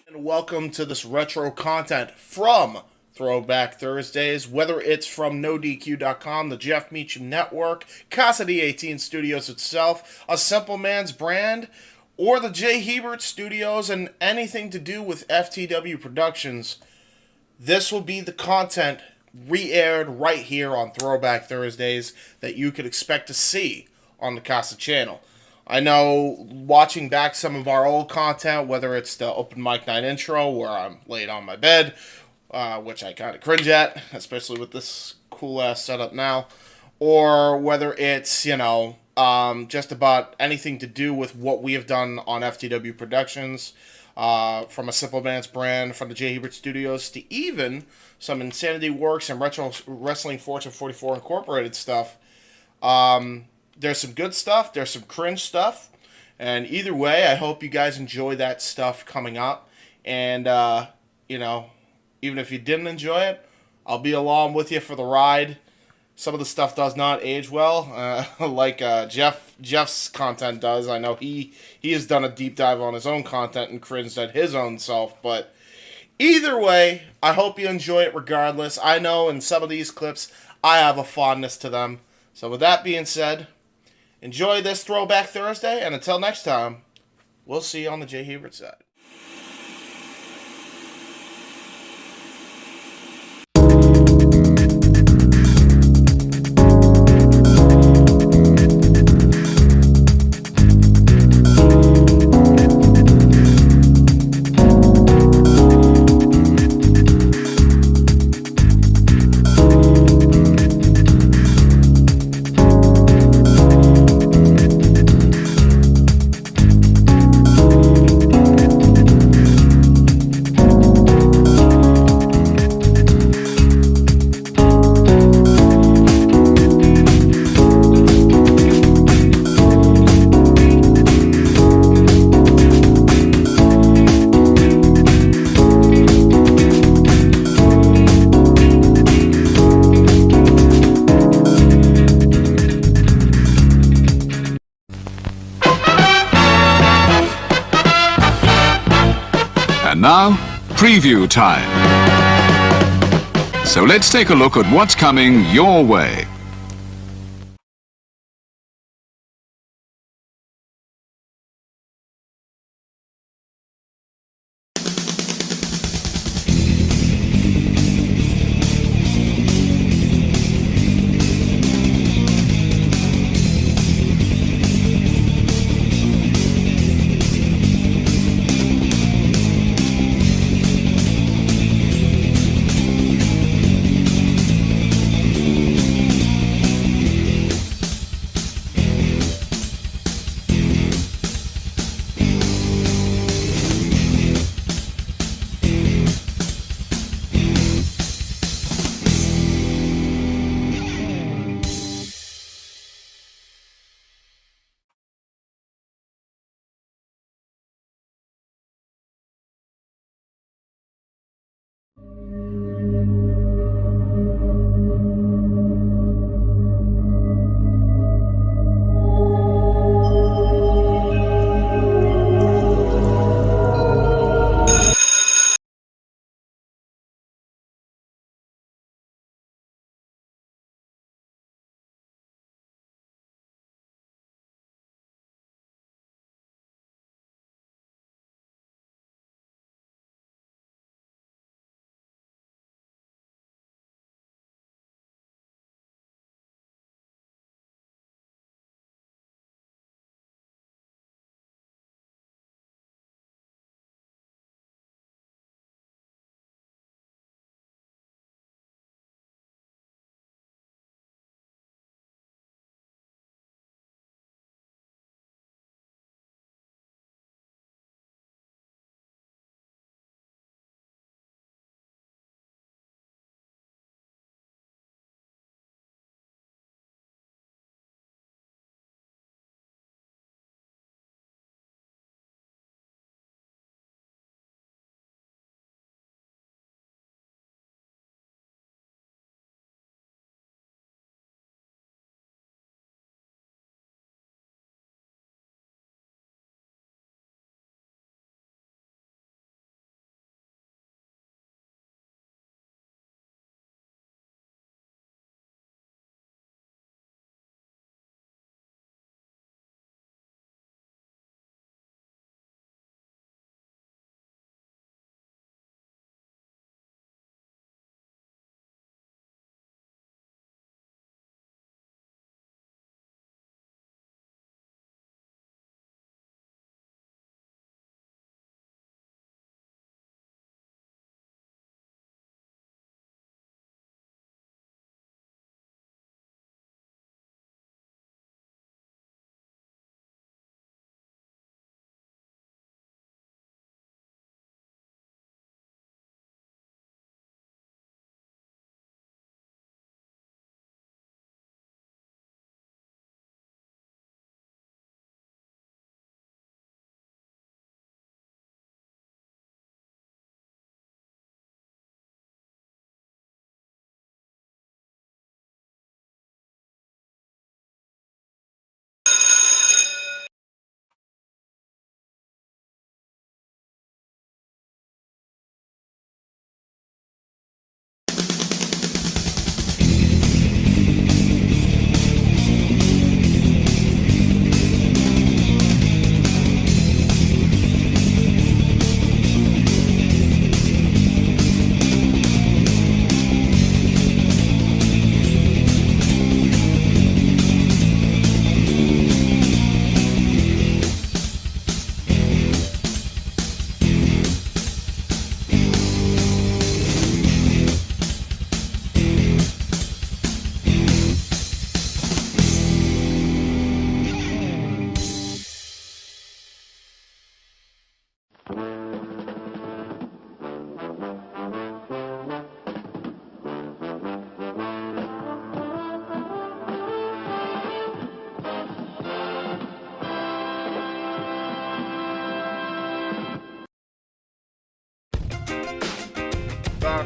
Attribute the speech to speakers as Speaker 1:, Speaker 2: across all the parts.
Speaker 1: And welcome to this retro content from Throwback Thursdays, whether it's from NoDQ.com, the Jeff Meacham Network, Casa D18 Studios itself, a Simple Man's brand, or the J. Hebert Studios, and anything to do with FTW Productions. This will be the content re-aired right here on Throwback Thursdays that you could expect to see on the Casa channel. I know watching back some of our old content, whether it's the Open Mic Night intro where I'm laid on my bed, which I kind of cringe at, especially with this cool-ass setup now, or whether it's, just about anything to do with what we have done on FTW Productions, from a Simple Man's brand, from the J. Hebert Studios, to even some Insanity Works and Retro Wrestling Fortune 44 Incorporated stuff. There's some good stuff, there's some cringe stuff, and either way, I hope you guys enjoy that stuff coming up. And, even if you didn't enjoy it, I'll be along with you for the ride. Some of the stuff does not age well, like Jeff's content does. I know he has done a deep dive on his own content and cringed at his own self, but either way, I hope you enjoy it regardless. I know in some of these clips, I have a fondness to them. So with that being said, enjoy this Throwback Thursday, and until next time, we'll see you on the J. Hebert side.
Speaker 2: And now, preview time. So let's take a look at what's coming your way.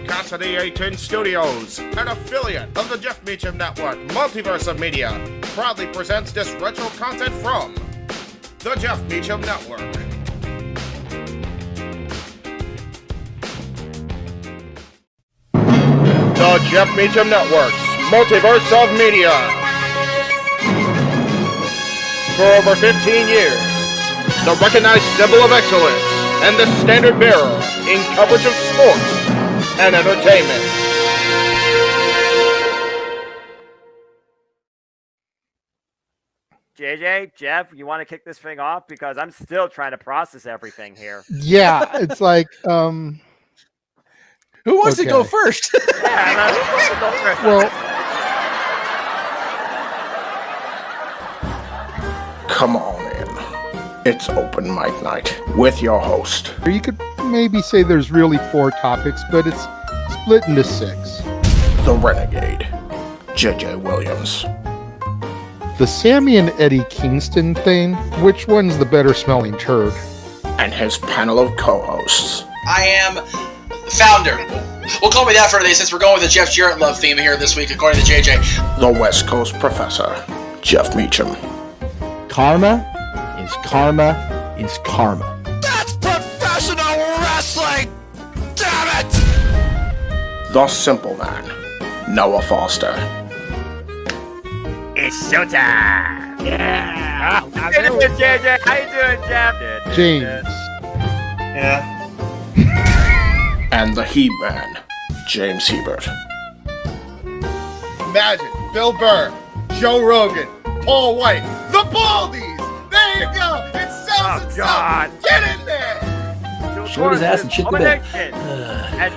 Speaker 1: Casa D18 Studios, an affiliate of the Jeff Meacham Network, Multiverse of Media, proudly presents this retro content from the Jeff Meacham Network. The Jeff Meacham Network's Multiverse of Media. For over 15 years, the recognized symbol of excellence and the standard bearer in coverage of sports and entertainment.
Speaker 3: JJ, Jeff, you want to kick this thing off? Because I'm still trying to process everything here.
Speaker 4: Yeah, it's like,
Speaker 5: who wants to go first?
Speaker 3: Yeah, who wants to go first?
Speaker 4: well,
Speaker 1: Come on in. It's open mic night with your host.
Speaker 4: you could maybe say there's really 4 topics, but it's split into 6.
Speaker 1: The Renegade, JJ Williams.
Speaker 4: The Sammy and Eddie Kingston thing, which one's the better smelling turd?
Speaker 1: And his panel of co-hosts.
Speaker 5: I am the founder. We'll call me that for today since we're going with the Jeff Jarrett love theme here this week, according to JJ.
Speaker 1: The West Coast Professor, Jeff Meacham.
Speaker 6: Karma is karma is karma.
Speaker 7: That's professional wrestling! Damn it!
Speaker 1: The Simple Man, Noah Foster.
Speaker 3: It's showtime! Yeah! How you doing, JJ? How you doing, Jeff?
Speaker 4: James.
Speaker 1: Yeah. And the He-Man, James Hebert.
Speaker 8: Imagine Bill Burr, Joe Rogan, Paul White, the Baldies! There you go! It sells itself! Get in there!
Speaker 6: Short his ass and shit the bed.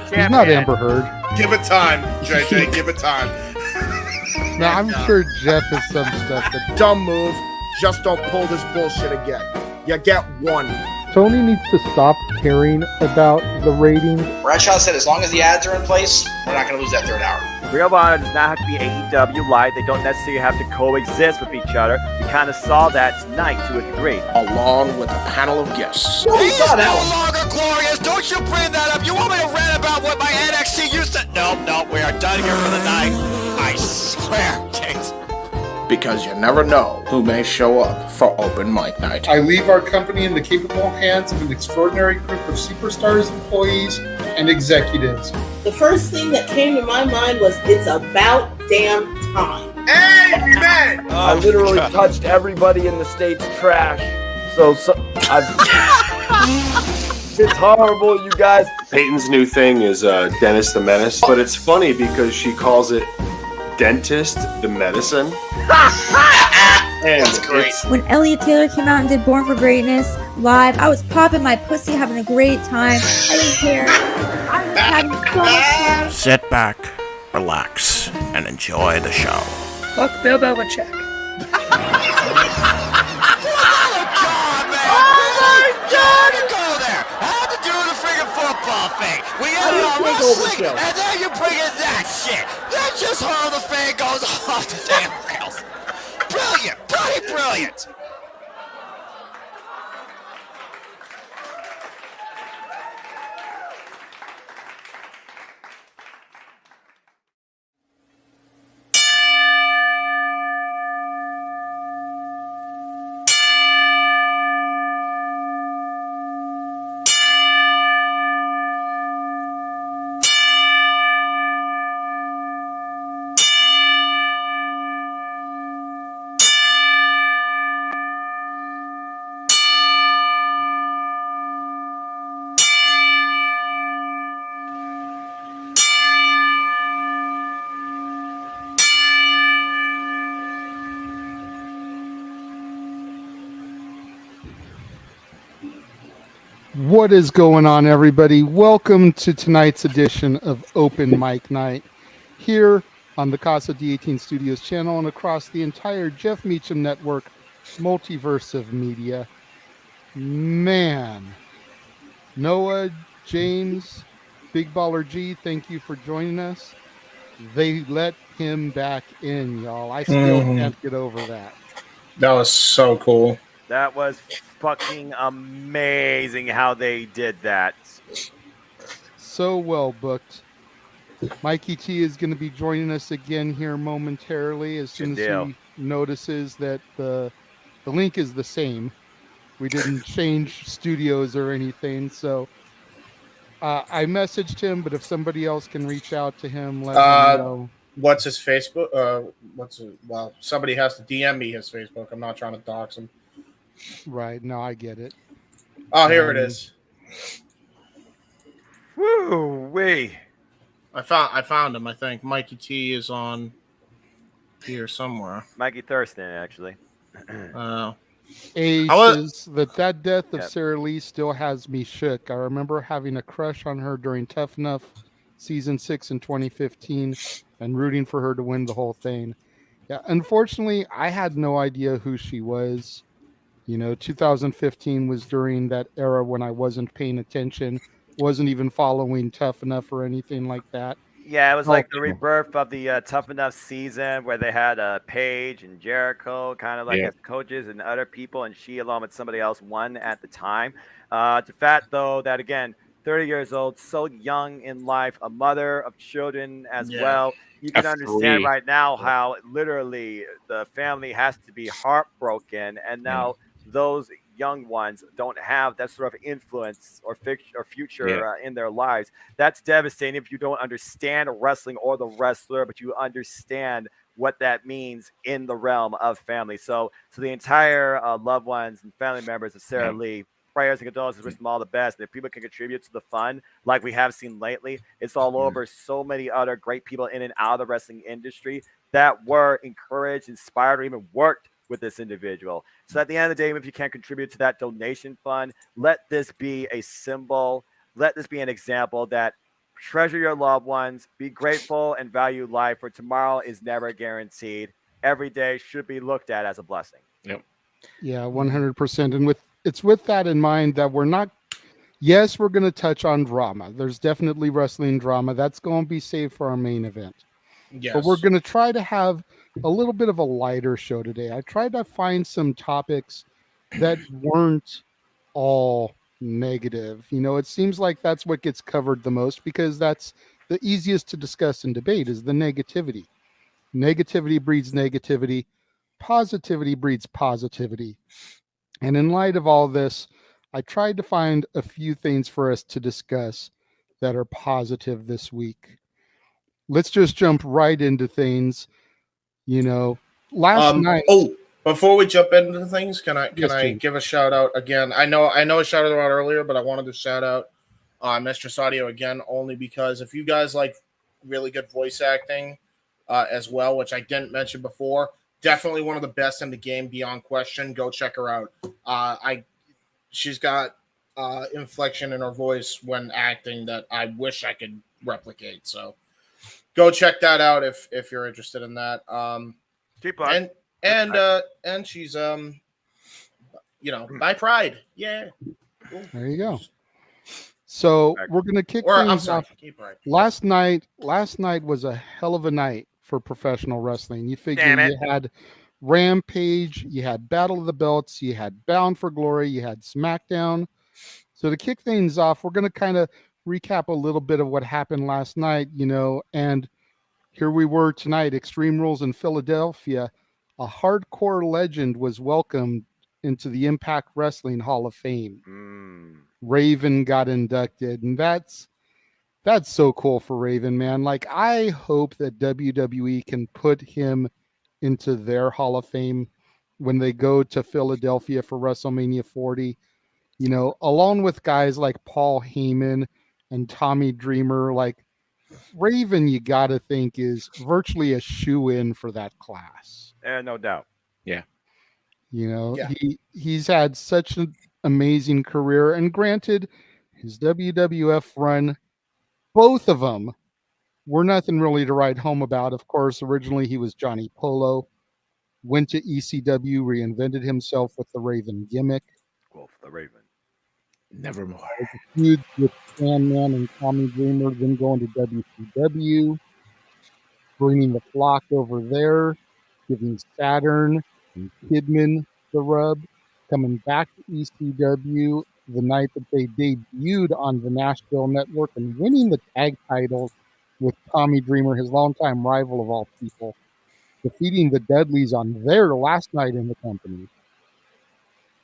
Speaker 4: He's not Amber Heard.
Speaker 8: Give it time, JJ, give it time.
Speaker 4: No, I'm sure Jeff has some stuff that...
Speaker 8: Dumb move. Just don't pull this bullshit again. You get one.
Speaker 4: Tony needs to stop caring about the ratings.
Speaker 5: Bradshaw said as long as the ads are in place, we're not going to lose that third hour.
Speaker 3: Ring of Honor does not have to be AEW Live. They don't necessarily have to coexist with each other. We kind of saw that tonight to a degree.
Speaker 1: Along with a panel of guests.
Speaker 7: He's no longer glorious. Don't you bring that up. You want me to rant about what my NXT used to... No, we are done here for the night. I swear, James.
Speaker 1: Because you never know who may show up for open mic night.
Speaker 9: I leave our company in the capable hands of an extraordinary group of superstars, employees, and executives.
Speaker 10: The first thing that came to my mind was, it's about damn time.
Speaker 8: Amen!
Speaker 6: I literally touched everybody in the state's trash. It's horrible, you guys.
Speaker 11: Peyton's new thing is Dennis the Menace, but it's funny because she calls it Dentist the Medicine.
Speaker 5: That's great.
Speaker 12: When Elliot Taylor came out and did Born for Greatness live, I was popping my pussy, having a great time. I didn't care. I was having so much fun.
Speaker 7: Sit back, relax, and enjoy the show.
Speaker 10: Fuck Bill Belichick.
Speaker 7: Football thing. We got it on wrestling, and then you bring in that shit. That's just how the thing goes off the damn rails. Brilliant, bloody brilliant.
Speaker 4: What is going on, everybody? Welcome to tonight's edition of Open Mic Night here on the Casa D18 Studios Channel and across the entire Jeff Meacham Network, Multiverse of Media. Man, Noah, James, Big Baller G, thank you for joining us. They let him back in, y'all. I still can't get over that.
Speaker 9: That was so cool.
Speaker 3: That was fucking amazing how they did that.
Speaker 4: So well booked. Mikey T is going to be joining us again here momentarily as soon as he notices that the link is the same. We didn't change studios or anything, so I messaged him. But if somebody else can reach out to him, let him know.
Speaker 1: What's his Facebook? Well, somebody has to DM me his Facebook. I'm not trying to dox him.
Speaker 4: Right. No, I get it.
Speaker 1: Oh, here it is.
Speaker 3: Woo wee!
Speaker 1: I found him. I think Mikey T is on here somewhere.
Speaker 3: Mikey Thurston, actually.
Speaker 4: A says that death of Sarah Lee still has me shook. I remember having a crush on her during Tough Enough season 6 in 2015 and rooting for her to win the whole thing. Yeah, unfortunately, I had no idea who she was. 2015 was during that era when I wasn't paying attention, wasn't even following Tough Enough or anything like that.
Speaker 3: Yeah, it was like the rebirth of the Tough Enough season where they had Paige and Jericho kind of like as coaches and other people, and she, along with somebody else, won at the time. The fact, though, that again, 30 years old, so young in life, a mother of children as well. You can understand right now how literally the family has to be heartbroken, and now those young ones don't have that sort of influence or future in their lives. That's devastating if you don't understand wrestling or the wrestler, but you understand what that means in the realm of family. So the entire loved ones and family members of Sarah Lee, prayers and condolences, wish them all the best. And if people can contribute to the fun, like we have seen lately, it's all over so many other great people in and out of the wrestling industry that were encouraged, inspired, or even worked with this individual. So at the end of the day, if you can't contribute to that donation fund, let this be a symbol. Let this be an example that treasure your loved ones, be grateful, and value life, for tomorrow is never guaranteed. Every day should be looked at as a blessing.
Speaker 4: Yeah, 100%. And it's with that in mind that we're not, yes, we're going to touch on drama. There's definitely wrestling drama. That's going to be saved for our main event.
Speaker 1: Yes.
Speaker 4: But we're going to try to have a little bit of a lighter show today. I tried to find some topics that weren't all negative. It seems like that's what gets covered the most because that's the easiest to discuss and debate is the negativity. Negativity breeds negativity. Positivity breeds positivity. And in light of all this, I tried to find a few things for us to discuss that are positive this week. Let's just jump right into things. Last night.
Speaker 1: Oh, before we jump into things, can I give a shout out again? I know I shouted out earlier, but I wanted to shout out Mistress Audio again, only because if you guys like really good voice acting as well, which I didn't mention before, definitely one of the best in the game, beyond question. Go check her out. She's got inflection in her voice when acting that I wish I could replicate. So go check that out if you're interested in that.
Speaker 3: Keep on.
Speaker 1: And she's by Pride. Yeah. Cool.
Speaker 4: There you go. So we're gonna kick things off. Last night was a hell of a night for professional wrestling. You figure you had Rampage, you had Battle of the Belts, you had Bound for Glory, you had SmackDown. So to kick things off, we're gonna kind of recap a little bit of what happened last night, and here we were tonight, Extreme Rules in Philadelphia. A hardcore legend was welcomed into the Impact Wrestling Hall of Fame. Raven got inducted, and that's so cool for Raven, man. Like, I hope that WWE can put him into their Hall of Fame when they go to Philadelphia for WrestleMania 40. Along with guys like Paul Heyman and Tommy Dreamer, like Raven, you got to think is virtually a shoe-in for that class.
Speaker 3: No doubt.
Speaker 6: Yeah.
Speaker 4: He's had such an amazing career, and granted, his WWF run, both of them were nothing really to write home about. Of course, originally he was Johnny Polo, went to ECW, reinvented himself with the Raven gimmick.
Speaker 3: Wolf the Raven.
Speaker 6: Nevermore.
Speaker 4: Feud with Sandman and Tommy Dreamer, then going to WCW, bringing the Flock over there, giving Saturn and Kidman the rub, coming back to ECW the night that they debuted on the Nashville Network and winning the tag titles with Tommy Dreamer, his longtime rival of all people, defeating the Dudleys on their last night in the company.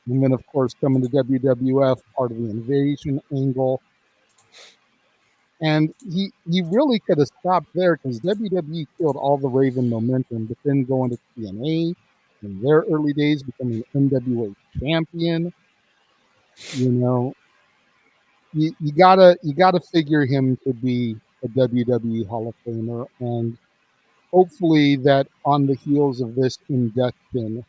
Speaker 4: And then, of course, coming to WWF, part of the Invasion angle. And he really could have stopped there because WWE killed all the Raven momentum, but then going to TNA in their early days, becoming NWA champion. You know, you gotta figure him to be a WWE Hall of Famer, and hopefully that on the heels of this induction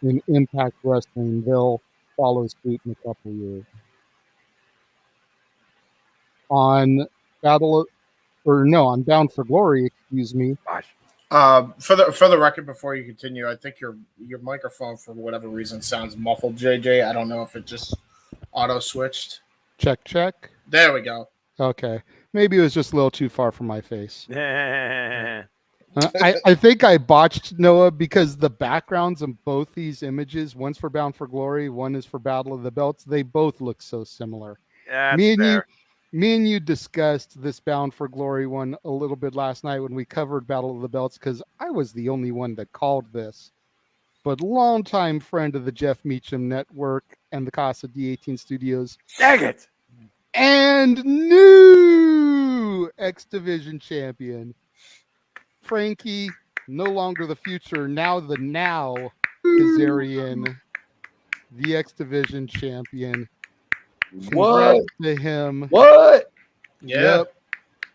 Speaker 4: in Impact Wrestling, they'll follow suit in a couple years. On on Bound for Glory, excuse me.
Speaker 1: For the record, before you continue, I think your microphone for whatever reason sounds muffled, JJ. I don't know if it just auto switched.
Speaker 4: Check.
Speaker 1: There we go.
Speaker 4: Okay, maybe it was just a little too far from my face. I think I botched, Noah, because the backgrounds in both these images, one's for Bound for Glory, one is for Battle of the Belts, they both look so similar. Me and you discussed this Bound for Glory one a little bit last night when we covered Battle of the Belts, because I was the only one that called this. But longtime friend of the Jeff Meacham Network and the Casa D18 Studios.
Speaker 3: Dang it!
Speaker 4: And new X Division champion. Frankie, no longer the future, now the Kazarian, the X Division champion. Congrats to him.
Speaker 6: What?
Speaker 1: Yeah.
Speaker 4: Yep.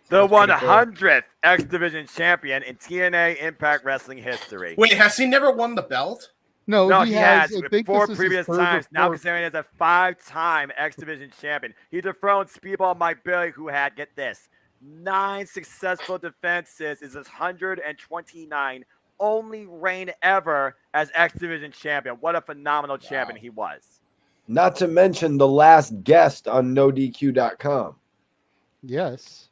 Speaker 3: The 100th X Division champion in TNA Impact Wrestling history.
Speaker 1: Wait, has he never won the belt?
Speaker 3: No, he has.
Speaker 4: I think
Speaker 3: 4
Speaker 4: this is
Speaker 3: previous
Speaker 4: his third
Speaker 3: times.
Speaker 4: or
Speaker 3: Now
Speaker 4: fourth.
Speaker 3: Kazarian is a 5-time X Division champion. He dethroned Speedball Mike Bailey, who had, get this, 9 successful defenses, is his 129 only reign ever as X Division champion. What a phenomenal champion he was.
Speaker 6: Not to mention the last guest on NoDQ.com.
Speaker 4: Yes.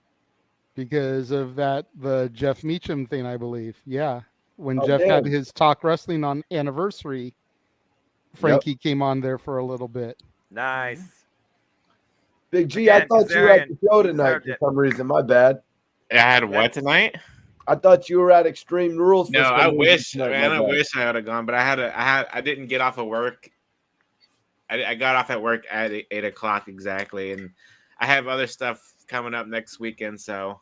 Speaker 4: Because of the Jeff Meacham thing, I believe. Yeah. When Jeff had his Talk Wrestling on anniversary, Frankie came on there for a little bit.
Speaker 3: Nice.
Speaker 6: Big G, I thought you were at the show tonight for some reason. My bad.
Speaker 13: I had what tonight?
Speaker 6: I thought you were at Extreme Rules.
Speaker 13: No, I wish, man. I wish I would have gone, but I didn't get off of work. I got off at work at 8 o'clock exactly, and I have other stuff coming up next weekend. So,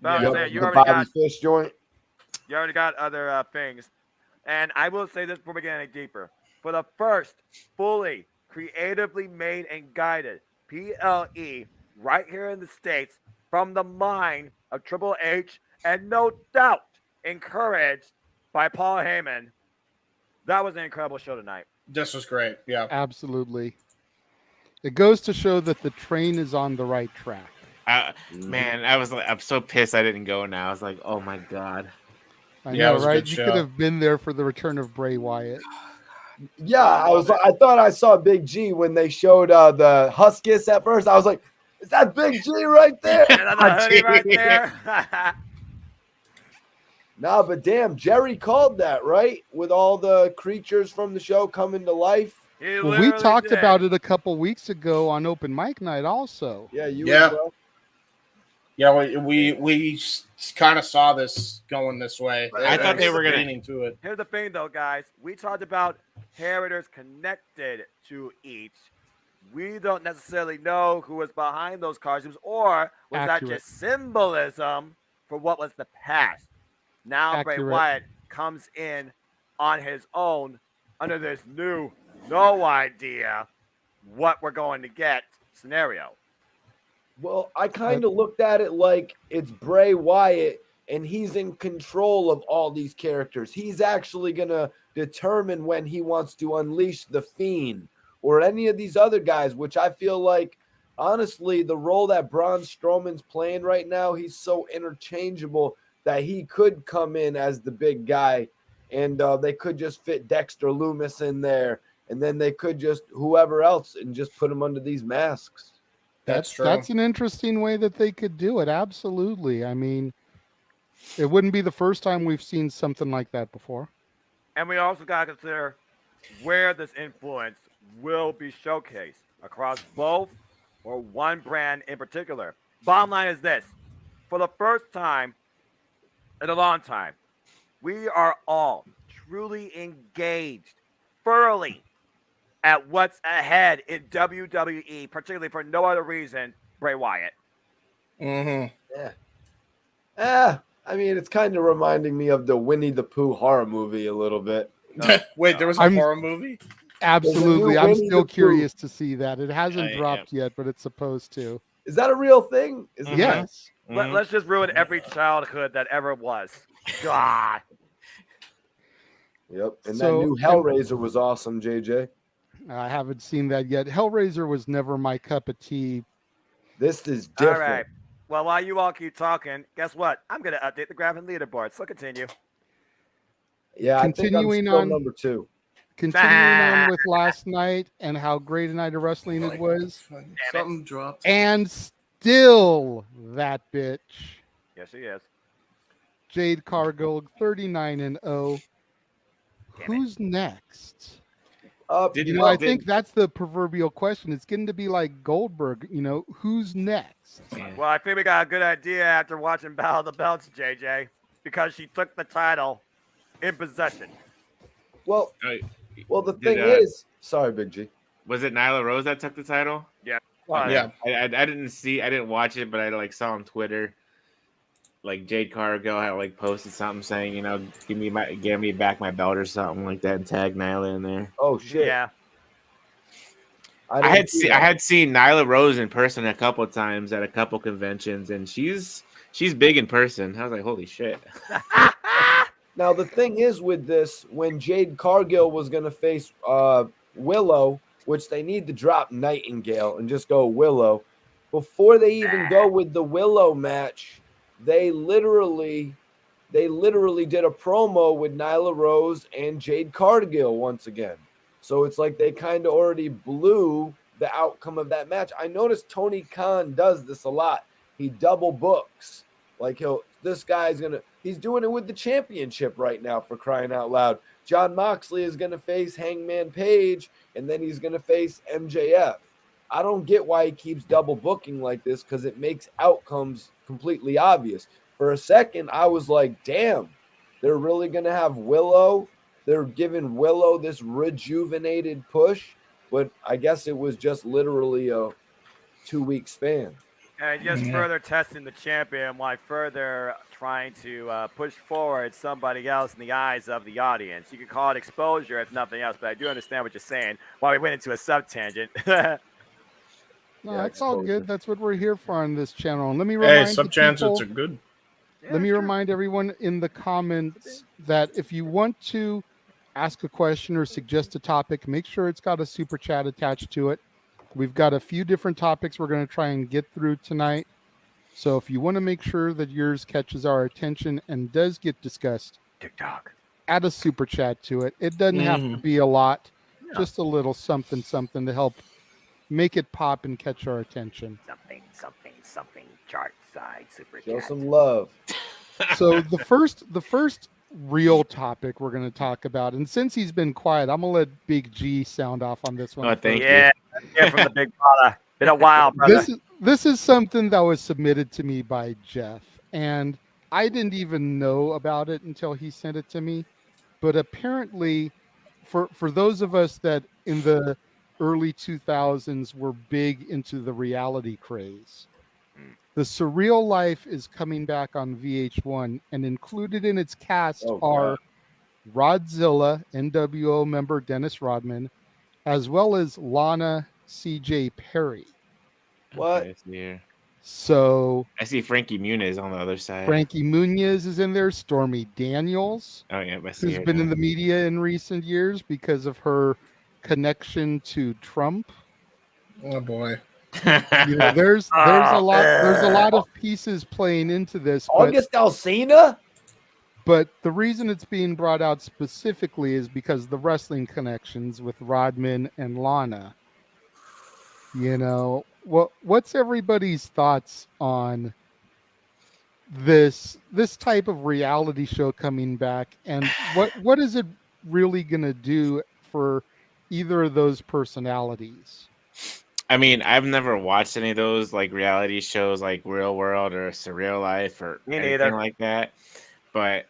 Speaker 3: you already got
Speaker 6: fish joint.
Speaker 3: You already got other things, and I will say this before we get any deeper. For the first fully creatively made and guided PLE right here in the States from the mind of Triple H, and no doubt encouraged by Paul Heyman. That was an incredible show tonight.
Speaker 1: This was great. Yeah,
Speaker 4: absolutely. It goes to show that the train is on the right track.
Speaker 13: Man, I'm so pissed I didn't go now. I was like, oh my god.
Speaker 4: I know, right? You could have been there for the return of Bray Wyatt.
Speaker 6: Yeah, I thought I saw Big G when they showed the Huskus at first. I was like, is that Big G right there?
Speaker 3: Right there.
Speaker 6: Nah, but damn, Jerry called that, right? With all the creatures from the show coming to life.
Speaker 4: Well, we talked about it a couple weeks ago on Open Mic Night also.
Speaker 6: Yeah, as well.
Speaker 1: Yeah, we kind of saw this going this way.
Speaker 13: I thought they were
Speaker 1: leaning to it.
Speaker 3: Here's the thing, though, guys. We talked about characters connected to each. We don't necessarily know who was behind those costumes, or was that just symbolism for what was the past? Now Bray Wyatt comes in on his own under this new, no idea what we're going to get scenario.
Speaker 6: Well, I kind of looked at it like it's Bray Wyatt, and he's in control of all these characters. He's actually going to determine when he wants to unleash the Fiend or any of these other guys, which I feel like, honestly, the role that Braun Strowman's playing right now, he's so interchangeable that he could come in as the big guy, and they could just fit Dexter Lumis in there, and then they could just whoever else and just put him under these masks.
Speaker 1: That's true.
Speaker 4: That's an interesting way that they could do it. Absolutely. I mean, it wouldn't be the first time we've seen something like that before.
Speaker 3: And we also got to consider where this influence will be showcased across both or one brand in particular. Bottom line is this. for the first time in a long time, we are all truly engaged thoroughly at what's ahead in WWE, particularly for no other reason, Bray Wyatt.
Speaker 6: Yeah. I mean, it's kind of reminding me of the Winnie the Pooh horror movie a little bit.
Speaker 1: Wait, there was a horror movie?
Speaker 4: Absolutely. I'm
Speaker 6: Winnie
Speaker 4: still
Speaker 6: the Pooh.
Speaker 4: curious to see that. It hasn't dropped yet, but it's supposed to.
Speaker 6: Is that a real thing? Is it
Speaker 4: Yes.
Speaker 3: Let's just ruin every childhood that ever was. God.
Speaker 6: Yep. And
Speaker 4: So-
Speaker 6: that new Hellraiser was awesome, JJ.
Speaker 4: I haven't seen that yet. Hellraiser was never my cup of tea.
Speaker 6: This is
Speaker 3: All
Speaker 6: different.
Speaker 3: right. Well, while you all keep talking, guess what? I'm going to update the graph and leaderboard. So continue.
Speaker 6: Yeah,
Speaker 4: Continuing
Speaker 6: I think I'm still
Speaker 4: on-
Speaker 6: number 2.
Speaker 4: Continuing on with last night and how great a night of wrestling it was.
Speaker 1: Something dropped.
Speaker 4: And still that bitch.
Speaker 3: Yes, she is.
Speaker 4: Jade Cargill, 39-0. Who's next? I think that's the proverbial question. It's getting to be like Goldberg. Who's next?
Speaker 3: Well, I think we got a good idea after watching Battle of the Belts, JJ, because she took the title in possession.
Speaker 6: Well, the thing
Speaker 13: Did,
Speaker 6: is, sorry, Big G.
Speaker 13: Was it Nyla Rose that took the title?
Speaker 3: Yeah.
Speaker 1: Yeah.
Speaker 13: I didn't watch it, but I saw on Twitter, Jade Cargill had posted something saying, give me back my belt or something like that, and tag Nyla in there.
Speaker 6: Oh shit.
Speaker 3: Yeah.
Speaker 13: I had seen Nyla Rose in person a couple times at a couple conventions, and she's big in person. I was like, holy shit.
Speaker 6: Now the thing is with this, when Jade Cargill was gonna face Willow, which they need to drop Nightingale and just go Willow, before they even go with the Willow match, they literally did a promo with Nyla Rose and Jade Cargill once again. So it's like they kind of already blew the outcome of that match. I noticed Tony Khan does this a lot. He double books. He's doing it with the championship right now, for crying out loud. John Moxley is going to face Hangman Page, and then he's going to face MJF. I don't get why he keeps double booking like this, because it makes outcomes completely obvious. For a second, I was like, damn, they're really going to have Willow. They're giving Willow this rejuvenated push, but I guess it was just literally a 2-week span.
Speaker 3: And just further testing the champion while further trying to push forward somebody else in the eyes of the audience. You could call it exposure if nothing else, but I do understand what you're saying. While we went into a sub-tangent.
Speaker 4: No, that's all good. That's what we're here for on this channel. And let me remind
Speaker 1: sub-tangents are good.
Speaker 4: Let me remind everyone in the comments that if you want to ask a question or suggest a topic, make sure it's got a super chat attached to it. We've got a few different topics we're going to try and get through tonight. So if you want to make sure that yours catches our attention and does get discussed,
Speaker 3: TikTok,
Speaker 4: add a super chat to it. It doesn't have to be a lot, just a little something to help make it pop and catch our attention.
Speaker 3: Something, chart side, super
Speaker 6: Show
Speaker 3: chat.
Speaker 6: some love.
Speaker 4: So the first real topic we're going to talk about, and since he's been quiet, I'm going to let Big G sound off on this one.
Speaker 13: Oh, thank you.
Speaker 3: Yeah, from the big brother. Been a while, brother.
Speaker 4: This is something that was submitted to me by Jeff, and I didn't even know about it until he sent it to me. But apparently, for those of us that in the early 2000s were big into the reality craze, The Surreal Life is coming back on VH1, and included in its cast are Rodzilla, NWO member Dennis Rodman, as well as Lana C.J. Perry.
Speaker 6: What?
Speaker 13: Okay,
Speaker 4: So
Speaker 13: I see Frankie Muniz on the other side.
Speaker 4: Frankie Muniz is in there. Stormy Daniels,
Speaker 13: Oh yeah, I see
Speaker 4: who's
Speaker 13: her
Speaker 4: been in
Speaker 13: now.
Speaker 4: the media in recent years because of her connection to Trump.
Speaker 1: Oh boy.
Speaker 4: There's a lot of pieces playing into this.
Speaker 6: August Alsina?
Speaker 4: But the reason it's being brought out specifically is because the wrestling connections with Rodman and Lana. What's everybody's thoughts on this type of reality show coming back, and what is it really going to do for either of those personalities?
Speaker 13: I mean, I've never watched any of those like reality shows like Real World or Surreal Life or
Speaker 3: Me
Speaker 13: anything
Speaker 3: neither.
Speaker 13: like that. But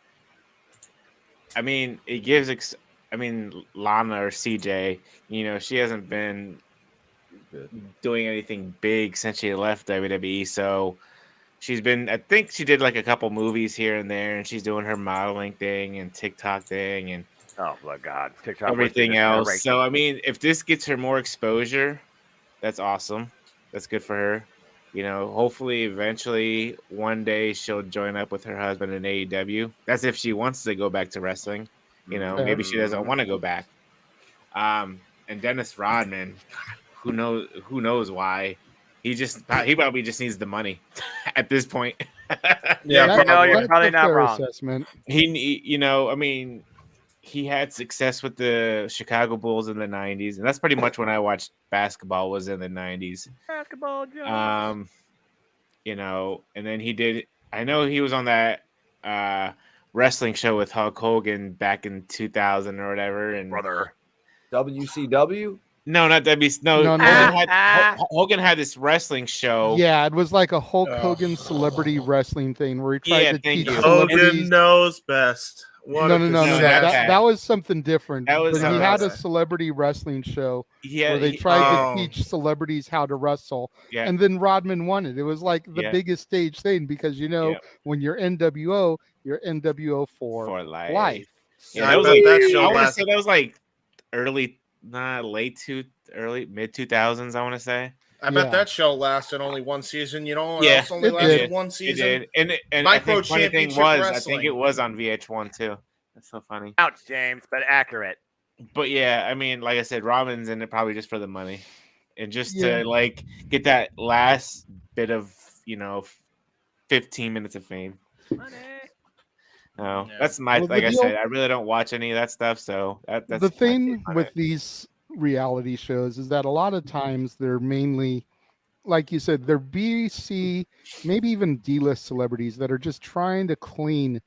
Speaker 13: I mean, it gives. Lana or CJ, she hasn't been doing anything big since she left WWE. So she's been. I think she did like a couple movies here and there, and she's doing her modeling thing and TikTok thing and
Speaker 3: Oh my God, TikTok
Speaker 13: everything else. So I mean, if this gets her more exposure, that's awesome. That's good for her. Hopefully, eventually, one day she'll join up with her husband in AEW. That's if she wants to go back to wrestling. Maybe she doesn't want to go back. And Dennis Rodman, God, who knows why? He probably just needs the money at this point.
Speaker 3: Yeah, you're probably not wrong.
Speaker 4: Assessment.
Speaker 13: I mean, he had success with the Chicago Bulls in the 90s, and that's pretty much when I watched basketball was in the 90s.
Speaker 3: Basketball jokes.
Speaker 13: And then he did. I know he was on that wrestling show with Hulk Hogan back in 2000 or whatever. And
Speaker 3: brother,
Speaker 6: WCW.
Speaker 13: No, not WCW. No. Hogan had this wrestling show.
Speaker 4: Yeah, it was like a Hulk Hogan celebrity wrestling thing where he tried to teach
Speaker 1: Hogan knows best.
Speaker 4: No. That was something different.
Speaker 13: He
Speaker 4: had a celebrity wrestling show where they tried to teach celebrities how to wrestle.
Speaker 13: Yeah.
Speaker 4: And then Rodman won it. It was like the biggest stage thing because, when you're NWO, you're NWO for life.
Speaker 13: Yeah, I want to say that was like mid 2000s, I want to say.
Speaker 1: I bet that show lasted only one season. It only lasted one season.
Speaker 13: It did. And
Speaker 1: Micro
Speaker 13: I think funny thing was, I think it was on VH1 too. That's so funny.
Speaker 3: Ouch, James, but accurate.
Speaker 13: But yeah, I mean, like I said, Robin's in it probably just for the money, and just to like get that last bit of 15 minutes of fame.
Speaker 3: Money.
Speaker 13: No, that's my. Like I said, I really don't watch any of that stuff. So that's
Speaker 4: the thing with these reality shows is that a lot of times they're mainly, like you said, they're B, C, maybe even D-list celebrities that are just trying to clean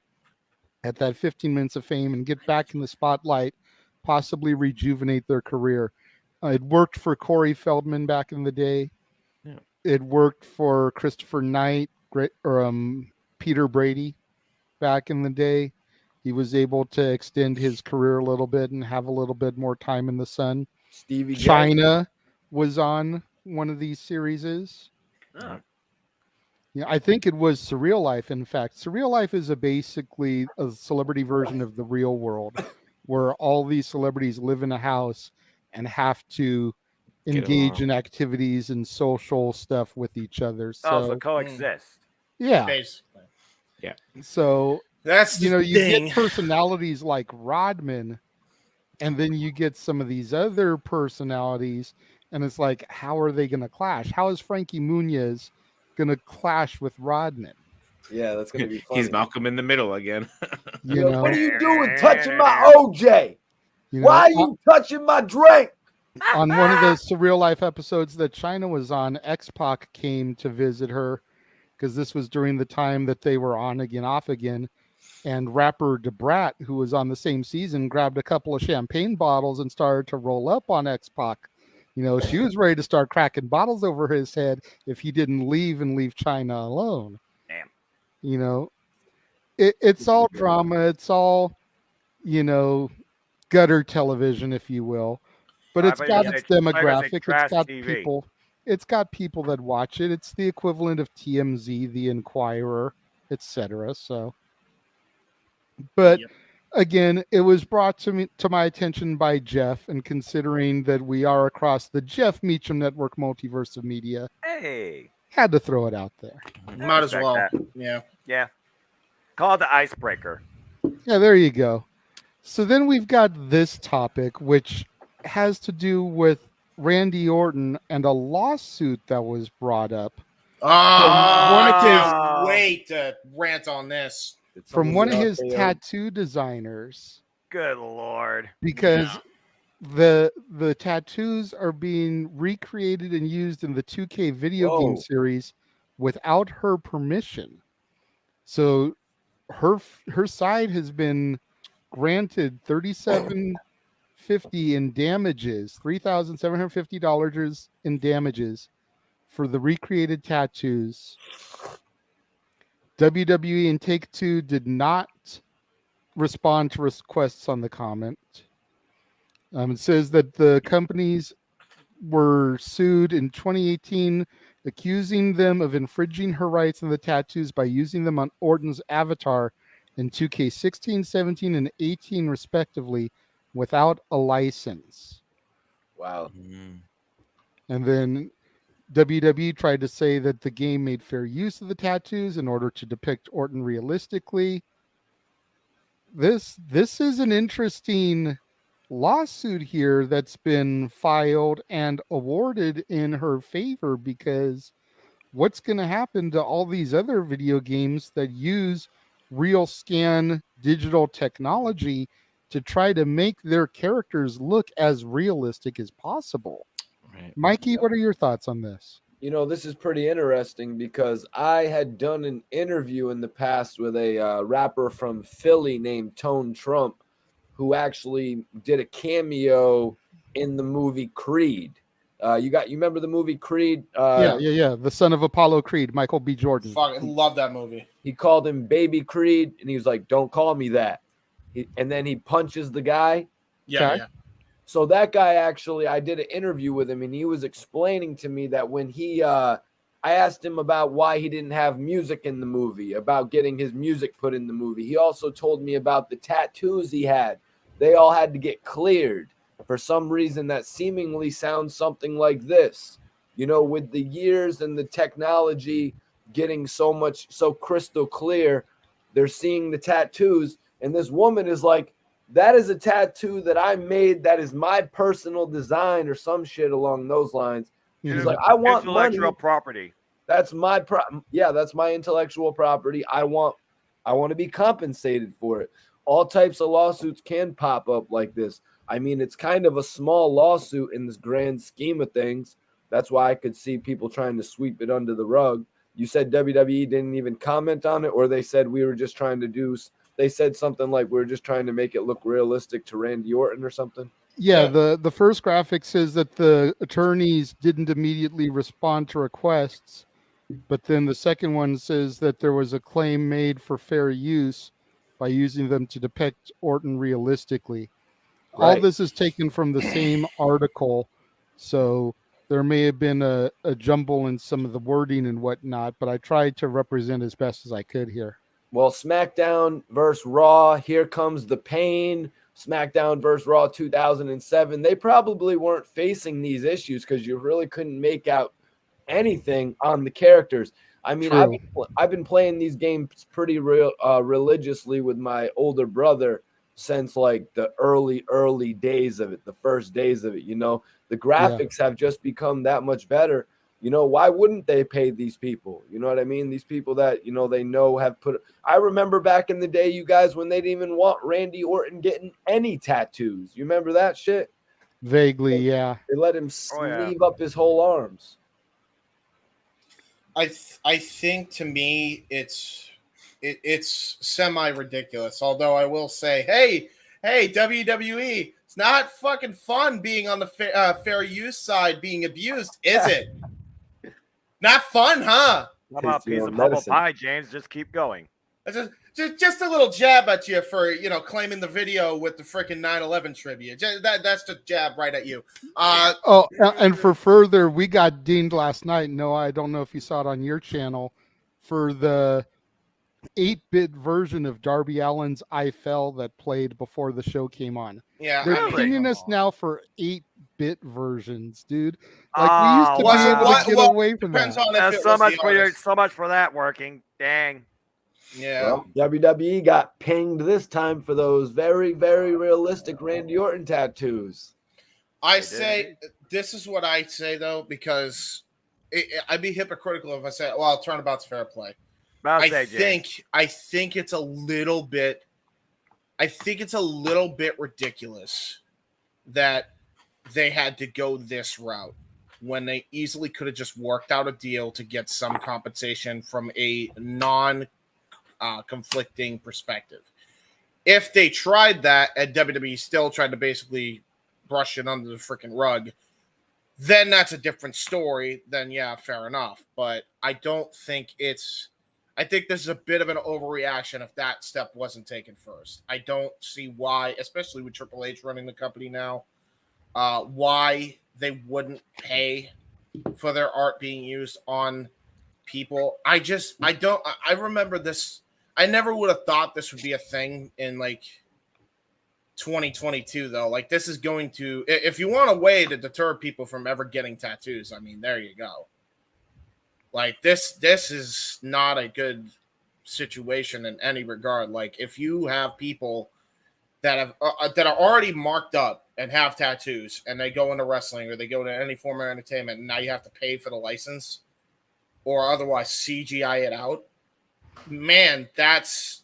Speaker 4: at that 15 minutes of fame and get back in the spotlight, possibly rejuvenate their career. It worked for Corey Feldman back in the day.
Speaker 13: Yeah.
Speaker 4: It worked for Christopher Knight, Peter Brady back in the day. He was able to extend his career a little bit and have a little bit more time in the sun.
Speaker 6: Stevie
Speaker 4: China was on one of these series.
Speaker 3: Oh.
Speaker 4: Yeah, I think it was Surreal Life. In fact, Surreal Life is basically a celebrity version of the real world, where all these celebrities live in a house and have to engage in activities and social stuff with each other. So
Speaker 3: coexist.
Speaker 4: Yeah.
Speaker 1: Basically.
Speaker 13: Yeah.
Speaker 4: So
Speaker 1: that's
Speaker 4: you get personalities like Rodman, and then you get some of these other personalities, and it's like, how are they going to clash? How is Frankie Muniz going to clash with Rodman?
Speaker 6: Yeah, that's going to be funny.
Speaker 13: He's Malcolm in the Middle again.
Speaker 6: What are you doing touching my OJ? Why are you touching my drink?
Speaker 4: On one of the Surreal Life episodes that China was on, X-Pac came to visit her because this was during the time that they were on again, off again. And rapper DeBrat, who was on the same season, grabbed a couple of champagne bottles and started to roll up on X-Pac. She was ready to start cracking bottles over his head if he didn't leave China alone.
Speaker 3: Damn.
Speaker 4: It's all drama. It's all, gutter television, if you will. But it's got its demographic. It's got people. It's got people that watch it. It's the equivalent of TMZ, The Inquirer, etc. So. But again, it was brought to my attention by Jeff, and considering that we are across the Jeff Meacham Network multiverse of media, had to throw it out there.
Speaker 1: Might as well. Yeah.
Speaker 3: Call it the icebreaker.
Speaker 4: Yeah, there you go. So then we've got this topic, which has to do with Randy Orton and a lawsuit that was brought up.
Speaker 1: I can't wait to rant on this.
Speaker 4: From one of his tattoo designers.
Speaker 3: Good Lord.
Speaker 4: Because the tattoos are being recreated and used in the 2K video game series without her permission. So her side has been granted 37 $3,750 in damages, $3,750 in damages for the recreated tattoos. WWE and Take-Two did not respond to requests on the comment. It says that the companies were sued in 2018, accusing them of infringing her rights in the tattoos by using them on Orton's avatar in 2K16, 17, and 18, respectively, without a license.
Speaker 6: Wow.
Speaker 4: And then WWE tried to say that the game made fair use of the tattoos in order to depict Orton realistically. This is an interesting lawsuit here that's been filed and awarded in her favor, because what's going to happen to all these other video games that use real scan digital technology to try to make their characters look as realistic as possible?
Speaker 13: Right.
Speaker 4: Mikey, what are your thoughts on this?
Speaker 6: You know, this is pretty interesting because I had done an interview in the past with a rapper from Philly named Tone Trump, who actually did a cameo in the movie Creed. You remember the movie Creed?
Speaker 4: Yeah. The son of Apollo Creed, Michael B. Jordan.
Speaker 1: Fucking love that movie.
Speaker 6: He called him Baby Creed, and he was like, "Don't call me that." And then he punches the guy.
Speaker 1: Yeah.
Speaker 6: So that guy actually, I did an interview with him, and he was explaining to me that when I asked him about why he didn't have music in the movie, about getting his music put in the movie. He also told me about the tattoos he had. They all had to get cleared for some reason that seemingly sounds something like this. You know, with the years and the technology getting so crystal clear, they're seeing the tattoos, and this woman is like, that is a tattoo that I made. That is my personal design or some shit along those lines. She's like, I want
Speaker 3: intellectual
Speaker 6: money.
Speaker 3: property.
Speaker 6: That's my that's my intellectual property. I want to be compensated for it. All types of lawsuits can pop up like this. I mean, it's kind of a small lawsuit in this grand scheme of things. That's why I could see people trying to sweep it under the rug. You said WWE didn't even comment on it, or they said we were just trying to do. They said something like we're just trying to make it look realistic to Randy Orton or something.
Speaker 4: Yeah, the first graphic says that the attorneys didn't immediately respond to requests, but then the second one says that there was a claim made for fair use by using them to depict Orton realistically. Right. All this is taken from the same article, so there may have been a jumble in some of the wording and whatnot, but I tried to represent as best as I could here.
Speaker 6: Well, SmackDown versus Raw, Here Comes the Pain, SmackDown versus Raw 2007, they probably weren't facing these issues because you really couldn't make out anything on the characters. I mean, I've been playing these games pretty religiously with my older brother since like the early days of it, the first days of it. You know, the graphics have just become that much better. You know, why wouldn't they pay these people? You know what I mean? These people that, you know, they know have put. I remember back in the day, you guys, when they didn't even want Randy Orton getting any tattoos. You remember that shit?
Speaker 4: Vaguely, yeah.
Speaker 6: They let him sleeve up his whole arms.
Speaker 1: I think to me it's semi ridiculous. Although I will say, hey WWE, it's not fucking fun being on the fair use side being abused, is it? Not fun, huh?
Speaker 3: How about a piece of humble pie, James? Just keep going.
Speaker 1: Just a little jab at you for, you know, claiming the video with the freaking 9/11 tribute. That's the jab right at you.
Speaker 4: And for further, we got dinged last night. No, I don't know if you saw it on your channel for the 8-bit version of Darby Allin's "I Fell" that played before the show came on.
Speaker 1: Yeah,
Speaker 4: they're pinging us now for 8-bit versions, dude. Like we used to be able to get away from that.
Speaker 3: So much for that working. Dang.
Speaker 1: Yeah.
Speaker 6: Well, WWE got pinged this time for those very, very realistic Randy Orton tattoos.
Speaker 1: I say this is what I say though, because I'd be hypocritical if I said, "Well, turnabout's fair play." I think it's a little bit. I think it's a little bit ridiculous that they had to go this route when they easily could have just worked out a deal to get some compensation from a non-conflicting perspective. If they tried that and WWE still tried to basically brush it under the freaking rug, then that's a different story. Then yeah, fair enough. But I don't think it's. I think this is a bit of an overreaction if that step wasn't taken first. I don't see why, especially with Triple H running the company now, why they wouldn't pay for their art being used on people. I remember this. I never would have thought this would be a thing in like 2022 though. Like this is going to, if you want a way to deter people from ever getting tattoos, I mean, there you go. Like this is not a good situation in any regard. Like if you have people that have that are already marked up and have tattoos, and they go into wrestling or they go to any form of entertainment, and now you have to pay for the license or otherwise CGI it out, man, that's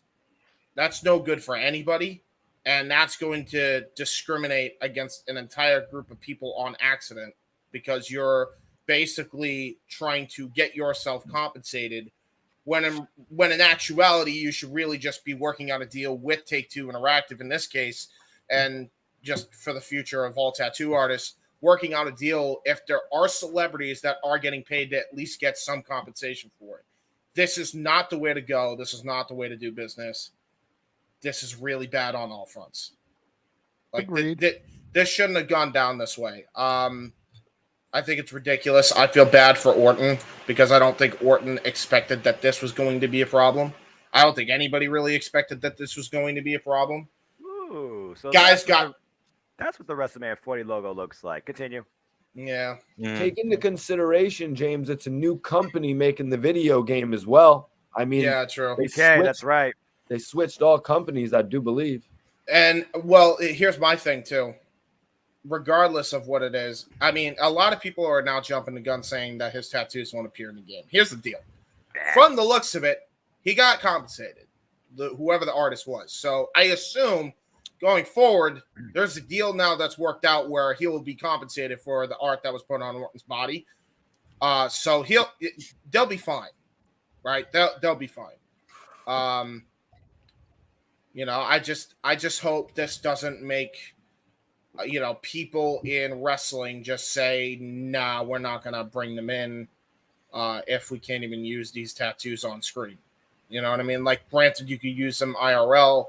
Speaker 1: no good for anybody. And that's going to discriminate against an entire group of people on accident because you're basically trying to get yourself compensated when in actuality you should really just be working on a deal with Take-Two Interactive in this case, and just for the future of all tattoo artists, working out a deal if there are celebrities that are getting paid to at least get some compensation for it. This is not the way to go. This is not the way to do business. This is really bad on all fronts. Like this shouldn't have gone down this way. I think it's ridiculous. I feel bad for Orton because I don't think Orton expected that this was going to be a problem. I don't think anybody really expected that this was going to be a problem.
Speaker 3: Ooh, so
Speaker 1: that's
Speaker 3: what the WrestleMania 40 logo looks like. Continue.
Speaker 1: Yeah.
Speaker 6: Take into consideration, James, it's a new company making the video game as well. I mean,
Speaker 1: yeah, true.
Speaker 3: That's right.
Speaker 6: They switched all companies, I do believe.
Speaker 1: And well, here's my thing too. Regardless of what it is, I mean, a lot of people are now jumping the gun saying that his tattoos won't appear in the game. Here's the deal. From the looks of it, he got compensated, whoever the artist was. So I assume going forward, there's a deal now that's worked out where he will be compensated for the art that was put on Orton's body. So they'll be fine, right? They'll be fine. You know, I just hope this doesn't make people in wrestling just say, nah, we're not going to bring them in if we can't even use these tattoos on screen. You know what I mean? Like, granted, you could use them IRL,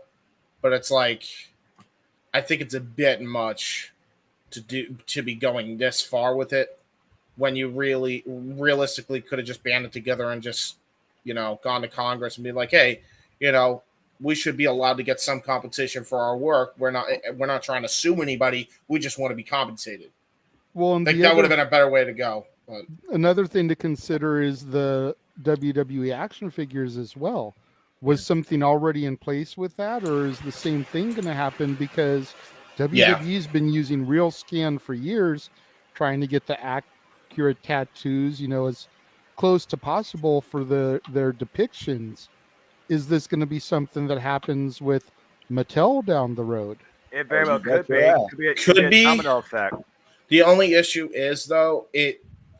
Speaker 1: but it's like, I think it's a bit much to be going this far with it when you realistically could have just banded together and just, gone to Congress and be like, hey, we should be allowed to get some compensation for our work. We're not trying to sue anybody. We just want to be compensated.
Speaker 4: Well,
Speaker 1: I think that would have been a better way to go. But
Speaker 4: another thing to consider is the WWE action figures as well. Was something already in place with that, or is the same thing going to happen? Because WWE's been using Real Scan for years, trying to get the accurate tattoos, as close to possible for their depictions. Is this going to be something that happens with Mattel down the road?
Speaker 3: It very well could be.
Speaker 6: Yeah.
Speaker 3: Could be a domino effect.
Speaker 1: The only issue is, though,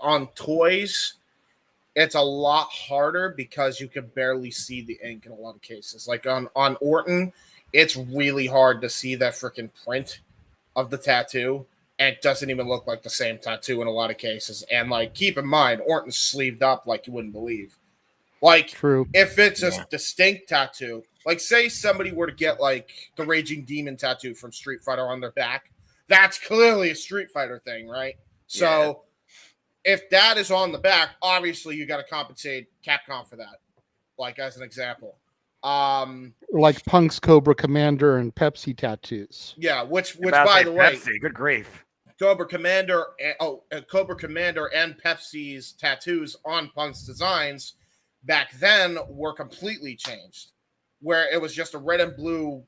Speaker 1: on toys, it's a lot harder because you can barely see the ink in a lot of cases. Like on Orton, it's really hard to see that freaking print of the tattoo. And it doesn't even look like the same tattoo in a lot of cases. And, like, keep in mind, Orton's sleeved up like you wouldn't believe. Like,
Speaker 4: true.
Speaker 1: If it's a distinct tattoo, like say somebody were to get like the Raging Demon tattoo from Street Fighter on their back, that's clearly a Street Fighter thing, right? So if that is on the back, obviously you got to compensate Capcom for that. Like as an example,
Speaker 4: like Punk's Cobra Commander and Pepsi tattoos.
Speaker 1: Yeah, which by the way,
Speaker 3: Pepsi, good grief.
Speaker 1: Cobra Commander and Pepsi's tattoos on Punk's designs back then were completely changed, where it was just a red and blue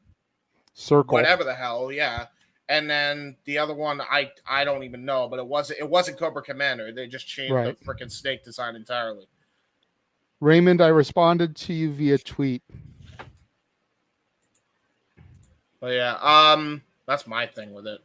Speaker 4: circle,
Speaker 1: whatever the hell, yeah. And then the other one, I don't even know, but it wasn't Cobra Commander. They just changed the freaking snake design entirely.
Speaker 4: Raymond, I responded to you via tweet.
Speaker 1: But yeah, that's my thing with it.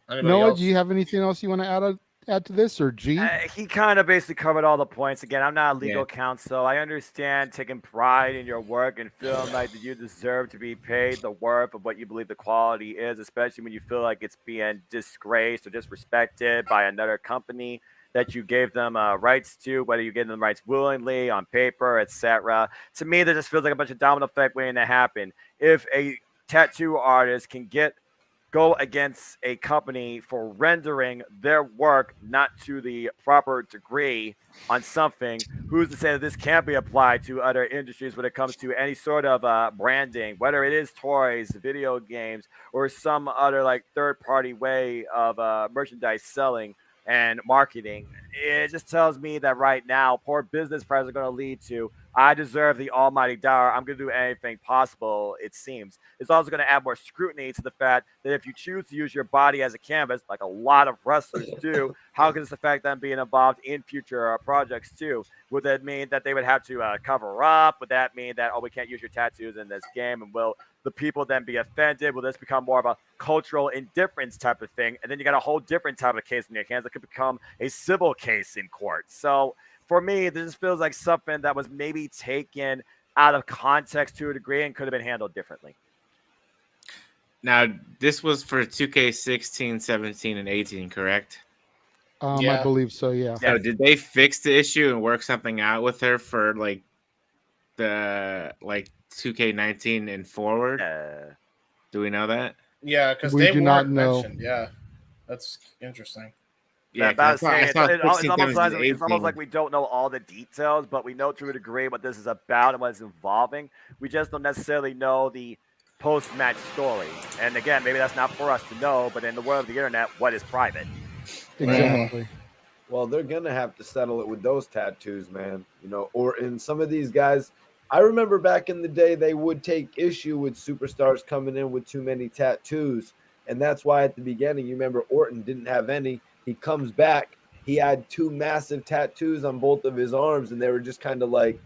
Speaker 4: Noah, do you have anything else you want to add add to this, or G?
Speaker 3: He kind of basically covered all the points. Again, I'm not a legal counsel. I understand taking pride in your work and feeling like that you deserve to be paid the worth of what you believe the quality is, especially when you feel like it's being disgraced or disrespected by another company that you gave them rights to, whether you gave them rights willingly, on paper, etc. To me, that just feels like a bunch of domino effect waiting to happen. If a tattoo artist can go against a company for rendering their work not to the proper degree on something, who's to say that this can't be applied to other industries when it comes to any sort of branding, whether it is toys, video games, or some other like third-party way of merchandise selling and marketing. It just tells me that right now, poor business practices are going to lead to, I deserve the almighty dollar. I'm going to do anything possible, it seems. It's also going to add more scrutiny to the fact that if you choose to use your body as a canvas, like a lot of wrestlers do, how can this affect them being involved in future projects too? Would that mean that they would have to cover up? Would that mean that, oh, we can't use your tattoos in this game? And will the people then be offended? Will this become more of a cultural indifference type of thing? And then you got a whole different type of case in your hands that could become a civil case in court. So for me, this feels like something that was maybe taken out of context to a degree and could have been handled differently.
Speaker 13: Now, this was for 2K16, 17, and 18, correct?
Speaker 4: I believe so, yeah.
Speaker 13: So did they fix the issue and work something out with her for like the 2K19 and forward? Do we know that?
Speaker 1: Yeah, because
Speaker 4: We
Speaker 1: they
Speaker 4: do
Speaker 1: weren't
Speaker 4: not know.
Speaker 1: mentioned. Yeah, that's interesting.
Speaker 3: Yeah,
Speaker 13: it's
Speaker 3: almost like we don't know all the details, but we know to a degree what this is about and what it's involving. We just don't necessarily know the post-match story. And again, maybe that's not for us to know, but in the world of the internet, what is private?
Speaker 4: Exactly.
Speaker 6: Well, they're going to have to settle it with those tattoos, man. You know, or in some of these guys, I remember back in the day, they would take issue with superstars coming in with too many tattoos. And that's why at the beginning, you remember Orton didn't have any. He comes back. He had 2 massive tattoos on both of his arms, and they were just kind of like,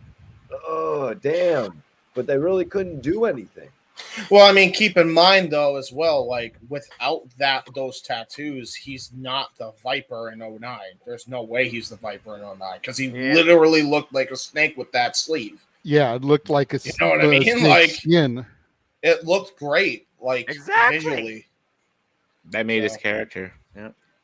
Speaker 6: oh, damn. But they really couldn't do anything.
Speaker 1: Well, I mean, keep in mind, though, as well, like, without those tattoos, he's not the Viper in 09. There's no way he's the Viper in 09, because he literally looked like a snake with that sleeve.
Speaker 4: Yeah, it looked like a,
Speaker 1: you know what I mean? Like,
Speaker 4: skin.
Speaker 1: It looked great, like, visually.
Speaker 13: That made his character.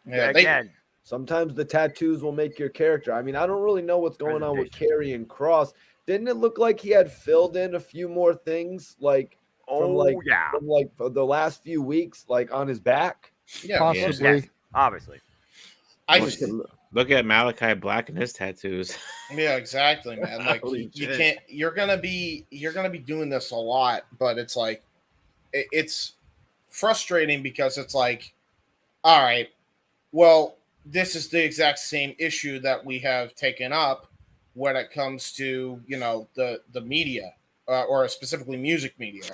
Speaker 1: Yeah,
Speaker 6: again, sometimes the tattoos will make your character. I mean, I don't really know what's going on with Karrion Kross. Didn't it look like he had filled in a few more things, like from the last few weeks, like on his back?
Speaker 1: Yeah,
Speaker 4: possibly.
Speaker 3: Yes, obviously.
Speaker 13: Look at Malachi Black and his tattoos.
Speaker 1: Yeah, exactly, man. Like you can't. You're gonna be doing this a lot, but it's like it's frustrating because it's like, all right, well, this is the exact same issue that we have taken up when it comes to, you know, the media or specifically music media,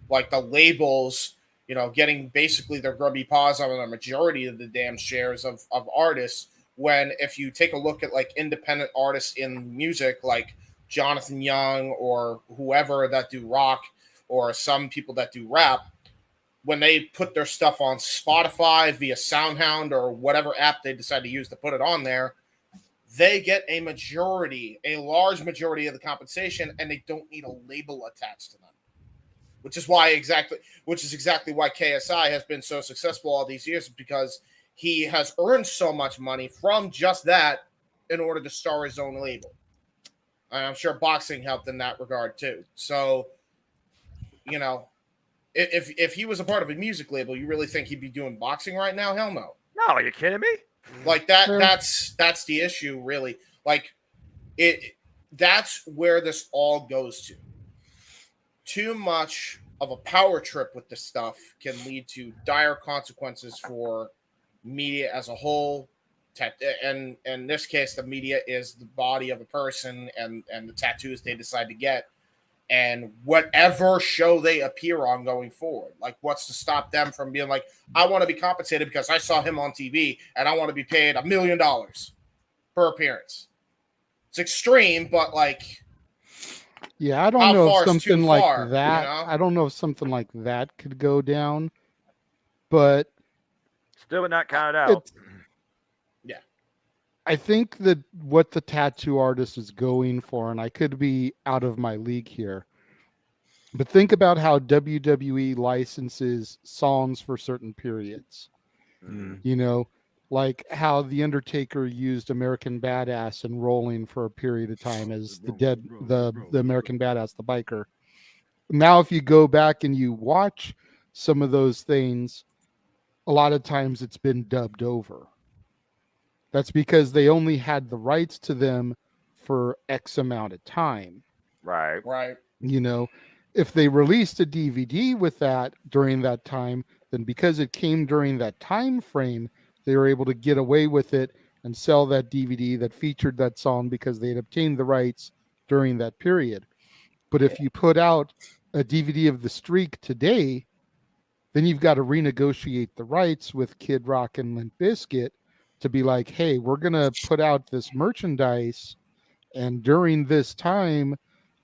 Speaker 1: like the labels, you know, getting basically their grubby paws on the majority of the damn shares of artists. When if you take a look at like independent artists in music, like Jonathan Young or whoever that do rock, or some people that do rap, when they put their stuff on Spotify via SoundHound or whatever app they decide to use to put it on there, they get a large majority of the compensation, and they don't need a label attached to them. Which is exactly why KSI has been so successful all these years, because he has earned so much money from just that in order to start his own label. And I'm sure boxing helped in that regard too. So, you know, if he was a part of a music label, you really think he'd be doing boxing right now? Hell no.
Speaker 3: No, are you kidding me?
Speaker 1: Like that's the issue, really. Like that's where this all goes to. Too much of a power trip with this stuff can lead to dire consequences for media as a whole. And in this case, the media is the body of a person and the tattoos they decide to get. And whatever show they appear on going forward, like what's to stop them from being like, I want to be compensated because I saw him on TV and I want to be paid $1 million per appearance. It's extreme, but like,
Speaker 4: yeah, I don't know if something like
Speaker 1: far,
Speaker 4: that.
Speaker 1: You know?
Speaker 4: I don't know if something like that could go down, but
Speaker 3: still would not count it out.
Speaker 4: I think that what the tattoo artist is going for, and I could be out of my league here, but think about how WWE licenses songs for certain periods. You know, like how The Undertaker used American Badass and Rolling for a period of time as the American Badass, the biker. Now, if you go back and you watch some of those things, a lot of times it's been dubbed over. That's because they only had the rights to them for X amount of time.
Speaker 3: Right.
Speaker 1: Right.
Speaker 4: You know, if they released a DVD with that during that time, then because it came during that time frame, they were able to get away with it and sell that DVD that featured that song because they had obtained the rights during that period. But if you put out a DVD of The Streak today, then you've got to renegotiate the rights with Kid Rock and Limp Bizkit to be like, hey, we're going to put out this merchandise, and during this time,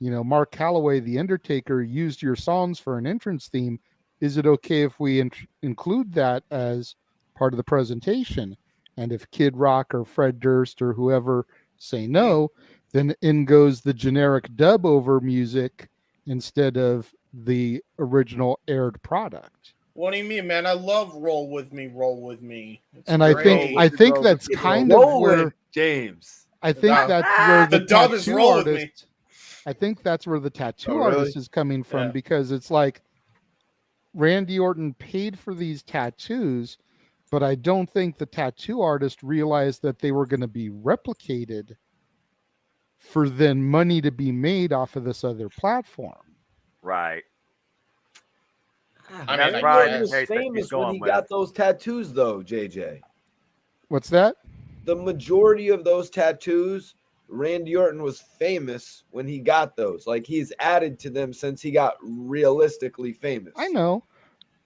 Speaker 4: you know, Mark Calloway, The Undertaker, used your songs for an entrance theme. Is it okay if we include that as part of the presentation? And if Kid Rock or Fred Durst or whoever say no, then in goes the generic dub over music instead of the original aired product.
Speaker 1: What do you mean, man? I love Roll With Me, Roll With Me. It's
Speaker 4: And
Speaker 1: great.
Speaker 4: I think that's kind of where
Speaker 6: James.
Speaker 4: I think that's where
Speaker 1: the dub is Roll With Me.
Speaker 4: I think that's where the tattoo artist is coming from, because it's like Randy Orton paid for these tattoos, but I don't think the tattoo artist realized that they were going to be replicated for then money to be made off of this other platform.
Speaker 3: Right.
Speaker 6: I mean, he was famous when he got those tattoos, though, JJ.
Speaker 4: What's that?
Speaker 6: The majority of those tattoos, Randy Orton was famous when he got those. Like, he's added to them since he got realistically famous.
Speaker 4: I know.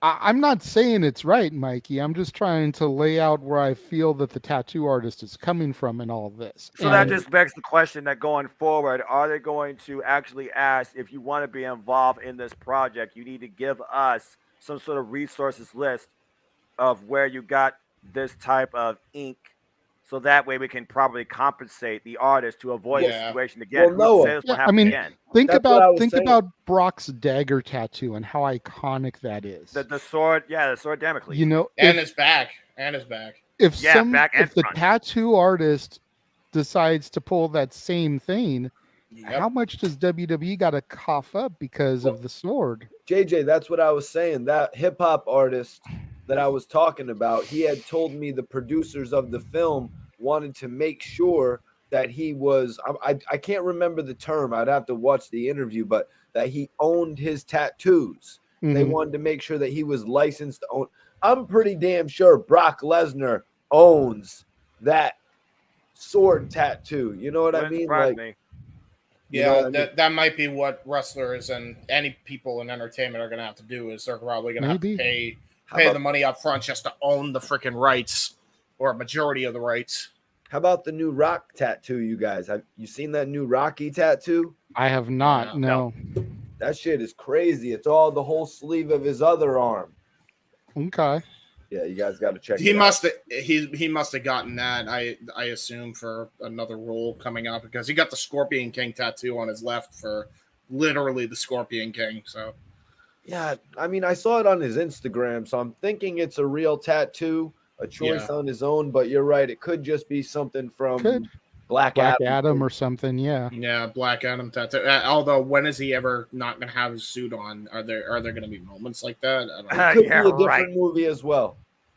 Speaker 4: I'm not saying it's right, Mikey. I'm just trying to lay out where I feel that the tattoo artist is coming from in all this.
Speaker 3: So that just begs the question that going forward, are they going to actually ask, if you want to be involved in this project, you need to give us some sort of resources list of where you got this type of ink, so that way we can probably compensate the artist to avoid the situation again.
Speaker 4: I mean, think about Brock's dagger tattoo and how iconic that is.
Speaker 3: The sword, the sword Damocles.
Speaker 4: You know,
Speaker 1: and his back.
Speaker 4: If the tattoo artist decides to pull that same thing, how much does WWE got to cough up because of the sword?
Speaker 6: JJ, that's what I was saying. That hip hop artist that I was talking about, he had told me the producers of the film wanted to make sure that he was, I can't remember the term, I'd have to watch the interview, but that he owned his tattoos. They wanted to make sure that he was licensed to own. I'm pretty damn sure Brock Lesnar owns that sword tattoo. You know what I mean? Like,
Speaker 1: yeah, that might be what wrestlers and any people in entertainment are going to have to do. Is they're probably going to have to pay the money up front just to own the freaking rights, or a majority of the rights.
Speaker 6: How about the new Rock tattoo, you guys? Have you seen that new Rocky tattoo?
Speaker 4: I have not. No.
Speaker 6: That shit is crazy. It's all the whole sleeve of his other arm.
Speaker 4: Okay.
Speaker 6: Yeah, you guys got to check.
Speaker 1: He must have gotten that. I assume for another role coming up, because he got the Scorpion King tattoo on his left for literally the Scorpion King. So.
Speaker 6: Yeah, I mean, I saw it on his Instagram, so I'm thinking it's a real tattoo, a choice on his own. But you're right; it could just be something from Black
Speaker 4: Adam or something. Yeah.
Speaker 1: Yeah, Black Adam tattoo. Although, when is he ever not going to have his suit on? Are there going to be moments like that? I don't know.
Speaker 6: It could be a different movie as well.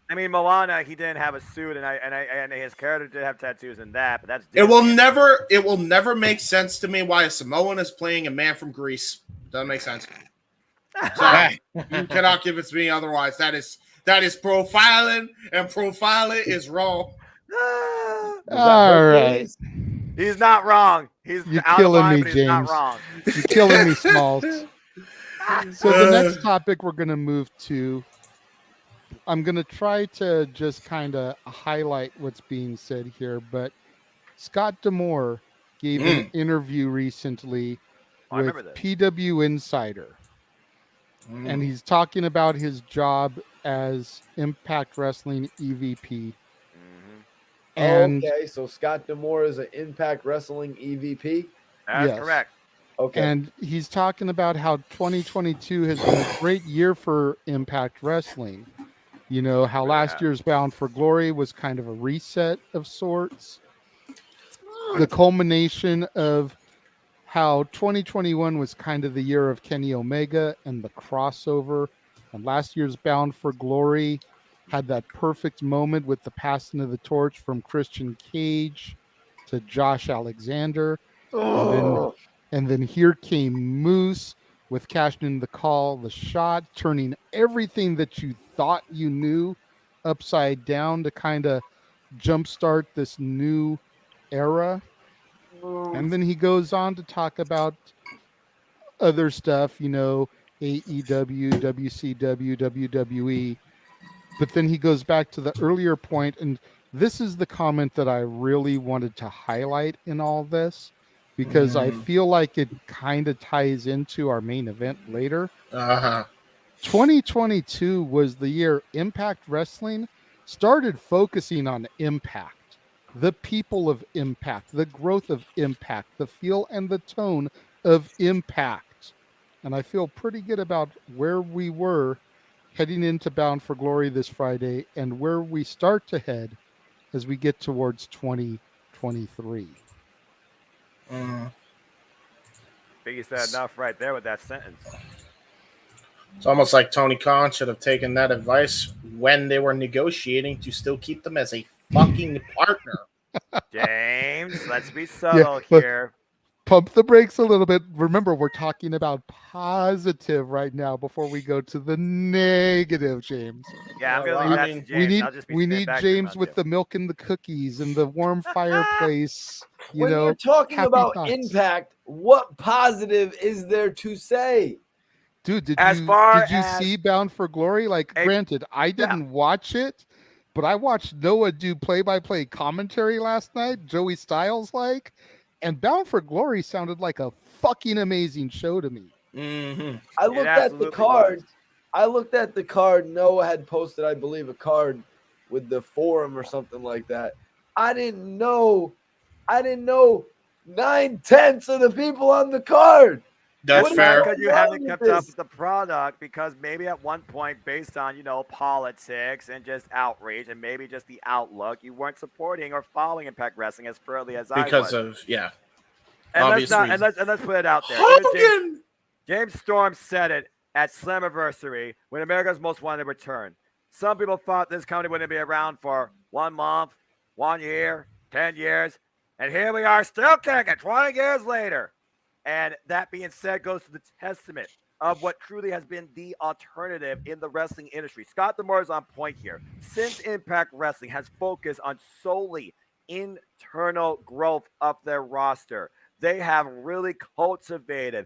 Speaker 3: I mean, Moana, he didn't have a suit, and his character did have tattoos in that, but that's
Speaker 1: it will never make sense to me why a Samoan is playing a man from Greece. Doesn't make sense. So, you cannot convince me otherwise. That is profiling, and profiling is wrong.
Speaker 4: All right.
Speaker 3: He's not wrong. You're
Speaker 4: killing me,
Speaker 3: James.
Speaker 4: He's not wrong. You're killing me, Smalls. So the next topic we're going to move to, I'm going to try to just kind of highlight what's being said here, but Scott D'Amore gave an interview recently with PW Insider. And he's talking about his job as Impact Wrestling EVP. And
Speaker 6: okay, so Scott D'Amore is an Impact Wrestling EVP?
Speaker 3: That's correct.
Speaker 6: Okay.
Speaker 4: And he's talking about how 2022 has been a great year for Impact Wrestling. You know, how last year's Bound for Glory was kind of a reset of sorts. The culmination of how 2021 was kind of the year of Kenny Omega and the crossover. And last year's Bound for Glory had that perfect moment with the passing of the torch from Christian Cage to Josh Alexander. And then here came Moose with cashing in the call, the shot, turning everything that you thought you knew upside down to kind of jumpstart this new era. And then he goes on to talk about other stuff, you know, AEW, WCW, WWE. But then he goes back to the earlier point, and this is the comment that I really wanted to highlight in all this, because I feel like it kind of ties into our main event later. 2022 was the year Impact Wrestling started focusing on Impact, the people of Impact, the growth of Impact, the feel and the tone of Impact. And I feel pretty good about where we were heading into Bound for Glory this Friday and where we start to head as we get towards 2023.
Speaker 3: Biggie said enough right there with that sentence.
Speaker 1: It's almost like Tony Khan should have taken that advice when they were negotiating to still keep them as a fucking partner.
Speaker 3: James, let's be subtle here.
Speaker 4: Pump the brakes a little bit. Remember, we're talking about positive right now before we go to the negative, James.
Speaker 3: Yeah, I'm going to leave that to James.
Speaker 4: We need James with the milk and the cookies and the warm fireplace.
Speaker 6: When you're talking about Impact, what positive is there to say?
Speaker 4: Dude, did you see Bound for Glory? Like, granted, I didn't watch it, but I watched Noah do play-by-play commentary last night, Joey Styles and Bound for Glory sounded like a fucking amazing show to me.
Speaker 6: I looked at the card. I looked at the card. Noah had posted, I believe, a card with the forum or something like that. I didn't know 9/10 of the people on the card.
Speaker 1: That's fair.
Speaker 3: Because you haven't kept up with the product, because maybe at one point, based on, you know, politics and just outrage and maybe just the outlook, you weren't supporting or following Impact Wrestling as thoroughly as I was.
Speaker 1: Because of, yeah.
Speaker 3: And let's put it out there. James Storm said it at Slammiversary when America's Most Wanted returned. Some people thought this company wouldn't be around for 1 month, 1 year, 10 years, and here we are still kicking 20 years later. And that being said, goes to the testament of what truly has been the alternative in the wrestling industry. Scott D'Amore is on point here. Since Impact Wrestling has focused on solely internal growth of their roster, they have really cultivated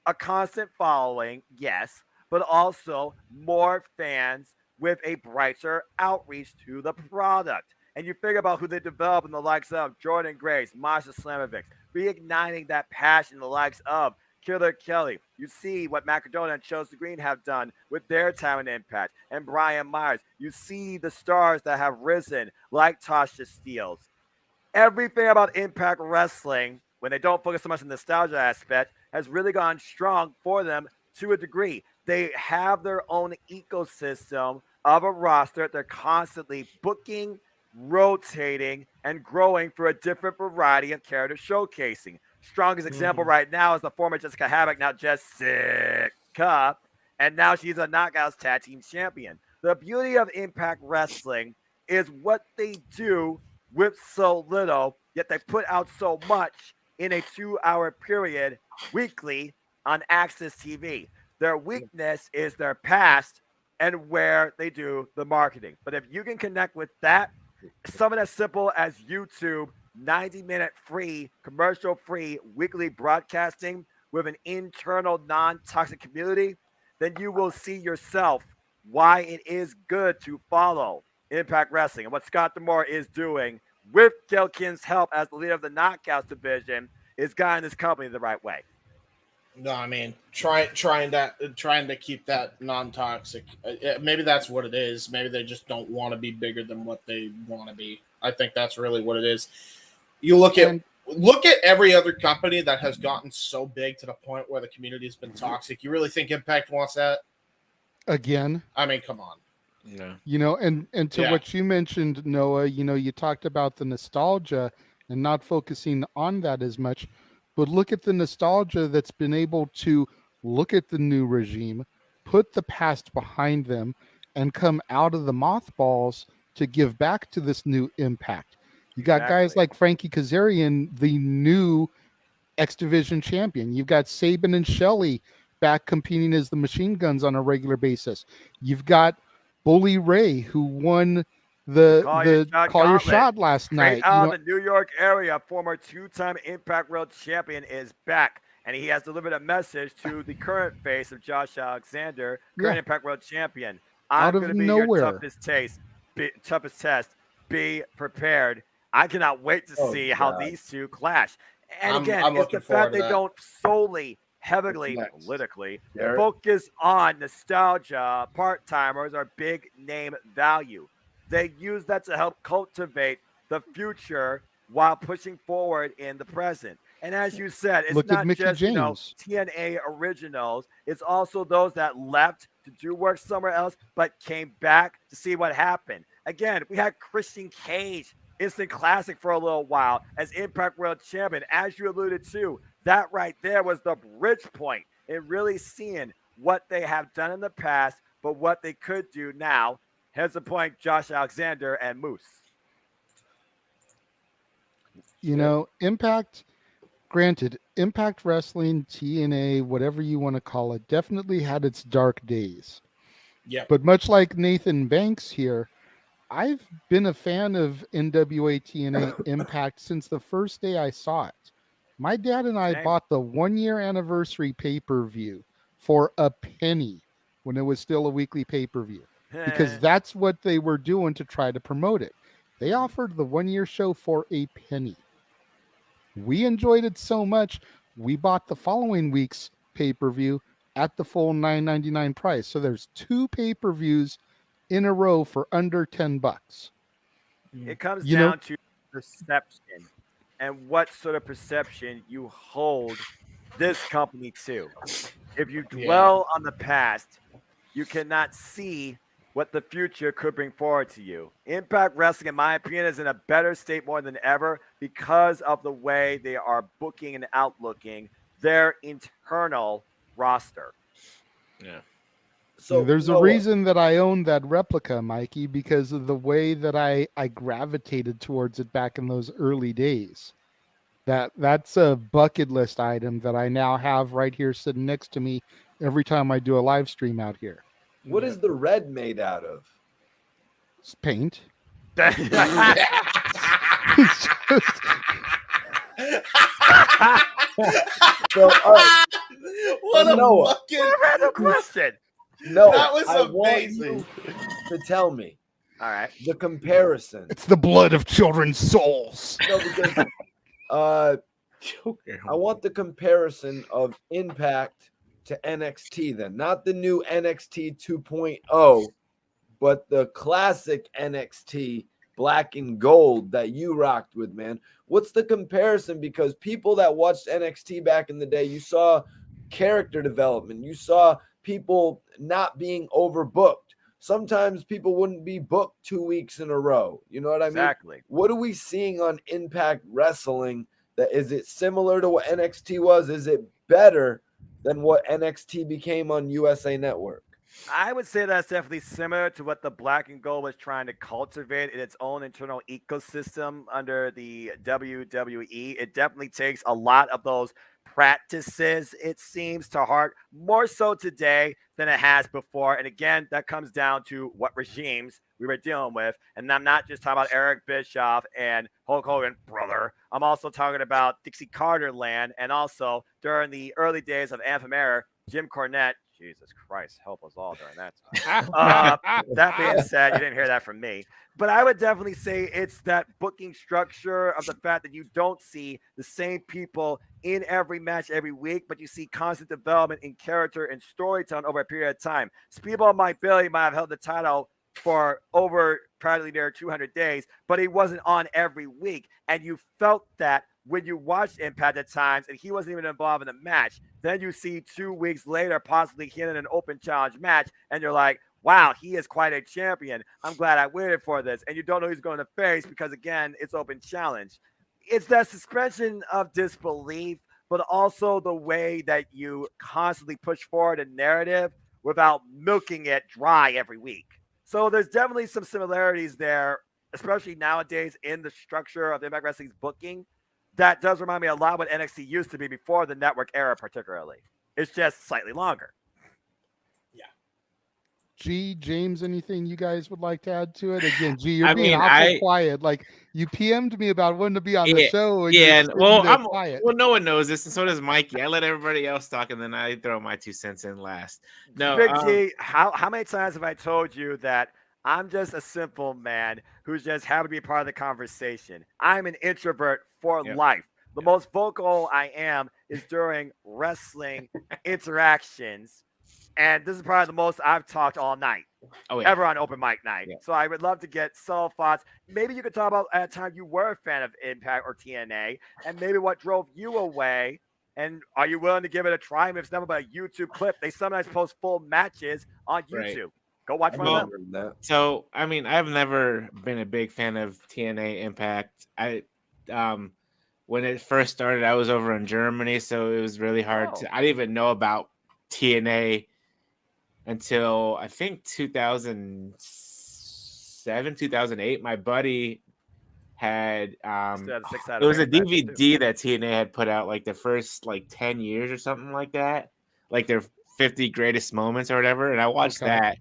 Speaker 3: a constant following, yes, but also more fans with a brighter outreach to the product. And you figure about who they develop in the likes of Jordan Grace, Masha Slamovic, reigniting that passion in the likes of Killer Kelly. You see what Macadona and Chelsea Green have done with their time and Impact, and Brian Myers. You see the stars that have risen, like Tasha Steelz. Everything about Impact Wrestling, when they don't focus so much on the nostalgia aspect, has really gone strong for them to a degree. They have their own ecosystem of a roster. They're constantly booking, rotating, and growing for a different variety of character showcasing. Strongest example right now is the former Jessica Havoc, now Jessica, and now she's a Knockouts Tag Team Champion. The beauty of Impact Wrestling is what they do with so little, yet they put out so much in a 2-hour period weekly on Access TV. Their weakness is their past and where they do the marketing. But if you can connect with that, something as simple as YouTube, 90-minute free, commercial-free weekly broadcasting with an internal non-toxic community, then you will see yourself why it is good to follow Impact Wrestling. And what Scott D'Amore is doing with Gail Kim's help as the leader of the Knockouts division is guiding this company the right way.
Speaker 1: No, I mean, trying to keep that non-toxic. Maybe that's what it is. Maybe they just don't want to be bigger than what they want to be. I think that's really what it is. You look at every other company that has gotten so big to the point where the community has been toxic. You really think Impact wants that?
Speaker 4: Again?
Speaker 1: I mean, come on.
Speaker 13: Yeah.
Speaker 4: You know, and to what you mentioned, Noah, you know, you talked about the nostalgia and not focusing on that as much, but look at the nostalgia that's been able to look at the new regime, put the past behind them, and come out of the mothballs to give back to this new Impact. You got guys like Frankie Kazarian, the new X Division champion. You've got Sabin and Shelley back competing as the Machine Guns on a regular basis. You've got Bully Ray, who won the Call Your Shot last night.
Speaker 3: Out of the New York area, former two-time Impact World Champion is back, and he has delivered a message to the current face of Josh Alexander, current Impact World Champion. I'm going to be your toughest test. Be prepared. I cannot wait to see how these two clash. And again, it's the fact they don't solely heavily politically focus on nostalgia. Part-timers are big name value. They use that to help cultivate the future while pushing forward in the present. And as you said, it's not just TNA originals. It's also those that left to do work somewhere else but came back to see what happened. Again, we had Christian Cage, instant classic, for a little while as Impact World Champion. As you alluded to, that right there was the bridge point in really seeing what they have done in the past, but what they could do now. Here's the point, Josh Alexander and Moose.
Speaker 4: You know, Impact, granted, Impact Wrestling, TNA, whatever you want to call it, definitely had its dark days.
Speaker 1: Yeah.
Speaker 4: But much like Nathan Banks here, I've been a fan of NWA TNA Impact since the first day I saw it. My dad and I bought the 1-year anniversary pay-per-view for a penny when it was still a weekly pay-per-view, because that's what they were doing to try to promote it. They offered the 1-year show for a penny. We enjoyed it so much, we bought the following week's pay-per-view at the full $9.99 price. So there's 2 pay-per-views in a row for under $10.
Speaker 3: It comes down to perception and what sort of perception you hold this company to. If you dwell on the past, you cannot see what the future could bring forward to you. Impact Wrestling, in my opinion, is in a better state more than ever because of the way they are booking and outlooking their internal roster.
Speaker 13: Yeah.
Speaker 4: So there's a reason that I own that replica, Mikey, because of the way that I gravitated towards it back in those early days. That's a bucket list item that I now have right here sitting next to me every time I do a live stream out here.
Speaker 6: What is the red made out of?
Speaker 4: It's paint.
Speaker 6: So,
Speaker 1: what a
Speaker 6: Noah,
Speaker 1: fucking
Speaker 3: random question.
Speaker 6: No,
Speaker 1: that was
Speaker 6: I
Speaker 1: amazing.
Speaker 6: want you to tell me.
Speaker 3: All right.
Speaker 6: The comparison.
Speaker 4: It's the blood of children's souls.
Speaker 6: No, because I want the comparison of Impact to NXT then. Not the new NXT 2.0, but the classic NXT black and gold that you rocked with, man. What's the comparison? Because people that watched NXT back in the day, you saw character development. You saw people not being overbooked. Sometimes people wouldn't be booked 2 weeks in a row. You know what I mean?
Speaker 3: Exactly.
Speaker 6: What are we seeing on Impact Wrestling? That is it similar to what NXT was? Is it better than what NXT became on USA Network?
Speaker 3: I would say that's definitely similar to what the Black and Gold was trying to cultivate in its own internal ecosystem under the WWE. It definitely takes a lot of those practices, it seems, to heart, more so today than it has before. And again, that comes down to what regimes we were dealing with. And I'm not just talking about Eric Bischoff and Hulk Hogan, brother. I'm also talking about Dixie Carter land, and also during the early days of Anthem era, Jim Cornette. Jesus Christ, help us all during that time. That being said, you didn't hear that from me. But I would definitely say it's that booking structure of the fact that you don't see the same people in every match every week, but you see constant development in character and storytelling over a period of time. Speedball Mike Bailey might have held the title for over probably near 200 days, but he wasn't on every week. And you felt that when you watched Impact at times and he wasn't even involved in the match. Then you see 2 weeks later, possibly him in an open challenge match, and you're like, wow, he is quite a champion. I'm glad I waited for this. And you don't know who's going to face because, again, it's open challenge. It's that suspension of disbelief, but also the way that you constantly push forward a narrative without milking it dry every week. So there's definitely some similarities there, especially nowadays in the structure of Impact Wrestling's booking. That does remind me a lot of what NXT used to be before the network era, particularly. It's just slightly longer.
Speaker 4: G, James, anything you guys would like to add to it? Again, G, you're being awful quiet. Like, you PM'd me about wanting to be on the show. And
Speaker 13: well, no one knows this, and so does Mikey. I let everybody else talk, and then I throw my 2 cents in last. No,
Speaker 3: Big G, how many times have I told you that I'm just a simple man who's just happy to be part of the conversation? I'm an introvert for life. The most vocal I am is during wrestling interactions. And this is probably the most I've talked all night, ever on open mic night. Yeah. So I would love to get some thoughts. Maybe you could talk about at a time you were a fan of Impact or TNA, and maybe what drove you away. And are you willing to give it a try? If it's nothing but a YouTube clip, they sometimes post full matches on YouTube. Right. Go watch one of them.
Speaker 13: So, I mean, I've never been a big fan of TNA Impact. When it first started, I was over in Germany, so it was really hard to. I didn't even know about TNA until I think 2007, 2008. My buddy had it was a DVD that TNA had put out like the first 10 years or something like that, like their 50 greatest moments or whatever, and I watched that.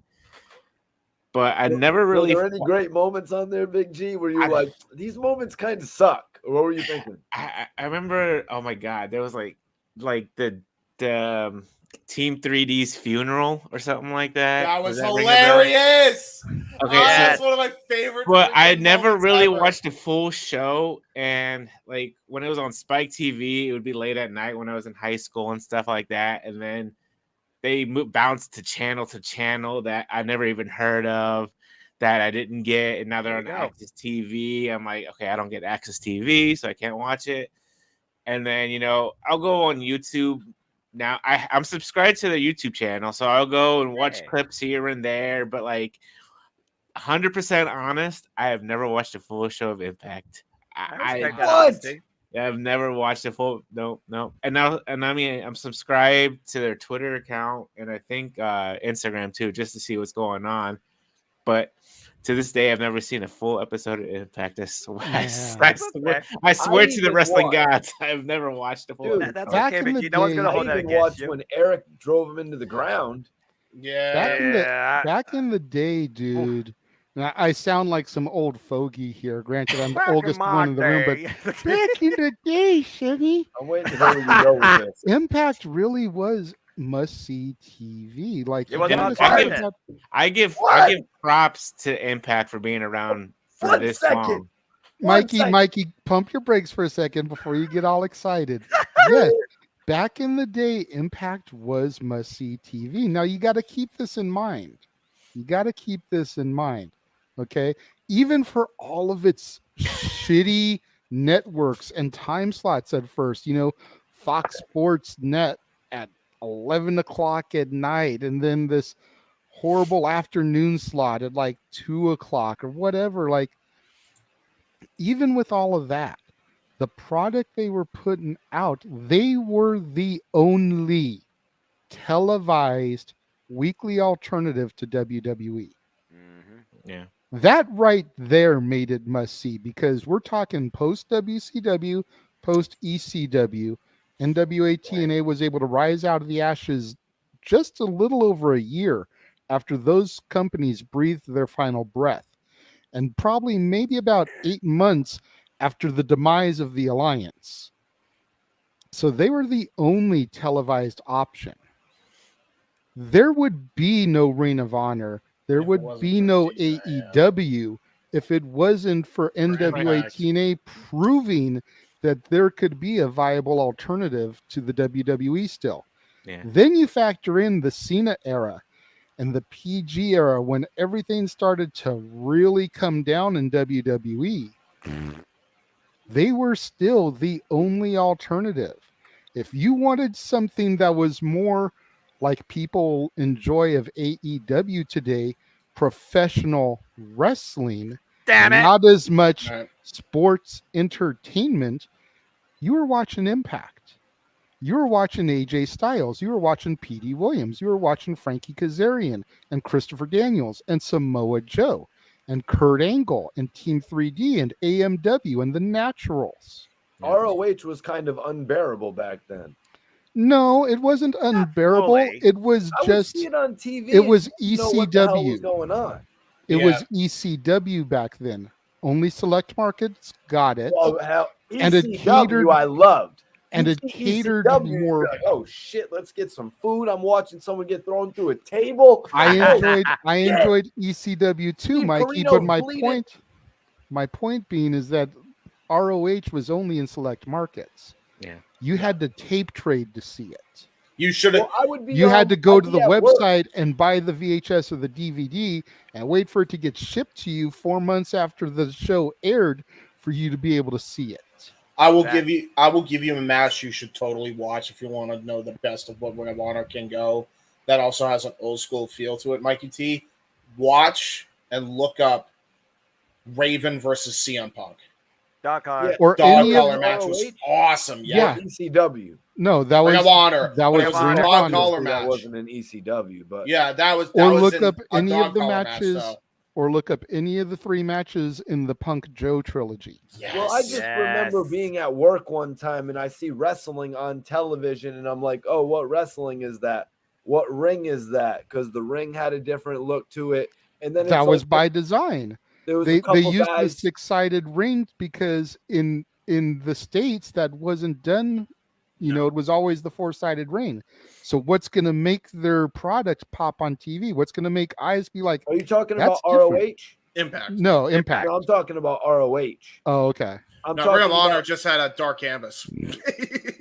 Speaker 13: But I never really.
Speaker 6: Were there any great moments on there, Big G? Were you like, these moments kind of suck? Or what were you thinking?
Speaker 13: I remember. Oh my god, there was like the Team 3D's funeral or something like that.
Speaker 8: That was hilarious.
Speaker 13: Okay,
Speaker 8: that's one of my favorites.
Speaker 13: But I never really watched the full show, and like when it was on Spike TV, it would be late at night when I was in high school and stuff like that. And then they bounced to channel that I never even heard of, that I didn't get, and now they're on Access TV. I'm like, okay, I don't get Access TV, so I can't watch it. And then I'll go on YouTube. Now I'm subscribed to the YouTube channel, so I'll go and watch clips here and there. But 100% honest, I have never watched a full show of Impact. I've never watched a full. No. And I mean, I'm subscribed to their Twitter account and I think Instagram too, just to see what's going on. But to this day, I've never seen a full episode of Impact. I swear to the wrestling gods, I've never watched a full.
Speaker 3: That's okay, but no one's gonna hold that against you.
Speaker 6: When Eric drove him into the ground.
Speaker 8: Yeah.
Speaker 4: Back in the day, dude. And I sound like some old fogey here. Granted, I'm the oldest one in the room, but back in the day, Shiggy.
Speaker 6: I'm waiting to know where you go with this.
Speaker 4: Impact really was must-see TV. Like,
Speaker 13: I give props to Impact for being around for this long.
Speaker 4: Mikey, pump your brakes for a second before you get all excited. Yes, back in the day, Impact was must-see TV. Now you got to keep this in mind. Okay, even for all of its shitty networks and time slots at first, Fox Sports Net at 11 o'clock at night, and then this horrible afternoon slot at 2 o'clock or whatever. Even with all of that, the product they were putting out, they were the only televised weekly alternative to WWE.
Speaker 13: Yeah.
Speaker 4: That right there made it must see, because we're talking post WCW, post ECW. NWA TNA was able to rise out of the ashes just a little over a year after those companies breathed their final breath, and probably maybe about 8 months after the demise of the Alliance. So they were the only televised option. There would be no Ring of Honor. There would be no AEW if it wasn't for NWA TNA proving that there could be a viable alternative to the WWE still.
Speaker 13: Yeah.
Speaker 4: Then you factor in the Cena era, and the PG era, when everything started to really come down in WWE, they were still the only alternative. If you wanted something that was more like people enjoy of AEW today, professional wrestling,
Speaker 3: Damn it.
Speaker 4: not as much
Speaker 1: Right.
Speaker 4: sports entertainment, you were watching Impact. You were watching AJ Styles. You were watching P.D. Williams. You were watching Frankie Kazarian and Christopher Daniels and Samoa Joe and Kurt Angle and Team 3D and AMW and the Naturals.
Speaker 6: ROH was kind of unbearable back then.
Speaker 4: No, it wasn't unbearable.
Speaker 3: fully.
Speaker 4: It was
Speaker 6: I would
Speaker 4: just
Speaker 6: see it on TV.
Speaker 4: it was
Speaker 6: and you know what the hell was
Speaker 4: ECW.
Speaker 6: going on.
Speaker 4: It
Speaker 1: Yeah.
Speaker 4: was ECW back then. Only select markets got it.
Speaker 6: Well, hell,
Speaker 4: And it
Speaker 6: ECW
Speaker 4: catered-
Speaker 6: I loved.
Speaker 4: and
Speaker 6: You'd
Speaker 4: it
Speaker 6: see
Speaker 4: catered
Speaker 6: ECW, you'd be
Speaker 4: more.
Speaker 6: like, oh shit, let's get some food. I'm watching someone get thrown through a table.
Speaker 4: I
Speaker 6: Oh,
Speaker 4: enjoyed ECW too,
Speaker 6: Steve
Speaker 4: Mikey.
Speaker 6: Corino's
Speaker 4: But
Speaker 6: bleeding.
Speaker 4: my point being is that ROH was only in select markets.
Speaker 3: Yeah.
Speaker 4: You had to tape trade to see it.
Speaker 1: You should have.
Speaker 6: Well, I would be.
Speaker 4: You had to go
Speaker 6: I'd
Speaker 4: to
Speaker 6: be
Speaker 4: the
Speaker 6: at work.
Speaker 4: website and buy the VHS or the DVD and wait for it to get shipped to you 4 months after the show aired for you to be able to see it.
Speaker 1: I will give you a match you should totally watch if you want to know the best of what Ring of Honor can go. That also has an old school feel to it. Mikey T, watch and look up Raven versus CM Punk.
Speaker 3: Dog collar.
Speaker 4: Or
Speaker 1: Dog
Speaker 4: any of
Speaker 1: collar match was awesome.
Speaker 4: Yeah.
Speaker 6: ECW.
Speaker 4: No, that was
Speaker 1: Ring of Honor.
Speaker 4: That
Speaker 1: But
Speaker 4: was
Speaker 1: it was
Speaker 4: Ring
Speaker 1: a
Speaker 4: of
Speaker 1: dog
Speaker 4: Honor.
Speaker 1: collar
Speaker 6: That
Speaker 1: match.
Speaker 6: wasn't an ECW, but
Speaker 1: Yeah, that was.
Speaker 4: Or
Speaker 1: was
Speaker 4: look
Speaker 1: in
Speaker 4: up
Speaker 1: a
Speaker 4: any
Speaker 1: dog
Speaker 4: of the
Speaker 1: collar
Speaker 4: matches,
Speaker 1: Match, so.
Speaker 4: or look up any of the 3 matches in the Punk Joe trilogy.
Speaker 1: Yes.
Speaker 6: Well, I just remember being at work one time and I see wrestling on television and I'm like, oh, what wrestling is that? What ring is that? Because the ring had a different look to it. And then
Speaker 4: That
Speaker 6: it's
Speaker 4: was
Speaker 6: like,
Speaker 4: by design.
Speaker 6: there was
Speaker 4: They
Speaker 6: a couple
Speaker 4: used
Speaker 6: guys.
Speaker 4: the 6-sided ring because in the States that wasn't done. You know, it was always the 4-sided ring. So what's going to make their product pop on TV? What's going to make eyes be like,
Speaker 6: Are you talking
Speaker 4: that's
Speaker 6: about ROH?
Speaker 4: different.
Speaker 1: Impact.
Speaker 4: No, Impact.
Speaker 6: No, I'm talking about ROH.
Speaker 4: Oh, okay.
Speaker 6: I'm
Speaker 1: No,
Speaker 6: talking
Speaker 1: Ring of Honor
Speaker 6: about,
Speaker 1: just had a dark canvas.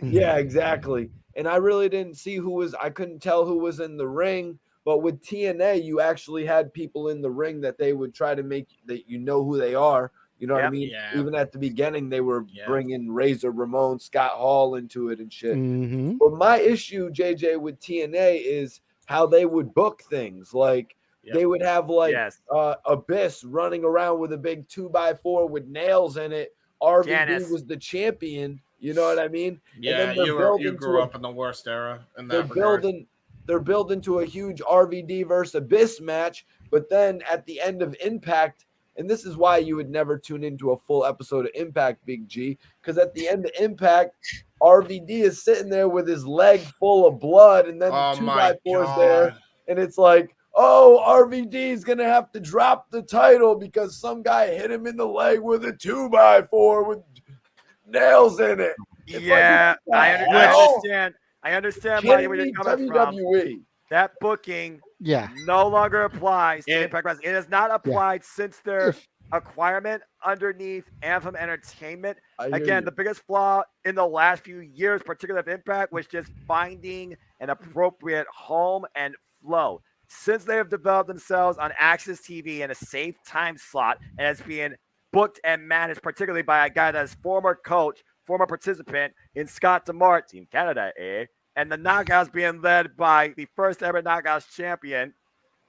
Speaker 6: yeah, exactly. And I really didn't see I couldn't tell who was in the ring. But with TNA, you actually had people in the ring that they would try to make that you know who they are. You know what I mean?
Speaker 1: Yeah.
Speaker 6: Even at the beginning, they were bringing Razor Ramon, Scott Hall into it and shit.
Speaker 4: Mm-hmm.
Speaker 6: But my issue, JJ, with TNA is how they would book things. Like they would have Abyss running around with a big 2x4 with nails in it. RVD
Speaker 3: Janice.
Speaker 6: was the champion. You know what I mean?
Speaker 1: Yeah,
Speaker 6: and then
Speaker 1: you grew up in the worst era in that regard.
Speaker 6: They're building to a huge RVD versus Abyss match, but then at the end of Impact, and this is why you would never tune into a full episode of Impact, Big G, because at the end of Impact, RVD is sitting there with his leg full of blood, and then the 2x4's there, and it's like, oh, RVD is going to have to drop the title because some guy hit him in the leg with a 2x4 with nails in it. It's
Speaker 3: Yeah,
Speaker 6: like,
Speaker 3: I understand. I understand why
Speaker 6: Kidding
Speaker 3: where you're
Speaker 6: me?
Speaker 3: coming from.
Speaker 6: WWE.
Speaker 3: That booking
Speaker 4: Yeah.
Speaker 3: no longer applies to Impact Wrestling. It has not applied since their
Speaker 4: If-
Speaker 3: acquirement underneath Anthem Entertainment.
Speaker 6: I hear
Speaker 3: Again,
Speaker 6: you.
Speaker 3: the biggest flaw in the last few years, particularly of Impact, was just finding an appropriate home and flow. Since they have developed themselves on Access TV in a safe time slot and as being booked and managed, particularly by a guy that's former coach, former participant in Scott DeMart, Team Canada, and the Knockouts being led by the first ever Knockouts champion,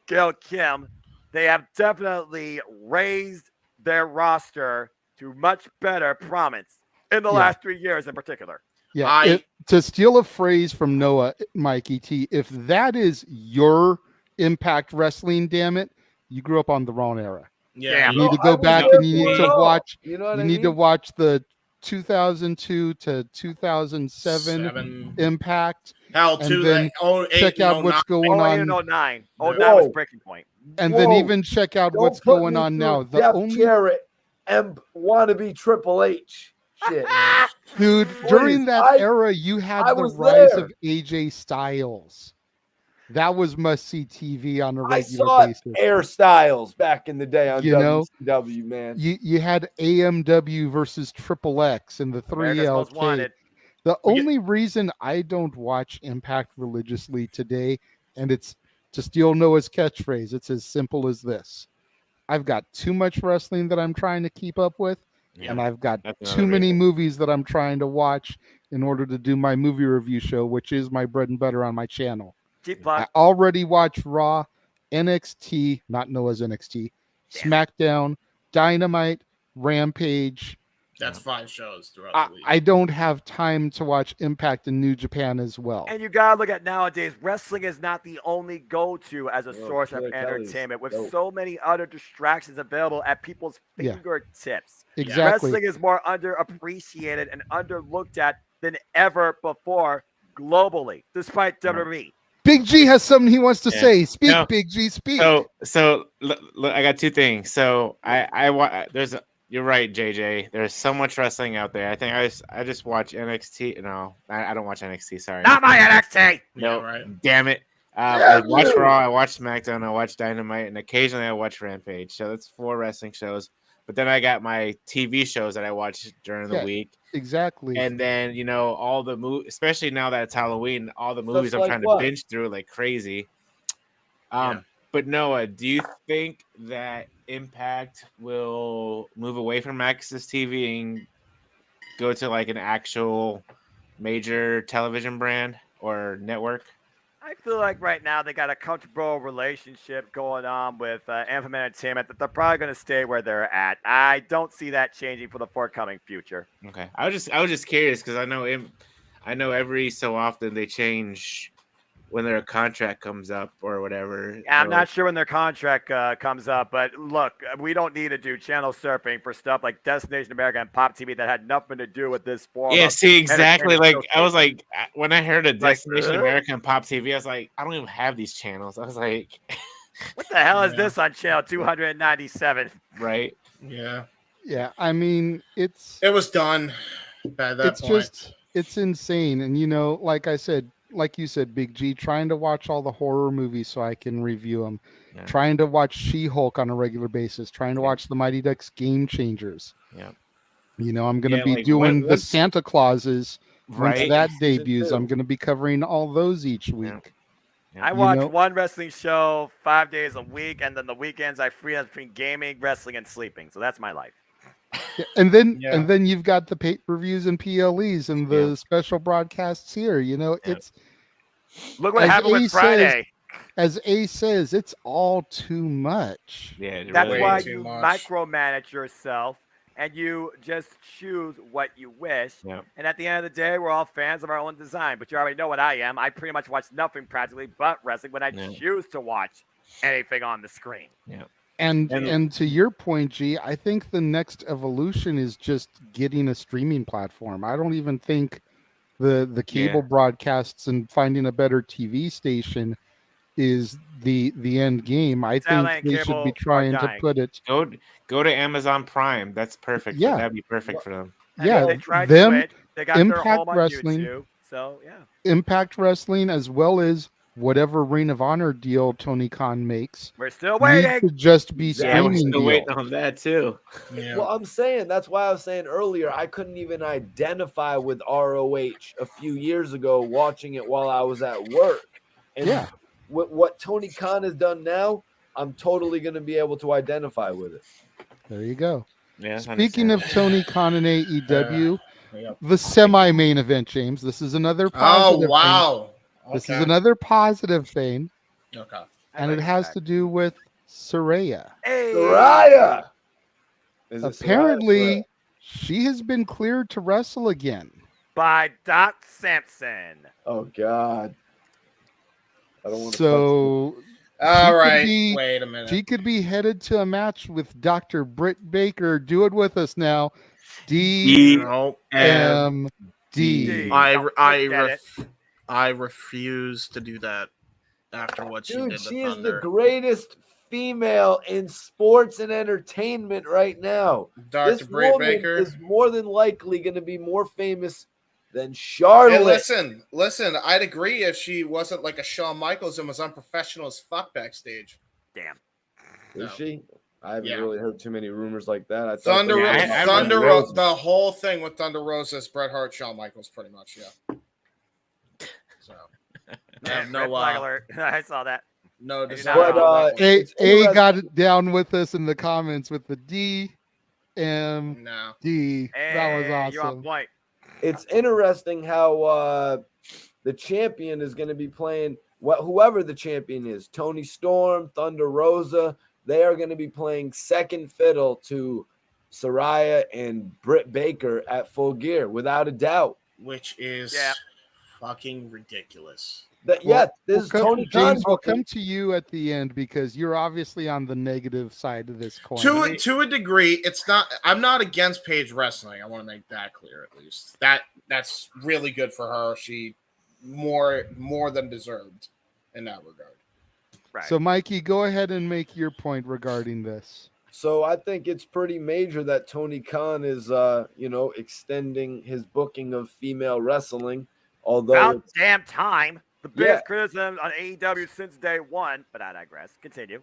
Speaker 3: Gail Kim, they have definitely raised their roster to much better prominence in the last 3 years in particular.
Speaker 4: Yeah. To steal a phrase from Noah, Mikey T, if that is your Impact Wrestling, damn it, you grew up on the wrong era.
Speaker 1: Yeah.
Speaker 4: You need to go back and you need to watch.
Speaker 6: You know what
Speaker 4: you
Speaker 6: I
Speaker 4: need to
Speaker 6: mean?
Speaker 4: watch the 2002 to 2007 Impact.
Speaker 1: Hell,
Speaker 4: and then check out what's going on.
Speaker 3: 09. 09
Speaker 6: Whoa.
Speaker 3: was breaking point.
Speaker 4: And then
Speaker 6: Whoa.
Speaker 4: even check out
Speaker 6: Don't
Speaker 4: what's
Speaker 6: put
Speaker 4: going
Speaker 6: me
Speaker 4: on
Speaker 6: through
Speaker 4: now. The
Speaker 6: Jeff
Speaker 4: only
Speaker 6: Jarrett and wannabe Triple H shit.
Speaker 4: dude
Speaker 6: Please,
Speaker 4: during that
Speaker 6: I-
Speaker 4: era, you had
Speaker 6: I
Speaker 4: the
Speaker 6: was
Speaker 4: rise
Speaker 6: there.
Speaker 4: of AJ Styles. That was must see TV on a
Speaker 6: I
Speaker 4: regular
Speaker 6: saw
Speaker 4: basis.
Speaker 6: Air Styles back in the day on
Speaker 4: You know,
Speaker 6: WCW, man.
Speaker 4: You had AMW versus Triple X and the
Speaker 3: America's Most
Speaker 4: 3LK.
Speaker 3: Wanted.
Speaker 4: The only reason I don't watch Impact religiously today, and it's to steal Noah's catchphrase, it's as simple as this. I've got too much wrestling that I'm trying to keep up with, and I've got too many movies that I'm trying to watch in order to do my movie review show, which is my bread and butter on my channel. I already watched Raw, NXT, not Noah's NXT, SmackDown, Dynamite, Rampage.
Speaker 1: That's 5 shows throughout the week.
Speaker 4: I don't have time to watch Impact in New Japan as well.
Speaker 3: And you gotta look at nowadays, wrestling is not the only go-to as a source of entertainment, with so many other distractions available at people's fingertips.
Speaker 4: Exactly.
Speaker 3: Wrestling is more underappreciated and underlooked at than ever before globally, despite WWE.
Speaker 4: Big G has something he wants to say. Speak, Big G, speak.
Speaker 13: So look, I got 2 things. So you're right, JJ. There's so much wrestling out there. I think I just watch NXT. No, I don't watch NXT. Sorry,
Speaker 3: not my NXT.
Speaker 13: No, damn it. I watch Raw. I watch SmackDown. I watch Dynamite, and occasionally I watch Rampage. So that's 4 wrestling shows. But then I got my TV shows that I watch during the week.
Speaker 4: Exactly.
Speaker 13: And then all the movies, especially now that it's Halloween, all the movies I'm trying to binge through like crazy. But Noah, do you think that Impact will move away from Access TV and go to like an actual major television brand or network?
Speaker 3: I feel like right now they got a comfortable relationship going on with Anthem Entertainment that they're probably going to stay where they're at. I don't see that changing for the forthcoming future.
Speaker 13: Okay, I was just curious because I know every so often they change when their contract comes up or whatever.
Speaker 3: I'm not sure when their contract comes up, but look, we don't need to do channel surfing for stuff like Destination America and Pop TV that had nothing to do with this form.
Speaker 13: Yeah, see, exactly. Like I was like, when I heard of Destination America and Pop TV, I was like, I don't even have these channels. I was like,
Speaker 3: what the hell is this on channel 297?
Speaker 13: Right?
Speaker 1: Yeah.
Speaker 4: Yeah, I mean, it
Speaker 1: was done by that point.
Speaker 4: It's insane. And like you said, Big G, trying to watch all the horror movies so I can review them, trying to watch She-Hulk on a regular basis, trying to watch the Mighty Ducks Game Changers.
Speaker 13: Yeah.
Speaker 4: I'm going to be doing the Santa Clauses once that debuts. I'm going to be covering all those each week.
Speaker 3: I watch one wrestling show 5 days a week, and then the weekends I freelance between gaming, wrestling, and sleeping. So that's my life.
Speaker 4: Yeah, and then you've got the pay-per-views and PLEs and the special broadcasts here. It's
Speaker 3: look what happened with Friday.
Speaker 4: As Ace says, it's all too much.
Speaker 13: Yeah,
Speaker 3: that's why you micromanage yourself and you just choose what you wish.
Speaker 13: Yeah.
Speaker 3: And at the end of the day, we're all fans of our own design. But you already know what I am. I pretty much watch nothing practically but wrestling when I choose to watch anything on the screen.
Speaker 13: Yeah.
Speaker 4: And to your point, G, I think the next evolution is just getting a streaming platform. I don't even think the cable broadcasts and finding a better TV station is the end game. I think they should be trying to put it.
Speaker 13: Go to Amazon Prime. That's perfect.
Speaker 4: Yeah,
Speaker 13: that'd be perfect for them.
Speaker 4: Yeah,
Speaker 3: they tried to quit. They got
Speaker 4: Impact
Speaker 3: their home on
Speaker 4: Wrestling,
Speaker 3: YouTube, so yeah.
Speaker 4: Impact Wrestling, as well as whatever Ring of Honor deal Tony Khan makes.
Speaker 3: We're still waiting.
Speaker 4: Needs to just be
Speaker 13: we're
Speaker 4: streaming.
Speaker 13: still waiting on that too.
Speaker 6: Yeah. Well, I'm saying that's why I was saying earlier I couldn't even identify with ROH a few years ago watching it while I was at work. And what Tony Khan has done now, I'm totally going to be able to identify with it.
Speaker 4: There you go.
Speaker 13: Yeah.
Speaker 4: Speaking of Tony Khan and AEW, the semi-main event, James. This is another positive.
Speaker 1: Oh wow.
Speaker 4: Thing. This is another positive thing.
Speaker 1: Okay.
Speaker 4: And it has to do with Saraya.
Speaker 3: Hey.
Speaker 6: Saraya.
Speaker 4: Apparently, she has been cleared to wrestle again.
Speaker 3: By Doc Sampson.
Speaker 6: Oh God. I don't want to.
Speaker 1: All right. Wait a minute.
Speaker 4: She could be headed to a match with Dr. Britt Baker. Do it with us now. DMD.
Speaker 1: I refuse to do that after what she did.
Speaker 6: She is the greatest female in sports and entertainment right now.
Speaker 1: Dr. Britt Baker
Speaker 6: is more than likely going to be more famous than Charlotte.
Speaker 1: And listen, I'd agree if she wasn't like a Shawn Michaels and was unprofessional as fuck backstage.
Speaker 3: Damn.
Speaker 6: Is she? I haven't really heard too many rumors like that. I
Speaker 1: Thunder Rosa, the whole thing with Thunder Rosa is Bret Hart, Shawn Michaels, pretty much, yeah. So,
Speaker 3: no alert. I saw that.
Speaker 1: No
Speaker 3: But,
Speaker 4: A got it down with us in the comments with the D M
Speaker 1: No.
Speaker 4: D. That was
Speaker 3: Hey, you're on
Speaker 4: awesome.
Speaker 3: point.
Speaker 6: It's interesting how the champion is going to be playing whoever the champion is. Tony Storm, Thunder Rosa, they are going to be playing second fiddle to Saraya and Britt Baker at Full Gear, without a doubt.
Speaker 1: Which is fucking ridiculous.
Speaker 6: This Tony
Speaker 4: James
Speaker 6: Khan
Speaker 4: will come to you at the end because you're obviously on the negative side of this coin.
Speaker 1: To a degree, it's not. I'm not against Paige wrestling. I want to make that clear. At least that's really good for her. She more than deserved in that regard.
Speaker 3: Right.
Speaker 4: So, Mikey, go ahead and make your point regarding this.
Speaker 6: So I think it's pretty major that Tony Khan is, extending his booking of female wrestling. Although
Speaker 3: About damn time. The biggest criticism on AEW since day one, but I digress. Continue.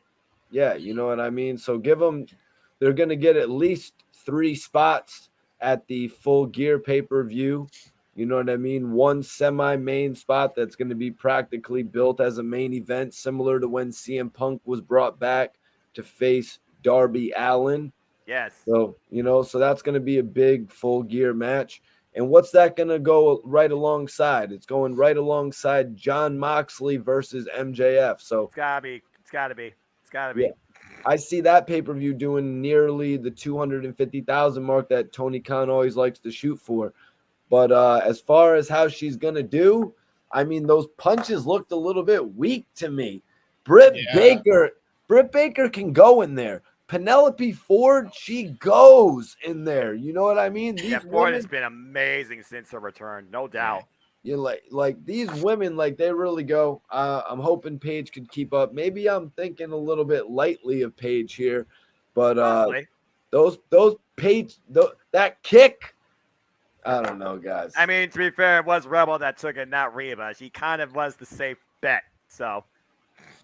Speaker 6: Yeah, you know what I mean? So they're going to get at least 3 spots at the Full Gear pay-per-view. You know what I mean? 1 semi-main spot that's going to be practically built as a main event, similar to when CM Punk was brought back to face Darby Allin.
Speaker 3: Yes.
Speaker 6: So, so that's going to be a big Full Gear match. And what's that going to go right alongside? It's going right alongside Jon Moxley versus MJF. So
Speaker 3: It's gotta be.
Speaker 6: yeah, I see that pay-per-view doing nearly the 250,000 mark that Tony Khan always likes to shoot for. But as far as how she's going to do, I mean, those punches looked a little bit weak to me. Britt Baker can go in there. Penelope Ford, she goes in there. You know what I mean?
Speaker 3: Ford has been amazing since her return, no doubt.
Speaker 6: You like these women, like they really go. I'm hoping Paige could keep up. Maybe I'm thinking a little bit lightly of Paige here, but those Paige, that kick, I don't know, guys.
Speaker 3: I mean, to be fair, it was Rebel that took it, not Reba. She kind of was the safe bet, so.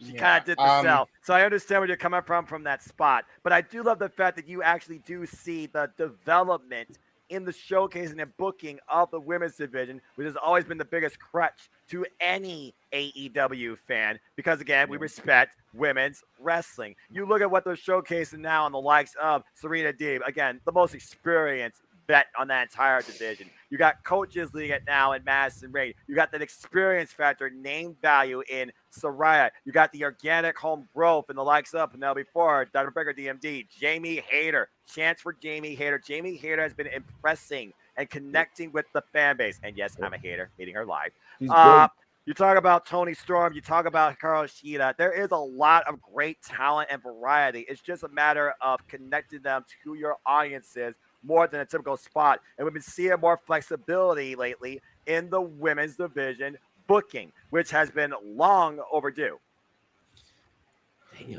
Speaker 3: She kind of did the sell. So I understand where you're coming from that spot. But I do love the fact that you actually do see the development in the showcasing and booking of the women's division, which has always been the biggest crutch to any AEW fan. Because, again, we respect women's wrestling. You look at what they're showcasing now on the likes of Serena Deeb. Again, the most experienced vet on that entire division. You got coaches leading it now in Madison Rayne. You got that experience factor, name value in Saraya. You got the organic home growth in the likes of Penelope Ford, Dr. Breaker, DMD, Jamie Hayter. Chance for Jamie Hayter. Jamie Hayter has been impressing and connecting with the fan base. And yes, I'm a hater, hating her live. You talk about Tony Storm. You talk about Hikaru Shida. There is a lot of great talent and variety. It's just a matter of connecting them to your audiences more than a typical spot. And we've been seeing more flexibility lately in the women's division booking, which has been long overdue.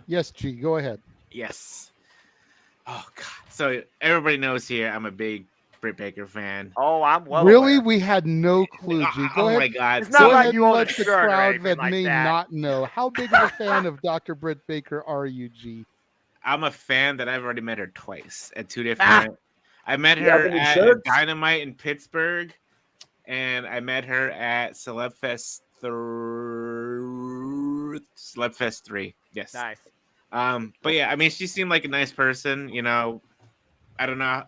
Speaker 4: Yes, G, go ahead.
Speaker 13: Yes. Oh, God. So everybody knows here I'm a big Britt Baker fan.
Speaker 3: Oh, I'm well
Speaker 4: Really?
Speaker 3: aware.
Speaker 4: We had no clue, G. Go ahead.
Speaker 13: My God.
Speaker 3: It's not like you own a
Speaker 4: let the
Speaker 3: shirt or
Speaker 4: crowd
Speaker 3: anything
Speaker 4: that
Speaker 3: like
Speaker 4: may
Speaker 3: that.
Speaker 4: not know. How big of a fan of Dr. Britt Baker are you, G?
Speaker 13: I'm a fan that I've already met her twice at 2 different. I met
Speaker 6: You have
Speaker 13: her
Speaker 6: any
Speaker 13: at
Speaker 6: shirts?
Speaker 13: Dynamite in Pittsburgh, and I met her at Celebfest 3. Yes.
Speaker 3: Nice.
Speaker 13: But yeah, I mean, she seemed like a nice person. I don't know.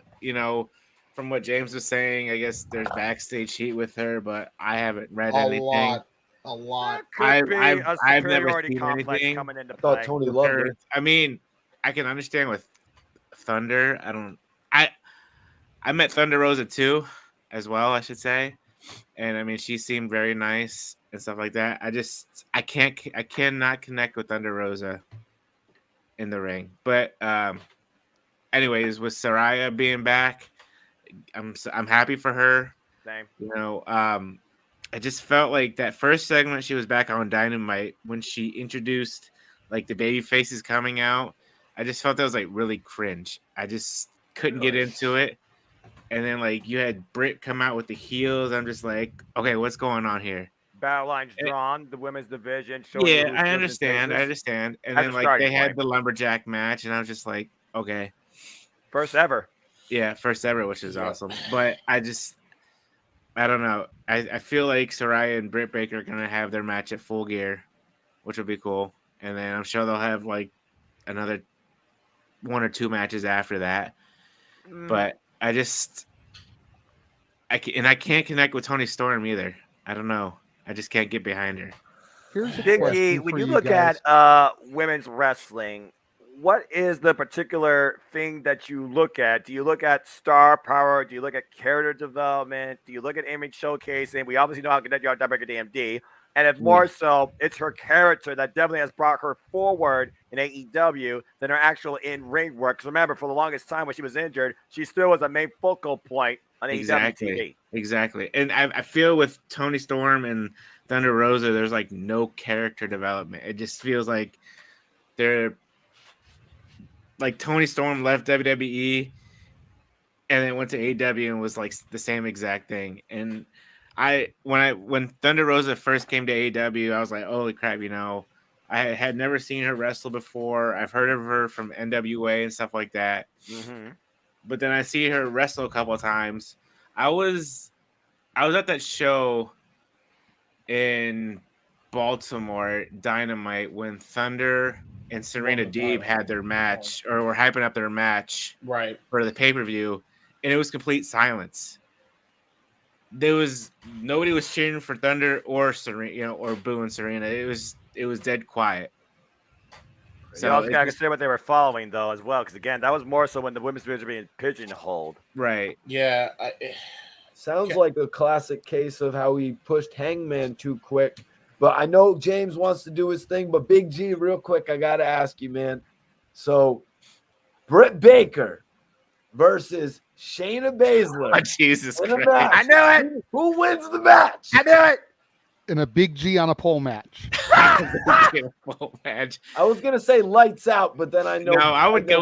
Speaker 13: From what James was saying, I guess there's backstage heat with her, but I haven't read anything.
Speaker 1: A lot.
Speaker 3: Could be a
Speaker 13: I've never
Speaker 3: superiority
Speaker 13: seen
Speaker 3: complex
Speaker 13: anything.
Speaker 3: coming into
Speaker 6: I thought
Speaker 3: play.
Speaker 6: Tony loved her.
Speaker 13: I mean, I can understand with Thunder. I met Thunder Rosa too, as well, I should say. And I mean, she seemed very nice and stuff like that. I cannot connect with Thunder Rosa in the ring. But anyways, with Saraya being back, I'm happy for her.
Speaker 3: Same.
Speaker 13: I just felt like that first segment she was back on Dynamite when she introduced like the baby faces coming out. I just felt that was like really cringe. I just couldn't get into it. And then like you had Britt come out with the heels. I'm just like, okay, what's going on here?
Speaker 3: Battle lines drawn, the women's division.
Speaker 13: Yeah, I understand. And
Speaker 3: That's
Speaker 13: then
Speaker 3: a
Speaker 13: like
Speaker 3: starting
Speaker 13: they had
Speaker 3: point.
Speaker 13: the lumberjack match, and I was just like, okay.
Speaker 3: First ever.
Speaker 13: Yeah, first ever, which is awesome. But I don't know. I feel like Saraya and Britt Baker are gonna have their match at Full Gear, which would be cool. and then I'm sure they'll have like another 1 or 2 matches after that. But I can't connect with Toni Storm either. I don't know. I just can't get behind her.
Speaker 4: Here's a
Speaker 3: Big
Speaker 4: question
Speaker 3: G,
Speaker 4: for
Speaker 3: when you
Speaker 4: you
Speaker 3: look
Speaker 4: guys.
Speaker 3: at women's wrestling, what is the particular thing that you look at? Do you look at star power? Do you look at character development? Do you look at image showcasing? We obviously know how good you are at WWDMD. And if more so, it's her character that definitely has brought her forward in AEW than her actual in-ring work. Because remember, for the longest time when she was injured, she still was a main focal point on AEW TV.
Speaker 13: Exactly. And I feel with Toni Storm and Thunder Rosa, there's like no character development. It just feels like they're like Toni Storm left WWE and then went to AEW and was like the same exact thing. And when Thunder Rosa first came to AEW, I was like, holy crap, I had never seen her wrestle before. I've heard of her from NWA and stuff like that.
Speaker 3: Mm-hmm.
Speaker 13: But then I see her wrestle a couple of times. I was at that show in Baltimore, Dynamite, when Thunder and Serena Deeb had their match, or were hyping up their match
Speaker 1: right
Speaker 13: for the pay-per-view, and it was complete silence. Nobody was cheering for Thunder or Serena, or booing Serena. It was dead quiet.
Speaker 3: So you also got to consider what they were following, though, as well. Because, again, that was more so when the women's division being pigeonholed.
Speaker 13: Right.
Speaker 1: Yeah.
Speaker 6: Sounds like a classic case of how he pushed Hangman too quick. But I know James wants to do his thing. But Big G, real quick, I got to ask you, man. So, Britt Baker versus Shayna Baszler.
Speaker 13: Oh, Jesus Christ.
Speaker 3: I knew it.
Speaker 6: Who wins the match?
Speaker 3: I knew it.
Speaker 4: In a Big G on a pole match.
Speaker 6: I was gonna say lights out, but then I know.
Speaker 13: No, I would go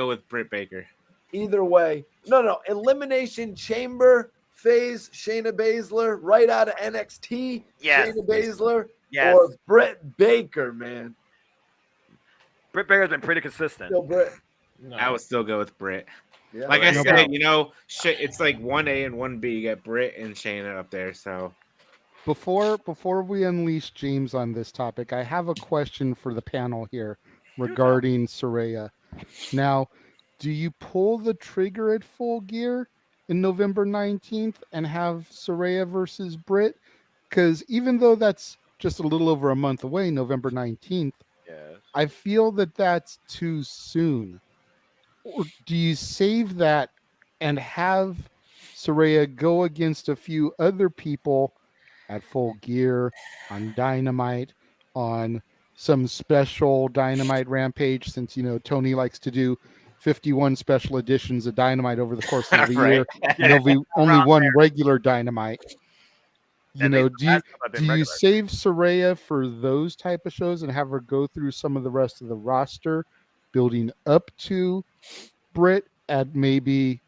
Speaker 13: with Britt Baker.
Speaker 6: Either way, no. Elimination Chamber phase Shayna Baszler right out of NXT.
Speaker 3: Yes.
Speaker 6: Shayna Baszler
Speaker 3: Yes.
Speaker 6: or Britt Baker, man.
Speaker 3: Britt Baker's been pretty consistent.
Speaker 6: Still Britt.
Speaker 1: No.
Speaker 13: I would still go with Britt.
Speaker 6: Yeah,
Speaker 13: like I said, it's like 1A and 1B. You got Britt and Shayna up there, so.
Speaker 4: Before we unleash James on this topic, I have a question for the panel here regarding Saraya. Now, do you pull the trigger at Full Gear in November 19th and have Saraya versus Britt? Because even though that's just a little over a month away, November 19th, I feel that that's too soon. Or do you save that and have Saraya go against a few other people at Full Gear, on Dynamite, on some special Dynamite Rampage, since Tony likes to do 51 special editions of Dynamite over the course of the year. There'll be only one regular Dynamite. Do you save Saraya for those type of shows and have her go through some of the rest of the roster, building up to Britt at maybe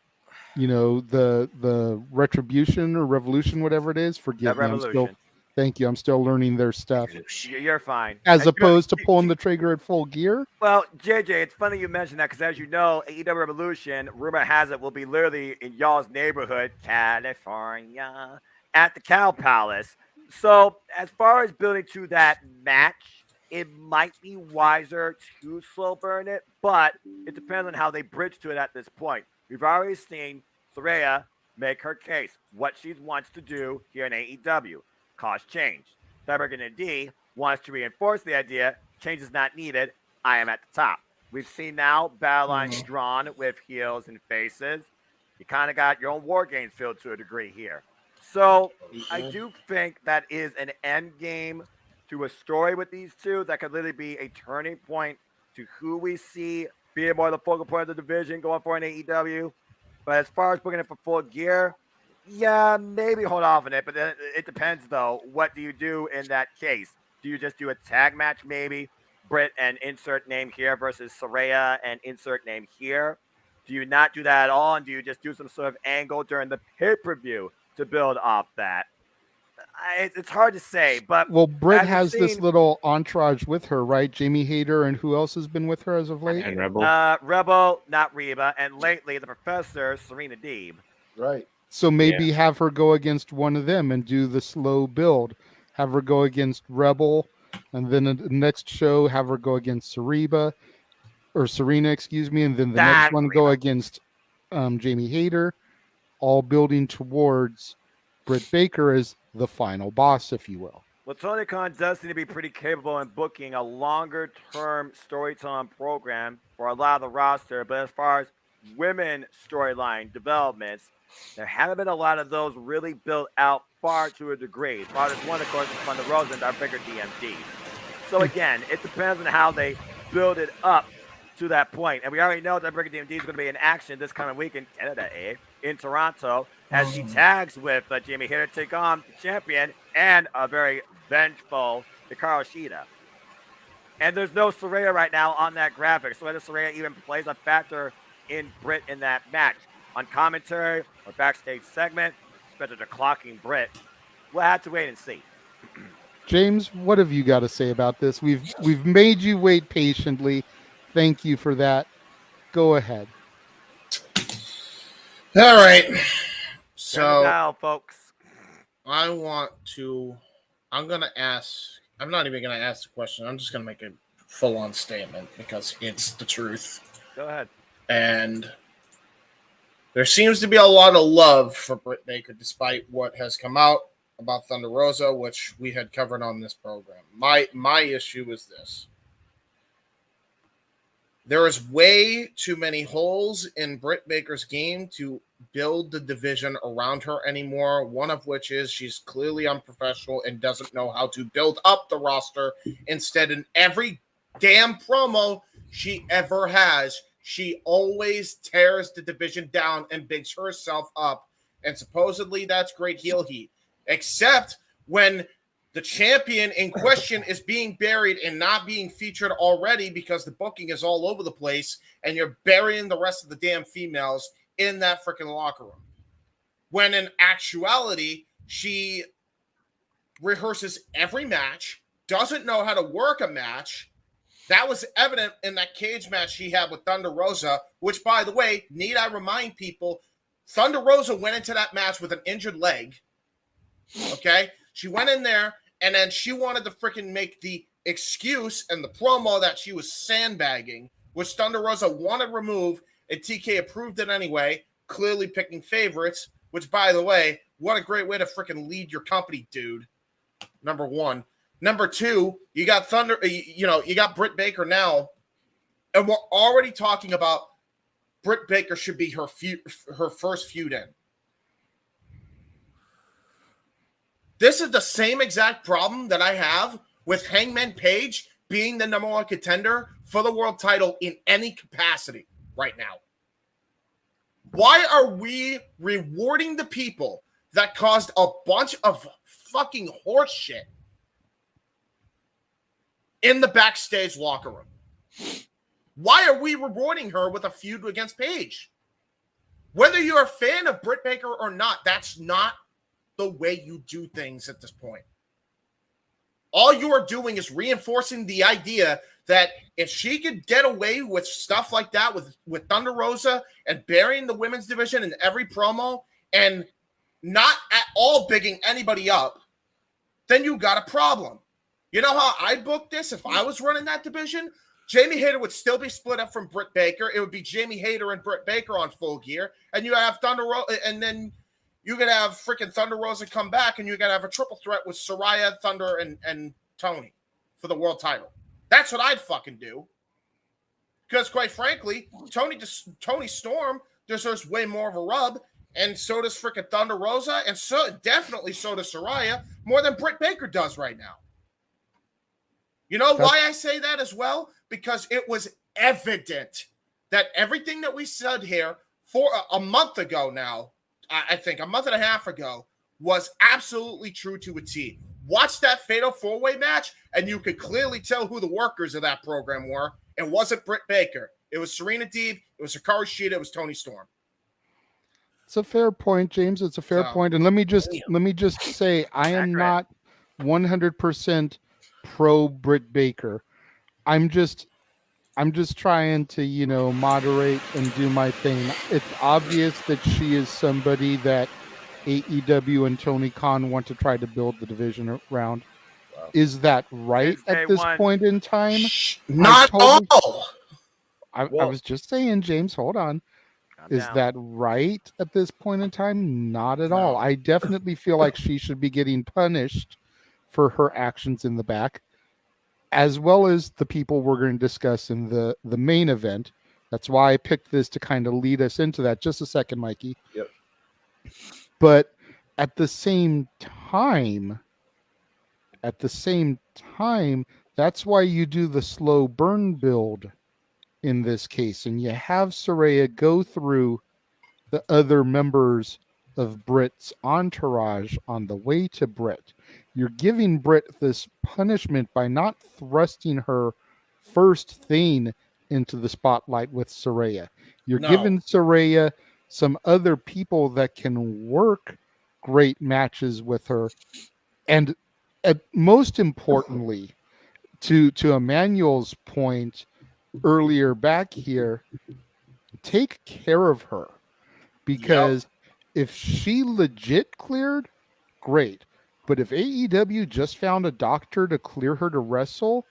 Speaker 4: the Retribution or Revolution, whatever it is? Forgive me. Thank you. I'm still learning their stuff.
Speaker 3: You're fine.
Speaker 4: As opposed to pulling the trigger at Full Gear?
Speaker 3: Well, JJ, it's funny you mentioned that because, as you know, AEW Revolution, rumor has it, will be literally in y'all's neighborhood, California, at the Cow Palace. So, as far as building to that match, it might be wiser to slow burn it, but it depends on how they bridge to it at this point. We've already seen Saraya make her case, what she wants to do here in AEW. Cause change. Cyborg and D wants to reinforce the idea, change is not needed, I am at the top. We've seen now battle lines drawn with heels and faces. You kind of got your own war games filled to a degree here. So I do think that is an end game to a story with these two that could literally be a turning point to who we see being more the focal point of the division going for an AEW. But as far as booking it for Full Gear, yeah, maybe hold off on it. But then it depends, though. What do you do in that case? Do you just do a tag match, maybe? Britt and insert name here versus Saraya and insert name here? Do you not do that at all? And do you just do some sort of angle during the pay-per-view to build off that? It's hard to say, but
Speaker 4: Britt has this little entourage with her, right? Jamie Hayter, and who else has been with her as of late?
Speaker 13: And Rebel.
Speaker 3: Rebel, not Reba, and lately the Professor, Serena Deeb.
Speaker 6: Right.
Speaker 4: So maybe have her go against one of them and do the slow build. Have her go against Rebel and then the next show have her go against Serena, excuse me, and then the next one go against Jamie Hayter, all building towards Britt Baker as the final boss, if you will.
Speaker 3: Well, Tony Khan does seem to be pretty capable in booking a longer-term storytelling program for a lot of the roster, but as far as women storyline developments, there haven't been a lot of those really built out far to a degree. Farthest one, of course, is Thunder Rosa and our bigger DMD. So again, it depends on how they build it up to that point. And we already know that Bigger DMD is going to be in action this coming week in Canada, in Toronto, as she tags with Jamie Hayter to take on the champion and a very vengeful Hikaru Shida. And there's no Saraya right now on that graphic, so whether Saraya even plays a factor in Britt in that match. On commentary or backstage segment, especially the clocking Britt, we'll have to wait and see.
Speaker 4: James, what have you got to say about this? We've made you wait patiently. Thank you for that. Go ahead.
Speaker 1: All right. So,
Speaker 3: now, folks,
Speaker 1: I'm not even going to ask the question. I'm just going to make a full-on statement because it's the truth.
Speaker 3: Go ahead.
Speaker 1: And there seems to be a lot of love for Britt Baker, despite what has come out about Thunder Rosa, which we had covered on this program. My issue is this. There is way too many holes in Britt Baker's game to build the division around her anymore, one of which is she's clearly unprofessional and doesn't know how to build up the roster. Instead, in every damn promo she ever has, she always tears the division down and bigs herself up. And supposedly that's great heel heat. Except when the champion in question is being buried and not being featured already because the booking is all over the place and you're burying the rest of the damn females in that freaking locker room. When in actuality, she rehearses every match, doesn't know how to work a match. That was evident in that cage match she had with Thunder Rosa, which, by the way, need I remind people, Thunder Rosa went into that match with an injured leg. Okay? She went in there, and then she wanted to freaking make the excuse and the promo that she was sandbagging, which Thunder Rosa wanted removed, and TK approved it anyway, clearly picking favorites, which, by the way, what a great way to freaking lead your company, dude. Number one. Number two, you got you got Britt Baker now, and we're already talking about Britt Baker should be her first feud in. This is the same exact problem that I have with Hangman Page being the number one contender for the world title in any capacity right now. Why are we rewarding the people that caused a bunch of fucking horse shit in the backstage locker room? Why are we rewarding her with a feud against Paige? Whether you're a fan of Britt Baker or not, that's not the way you do things at this point. All you are doing is reinforcing the idea that if she could get away with stuff like that with Thunder Rosa and burying the women's division in every promo and not at all bigging anybody up, then you got a problem. You know how I booked this? If I was running that division, Jamie Hayter would still be split up from Britt Baker. It would be Jamie Hayter and Britt Baker on Full Gear, and you have Thunder Rosa, and then you could have freaking Thunder Rosa come back, and you got to have a triple threat with Saraya, Thunder, and Tony for the world title. That's what I'd fucking do. Because quite frankly, Tony Storm deserves way more of a rub, and so does freaking Thunder Rosa, and so definitely so does Saraya, more than Britt Baker does right now. You know why I say that as well? Because it was evident that everything that we said here for a month ago now, I think a month and a half ago, was absolutely true to a T. Watch that Fatal 4-Way match, and you could clearly tell who the workers of that program were. It wasn't Britt Baker. It was Serena Deeb. It was Hikaru Shida. It was Tony Storm.
Speaker 4: It's a fair point, James. It's a fair point. And let me just say, I am not 100% pro Britt Baker. I'm just trying to, moderate and do my thing. It's obvious that she is somebody that AEW and Tony Khan want to try to build the division around. Is that right at this point in time?
Speaker 1: Not all.
Speaker 4: I was just saying, James, hold on. Is that right at this point in time? Not at all. I definitely feel like she should be getting punished for her actions in the back, as well as the people we're going to discuss in the main event. That's why I picked this to kind of lead us into that. Just a second, Mikey.
Speaker 6: Yep.
Speaker 4: But at the same time, that's why you do the slow burn build in this case, and you have Saraya go through the other members of Britt's entourage on the way to Britt. You're giving Britt this punishment by not thrusting her first thing into the spotlight with Saraya. You're giving Saraya some other people that can work great matches with her, and most importantly, to Emmanuel's point earlier back here, take care of her, because if she legit cleared, great. But if AEW just found a doctor to clear her to wrestle,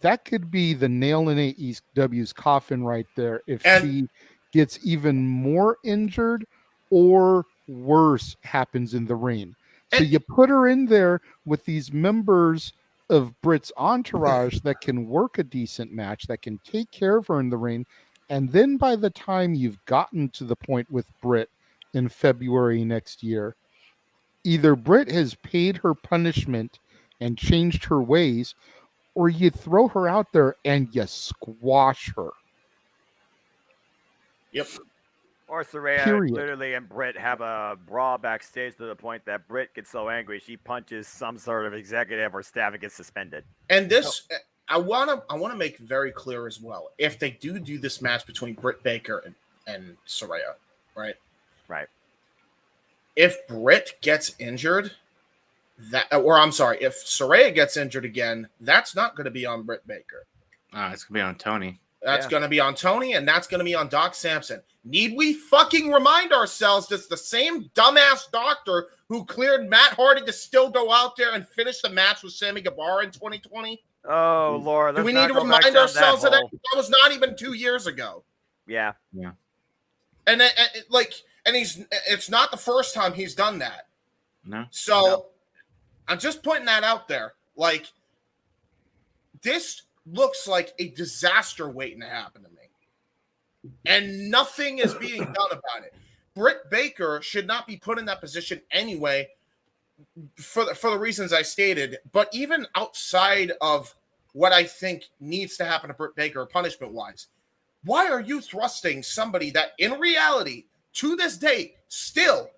Speaker 4: that could be the nail in AEW's coffin right there. If she gets even more injured or worse happens in the ring. So you put her in there with these members of Britt's entourage that can work a decent match, that can take care of her in the ring. And then by the time you've gotten to the point with Britt in February next year, either Britt has paid her punishment and changed her ways, or you throw her out there and you squash her.
Speaker 1: Yep.
Speaker 3: Or Saraya literally and Britt have a brawl backstage to the point that Britt gets so angry she punches some sort of executive or staff and gets suspended.
Speaker 1: And this, I want to make very clear as well. If they do this match between Britt Baker and Saraya, right?
Speaker 3: Right.
Speaker 1: If Britt gets injured, if Saraya gets injured again, that's not going to be on Britt Baker.
Speaker 13: It's going to be on Tony.
Speaker 1: That's going to be on Tony, and that's going to be on Doc Sampson. Need we fucking remind ourselves that's the same dumbass doctor who cleared Matt Hardy to still go out there and finish the match with Sammy Guevara in 2020?
Speaker 3: Oh, Lord.
Speaker 1: Do we need to remind ourselves of that? That was not even 2 years ago.
Speaker 3: Yeah.
Speaker 13: Yeah.
Speaker 1: And it's not the first time he's done that.
Speaker 13: No.
Speaker 1: So I'm just putting that out there. Like, this looks like a disaster waiting to happen to me. And nothing is being done about it. Britt Baker should not be put in that position anyway for the reasons I stated. But even outside of what I think needs to happen to Britt Baker punishment-wise, why are you thrusting somebody that in reality, to this day, still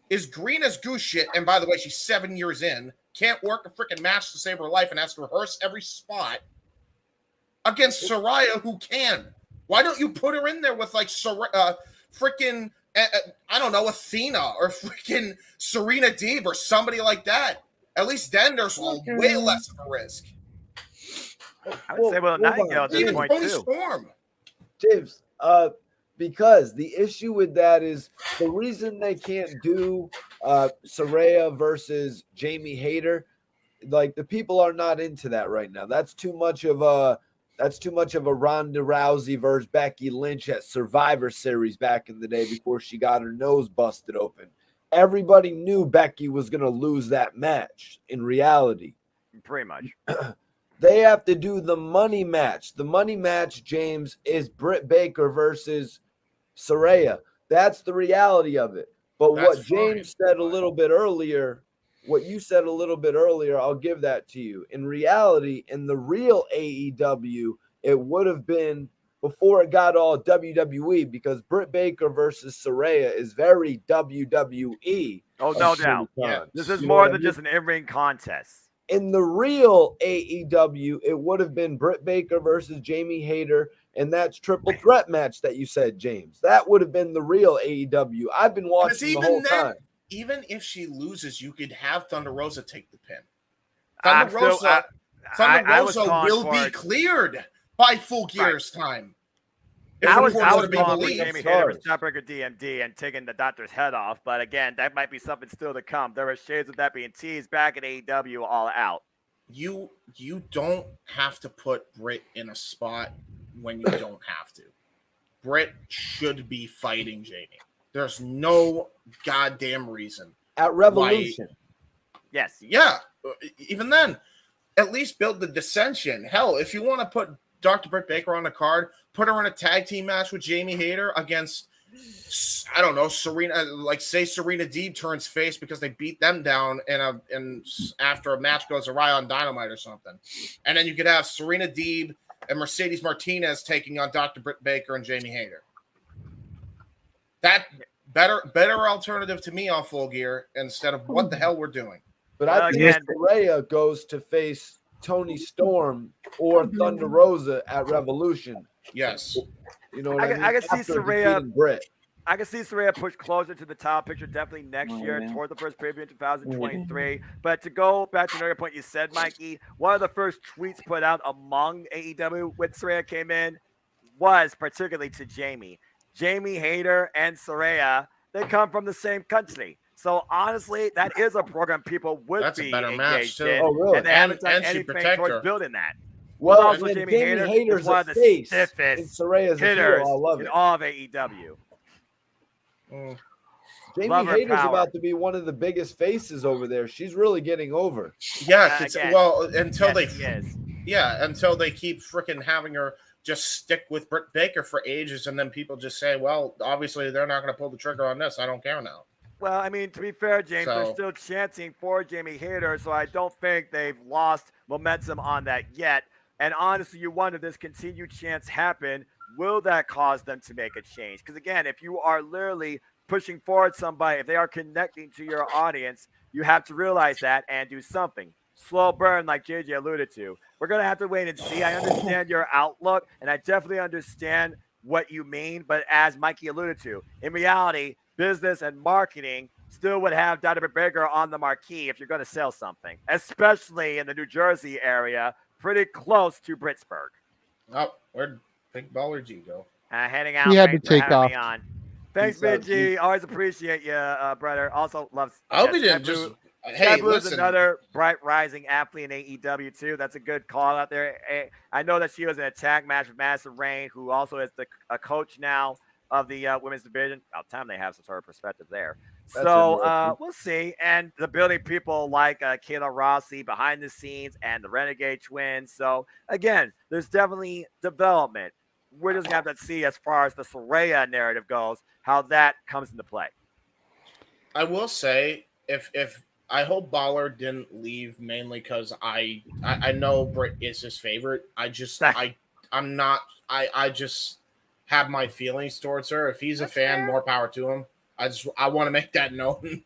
Speaker 1: is green as goose shit, and by the way, she's 7 years in, can't work a freaking match to save her life and has to rehearse every spot, against Saraya, who can? Why don't you put her in there with like freaking I don't know, Athena or freaking Serena Deeb or somebody like that? At least then there's way less of a risk.
Speaker 3: I would say, well, Nightingale at this point too.
Speaker 1: Storm.
Speaker 6: James, because the issue with that is the reason they can't do Saraya versus Jamie Hayter, like the people are not into that right now. That's too much of a Ronda Rousey versus Becky Lynch at Survivor Series back in the day before she got her nose busted open. Everybody knew Becky was going to lose that match in reality.
Speaker 3: Pretty much.
Speaker 6: They have to do the money match. The money match, James, is Britt Baker versus Saraya. That's the reality of it. But what James said a little bit earlier, what you said a little bit earlier, I'll give that to you. In reality, in the real AEW, it would have been before it got all WWE, because Britt Baker versus Saraya is very WWE.
Speaker 3: Oh, no doubt. Yeah. This is more than just an in-ring contest.
Speaker 6: In the real AEW, it would have been Britt Baker versus Jamie Hayter, and that's triple threat match that you said, James. That would have been the real AEW. I've been watching the whole time.
Speaker 1: Even if she loses, you could have Thunder Rosa take the pin. Thunder Rosa will be cleared by Full Gear's time.
Speaker 3: I was
Speaker 1: to be
Speaker 3: calling for
Speaker 1: believed.
Speaker 3: Jamie Hayter with Stopbreaker DMD and taking the doctor's head off, but again, that might be something still to come. There were shades of that being teased back at AEW All Out.
Speaker 1: You don't have to put Britt in a spot when you don't have to. Britt should be fighting Jamie. There's no goddamn reason.
Speaker 6: At Revolution.
Speaker 3: Yes.
Speaker 1: Yeah. Even then, at least build the dissension. Hell, if you want to put Dr. Britt Baker on the card, put her in a tag team match with Jamie Hayter against, I don't know, Serena. Like, say Serena Deeb turns face because they beat them down and after a match goes awry on Dynamite or something. And then you could have Serena Deeb and Mercedes Martinez taking on Dr. Britt Baker and Jamie Hayter. That better alternative to me on Full Gear instead of what the hell we're doing.
Speaker 6: But I think Saraya goes to face Tony Storm or Thunder Rosa at Revolution.
Speaker 1: Yes.
Speaker 6: You know what I mean?
Speaker 3: I can see
Speaker 6: After
Speaker 3: Saraya.
Speaker 6: defeating Britt.
Speaker 3: I can see Saraya push closer to the top picture definitely next year toward the first preview in 2023. But to go back to another point you said, Mikey, one of the first tweets put out among AEW when Saraya came in was particularly to Jamie. Jamie Hayter and Saraya, they come from the same country. So honestly, that is a program people would be engaged in.
Speaker 6: Oh, really?
Speaker 3: And they haven't done anything towards building that.
Speaker 6: Well,
Speaker 3: also
Speaker 6: and
Speaker 3: Jamie
Speaker 6: Jamie Hayter's
Speaker 3: is one of
Speaker 6: a
Speaker 3: the
Speaker 6: face, and
Speaker 3: stiffest
Speaker 6: Saraya's a heel.
Speaker 3: hitters
Speaker 6: I love
Speaker 3: in
Speaker 6: it.
Speaker 3: all of AEW.
Speaker 6: Jamie
Speaker 3: Love her
Speaker 6: Hayter's
Speaker 3: power.
Speaker 6: about to be one of the biggest faces over there. She's really getting over.
Speaker 1: Yeah, until
Speaker 3: yes,
Speaker 1: they keep freaking having her just stick with Britt Baker for ages, and then people just say, well, obviously they're not going to pull the trigger on this. I don't care now.
Speaker 3: Well, I mean, to be fair, James, they're still chanting for Jamie Hayter, so I don't think they've lost momentum on that yet. And honestly, you wonder, this continued chance happen, will that cause them to make a change? Because again, if you are literally pushing forward somebody, if they are connecting to your audience, you have to realize that and do something. Slow burn, like JJ alluded to. We're going to have to wait and see. I understand your outlook, and I definitely understand what you mean. But as Mikey alluded to, in reality, business and marketing still would have Dr. Britt Baker on the marquee if you're going to sell something, especially in the New Jersey area, pretty close to Pittsburgh.
Speaker 1: Oh, where'd Big Baller G go?
Speaker 3: Heading out.
Speaker 4: He had to
Speaker 3: Thanks for
Speaker 4: take
Speaker 3: having
Speaker 4: off.
Speaker 3: me on. Thanks, Big G. Always appreciate you, brother. Also loves.
Speaker 1: I hope he didn't just. Hey,
Speaker 3: Blue's
Speaker 1: listen.
Speaker 3: another bright rising athlete in AEW too. That's a good call out there. I know that she was in a tag match with Madison Rayne, who also is a coach now of the women's division. About time they have some sort of perspective there. So we'll see. And the building people like Kayla Rossi behind the scenes and the Renegade Twins. So again, there's definitely development. We're just gonna have to see as far as the Saraya narrative goes, how that comes into play.
Speaker 1: I will say, if I hope Baller didn't leave mainly because I know Britt is his favorite. I just have my feelings towards her. If he's a fan, more power to him. I want to make that known.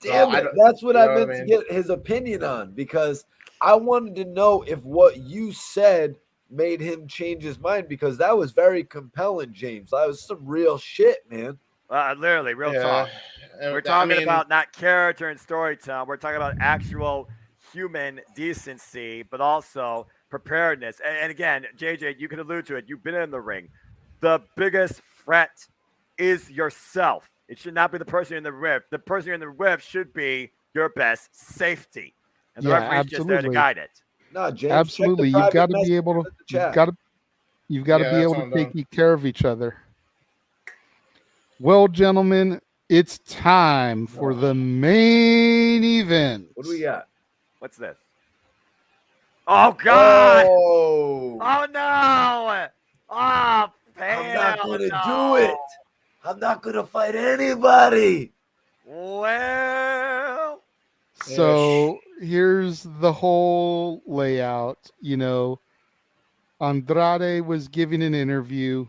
Speaker 6: Damn it, that's what I meant to get his opinion on, because I wanted to know if what you said made him change his mind, because that was very compelling, James. That was some real shit, man.
Speaker 3: Literally, real talk. We're talking about not character and storytelling. We're talking about actual human decency, but also preparedness. And again, JJ, you can allude to it. You've been in the ring. The biggest threat is yourself. It should not be the person you're in the with. The person you're in the with should be your best safety. And the referee's just there to guide it.
Speaker 6: No, James,
Speaker 4: absolutely. You've got to be able to. You've got to be able to take care of each other. Well, gentlemen, it's time for the main event.
Speaker 6: What do we got?
Speaker 3: What's this? Oh God!
Speaker 6: Oh,
Speaker 3: no! Oh,
Speaker 6: I'm not gonna do it. I'm not gonna fight anybody.
Speaker 3: Well,
Speaker 4: so here's the whole layout. You know, Andrade was giving an interview,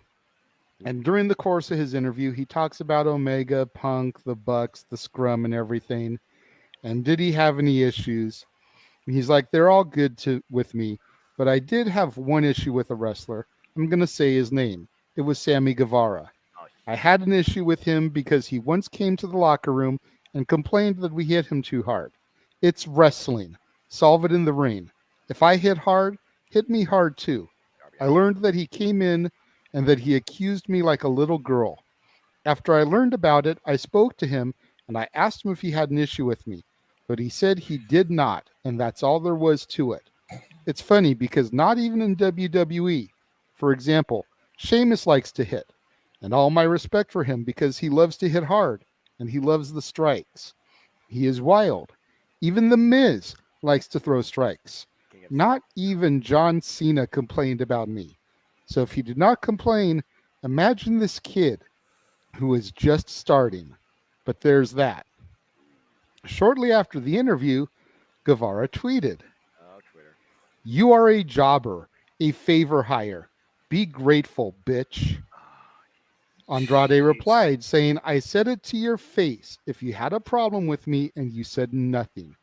Speaker 4: and during the course of his interview, he talks about Omega, Punk, the Bucks, the Scrum, and everything. And did he have any issues? And he's like, they're all good with me, but I did have one issue with a wrestler. I'm going to say his name. It was Sammy Guevara. I had an issue with him because he once came to the locker room and complained that we hit him too hard. It's wrestling. Solve it in the ring. If I hit hard, hit me hard too. I learned that he came in and that he accused me like a little girl. After I learned about it, I spoke to him and I asked him if he had an issue with me, but he said he did not, and that's all there was to it. It's funny because not even in WWE, for example, Sheamus likes to hit, and all my respect for him because he loves to hit hard and he loves the strikes. He is wild. Even The Miz likes to throw strikes. Not even John Cena complained about me. So if he did not complain, imagine this kid who is just starting. But there's that. Shortly after the interview, Guevara tweeted, "You are a jobber, a favor hire. Be grateful, bitch." Andrade replied, saying, "I said it to your face if you had a problem with me and you said nothing.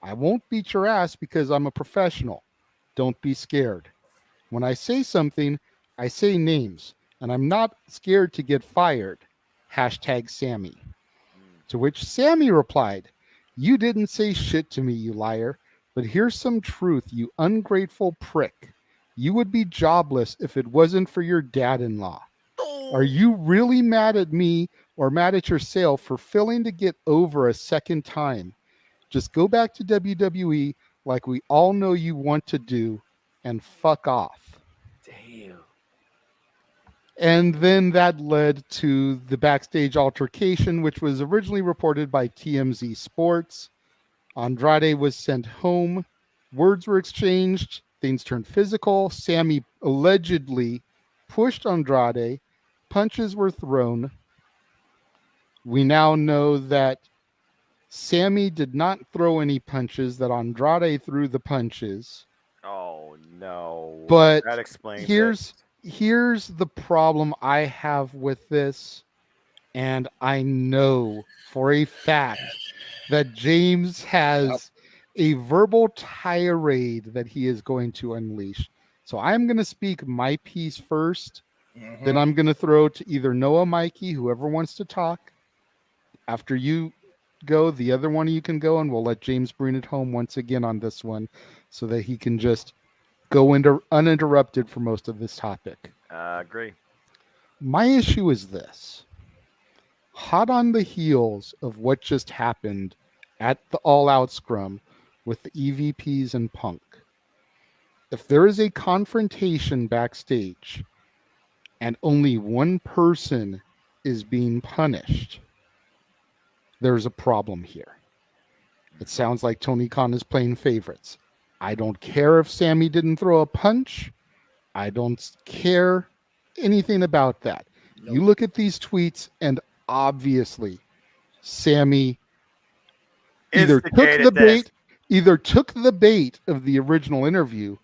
Speaker 4: I won't beat your ass because I'm a professional. Don't be scared. When I say something, I say names, and I'm not scared to get fired. Hashtag Sammy." To which Sammy replied, "You didn't say shit to me, you liar. But here's some truth, you ungrateful prick. You would be jobless if it wasn't for your dad-in-law. Are you really mad at me or mad at yourself for failing to get over a second time? Just go back to WWE like we all know you want to do and fuck off."
Speaker 6: Damn.
Speaker 4: And then that led to the backstage altercation, which was originally reported by TMZ Sports. Andrade was sent home. Words were exchanged. Things turned physical. Sammy allegedly pushed Andrade. Punches were thrown. We now know that Sammy did not throw any punches, that Andrade threw the punches.
Speaker 3: Oh, no.
Speaker 4: But
Speaker 3: that explains
Speaker 4: here's the problem I have with this, and I know for a fact that James has a verbal tirade that he is going to unleash. So I'm going to speak my piece first. Then I'm going to throw to either Noah, Mikey, whoever wants to talk. After you go, the other one of you can go, and we'll let James bring it home once again on this one so that he can just go into uninterrupted for most of this topic.
Speaker 3: Agree.
Speaker 4: My issue is this. Hot on the heels of what just happened at the All Out Scrum with the EVPs and Punk, if there is a confrontation backstage and only one person is being punished, there's a problem here. It sounds like Tony Khan is playing favorites. I don't care if Sammy didn't throw a punch. I don't care anything about that. Nope. You look at these tweets, and obviously Sammy either took the bait of the original interview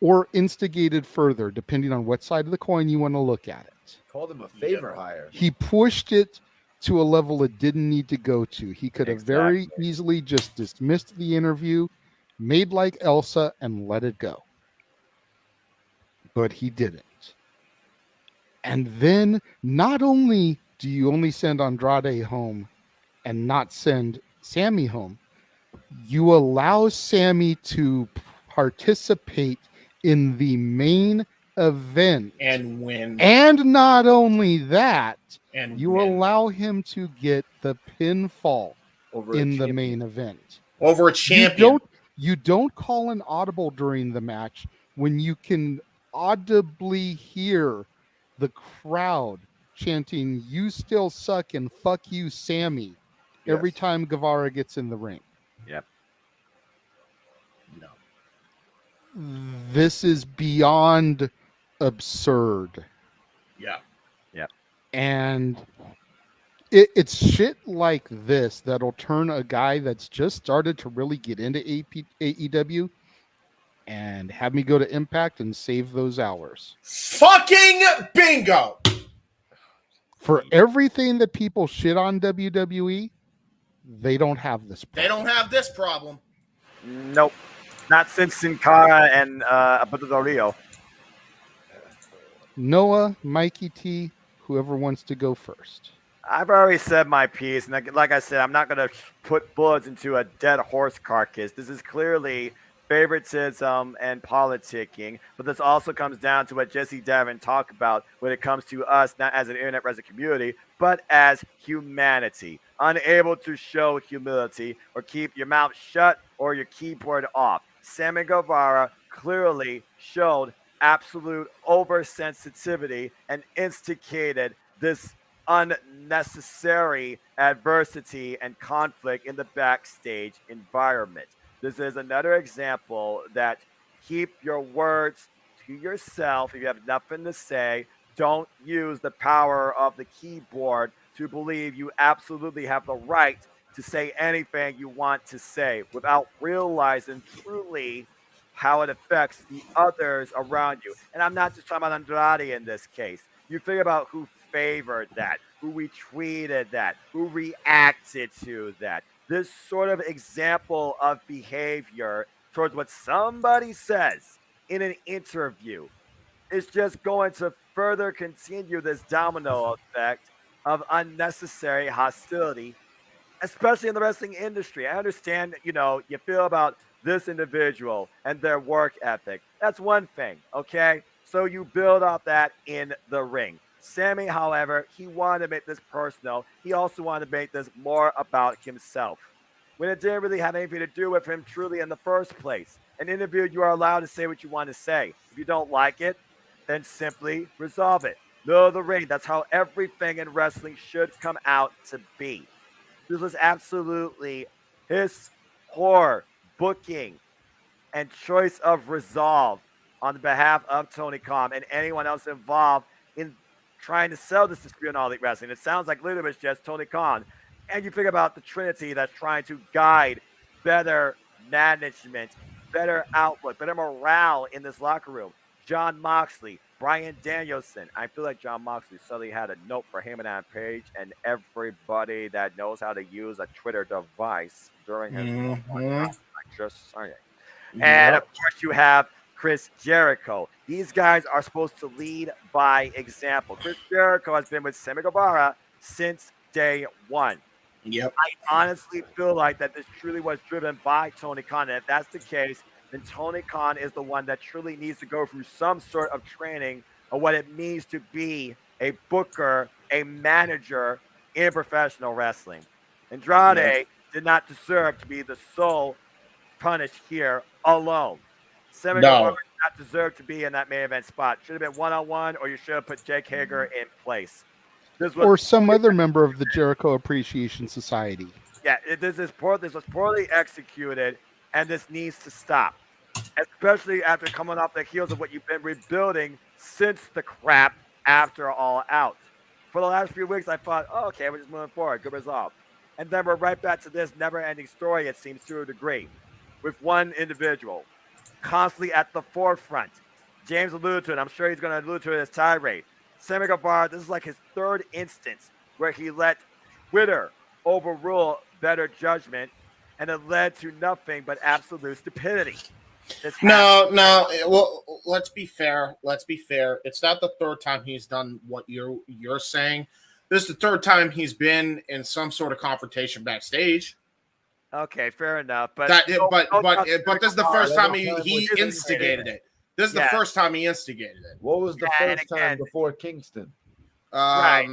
Speaker 4: or instigated further, depending on what side of the coin you want to look at it.
Speaker 6: Called him a favor hire.
Speaker 4: He pushed it to a level it didn't need to go to. He could have very easily just dismissed the interview, made like Elsa, and let it go. But he didn't. And then not only do you only send Andrade home and not send Sammy home, you allow Sammy to participate in the event
Speaker 1: and win.
Speaker 4: And not only that,
Speaker 1: and
Speaker 4: you
Speaker 1: win.
Speaker 4: Allow him to get the pinfall
Speaker 6: over
Speaker 4: in the main event.
Speaker 1: Over a champion.
Speaker 4: You don't call an audible during the match when you can audibly hear the crowd chanting, "You still suck" and "fuck you, Sammy," every time Guevara gets in the ring.
Speaker 3: Yep.
Speaker 1: No.
Speaker 4: This is beyond absurd.
Speaker 1: Yeah.
Speaker 3: Yep.
Speaker 4: And it's shit like this that'll turn a guy that's just started to really get into AEW and have me go to Impact and save those hours.
Speaker 1: Fucking bingo!
Speaker 4: For everything that people shit on WWE, they don't have this problem.
Speaker 1: They don't have this problem.
Speaker 3: Nope. Not since Sin Cara and Alberto Del Rio.
Speaker 4: Noah, Mikey T, whoever wants to go first.
Speaker 3: I've already said my piece, and like I said, I'm not going to put bullets into a dead horse carcass. This is clearly favoritism and politicking, but this also comes down to what Jesse Devin talked about when it comes to us, not as an internet resident community, but as humanity, unable to show humility or keep your mouth shut or your keyboard off. Sammy Guevara clearly showed absolute oversensitivity and instigated this unnecessary adversity and conflict in the backstage environment. This is another example that keep your words to yourself. If you have nothing to say, don't use the power of the keyboard to believe you absolutely have the right to say anything you want to say without realizing truly how it affects the others around you. And I'm not just talking about Andrade in this case. You think about who favored that, who retweeted that, who reacted to that. This sort of example of behavior towards what somebody says in an interview is just going to further continue this domino effect of unnecessary hostility, especially in the wrestling industry. I understand, you feel about this individual and their work ethic. That's one thing, okay? So you build off that in the ring. Sammy, however, he wanted to make this personal. He also wanted to make this more about himself, when it didn't really have anything to do with him truly in the first place. An interview, you are allowed to say what you want to say. If you don't like it, then simply resolve it. Middle of the ring. That's how everything in wrestling should come out to be. This was absolutely his poor booking and choice of resolve on behalf of Tony Khan and anyone else involved in trying to sell this dispute on All Elite Wrestling. It sounds like literally it's just Tony Khan. And you think about the Trinity that's trying to guide better management, better outlook, better morale in this locker room. John Moxley, Bryan Danielson. I feel like John Moxley suddenly had a note for him and Adam Page and everybody that knows how to use a Twitter device during his I'm just saying. And of course, you have Chris Jericho. These guys are supposed to lead by example. Chris Jericho has been with Sammy Guevara since day one.
Speaker 1: Yep.
Speaker 3: I honestly feel like that this truly was driven by Tony Khan. And if that's the case, then Tony Khan is the one that truly needs to go through some sort of training of what it means to be a booker, a manager in professional wrestling. Andrade did not deserve to be the sole punished here alone. Sammy Guevara did not deserve to be in that main event spot. Should have been one-on-one, or you should have put Jake Hager in place.
Speaker 4: Or some other member of the Jericho Appreciation Society.
Speaker 3: Yeah, this was poorly executed, and this needs to stop. Especially after coming off the heels of what you've been rebuilding since the crap after All Out. For the last few weeks, I thought, oh, okay, we're just moving forward. Good resolve. And then we're right back to this never-ending story, it seems, to a degree, with one individual constantly at the forefront. James alluded to it. I'm sure he's going to allude to it as tirade. Sammy Guevara, this is like his third instance where he let Twitter overrule better judgment, and it led to nothing but absolute stupidity.
Speaker 1: No. Well, let's be fair. It's not the third time he's done what you're saying. This is the third time he's been in some sort of confrontation backstage.
Speaker 3: Okay, fair enough. But
Speaker 1: this is the first time he instigated it. This is the first time he instigated it.
Speaker 6: What was the first time before Kingston?
Speaker 3: Right.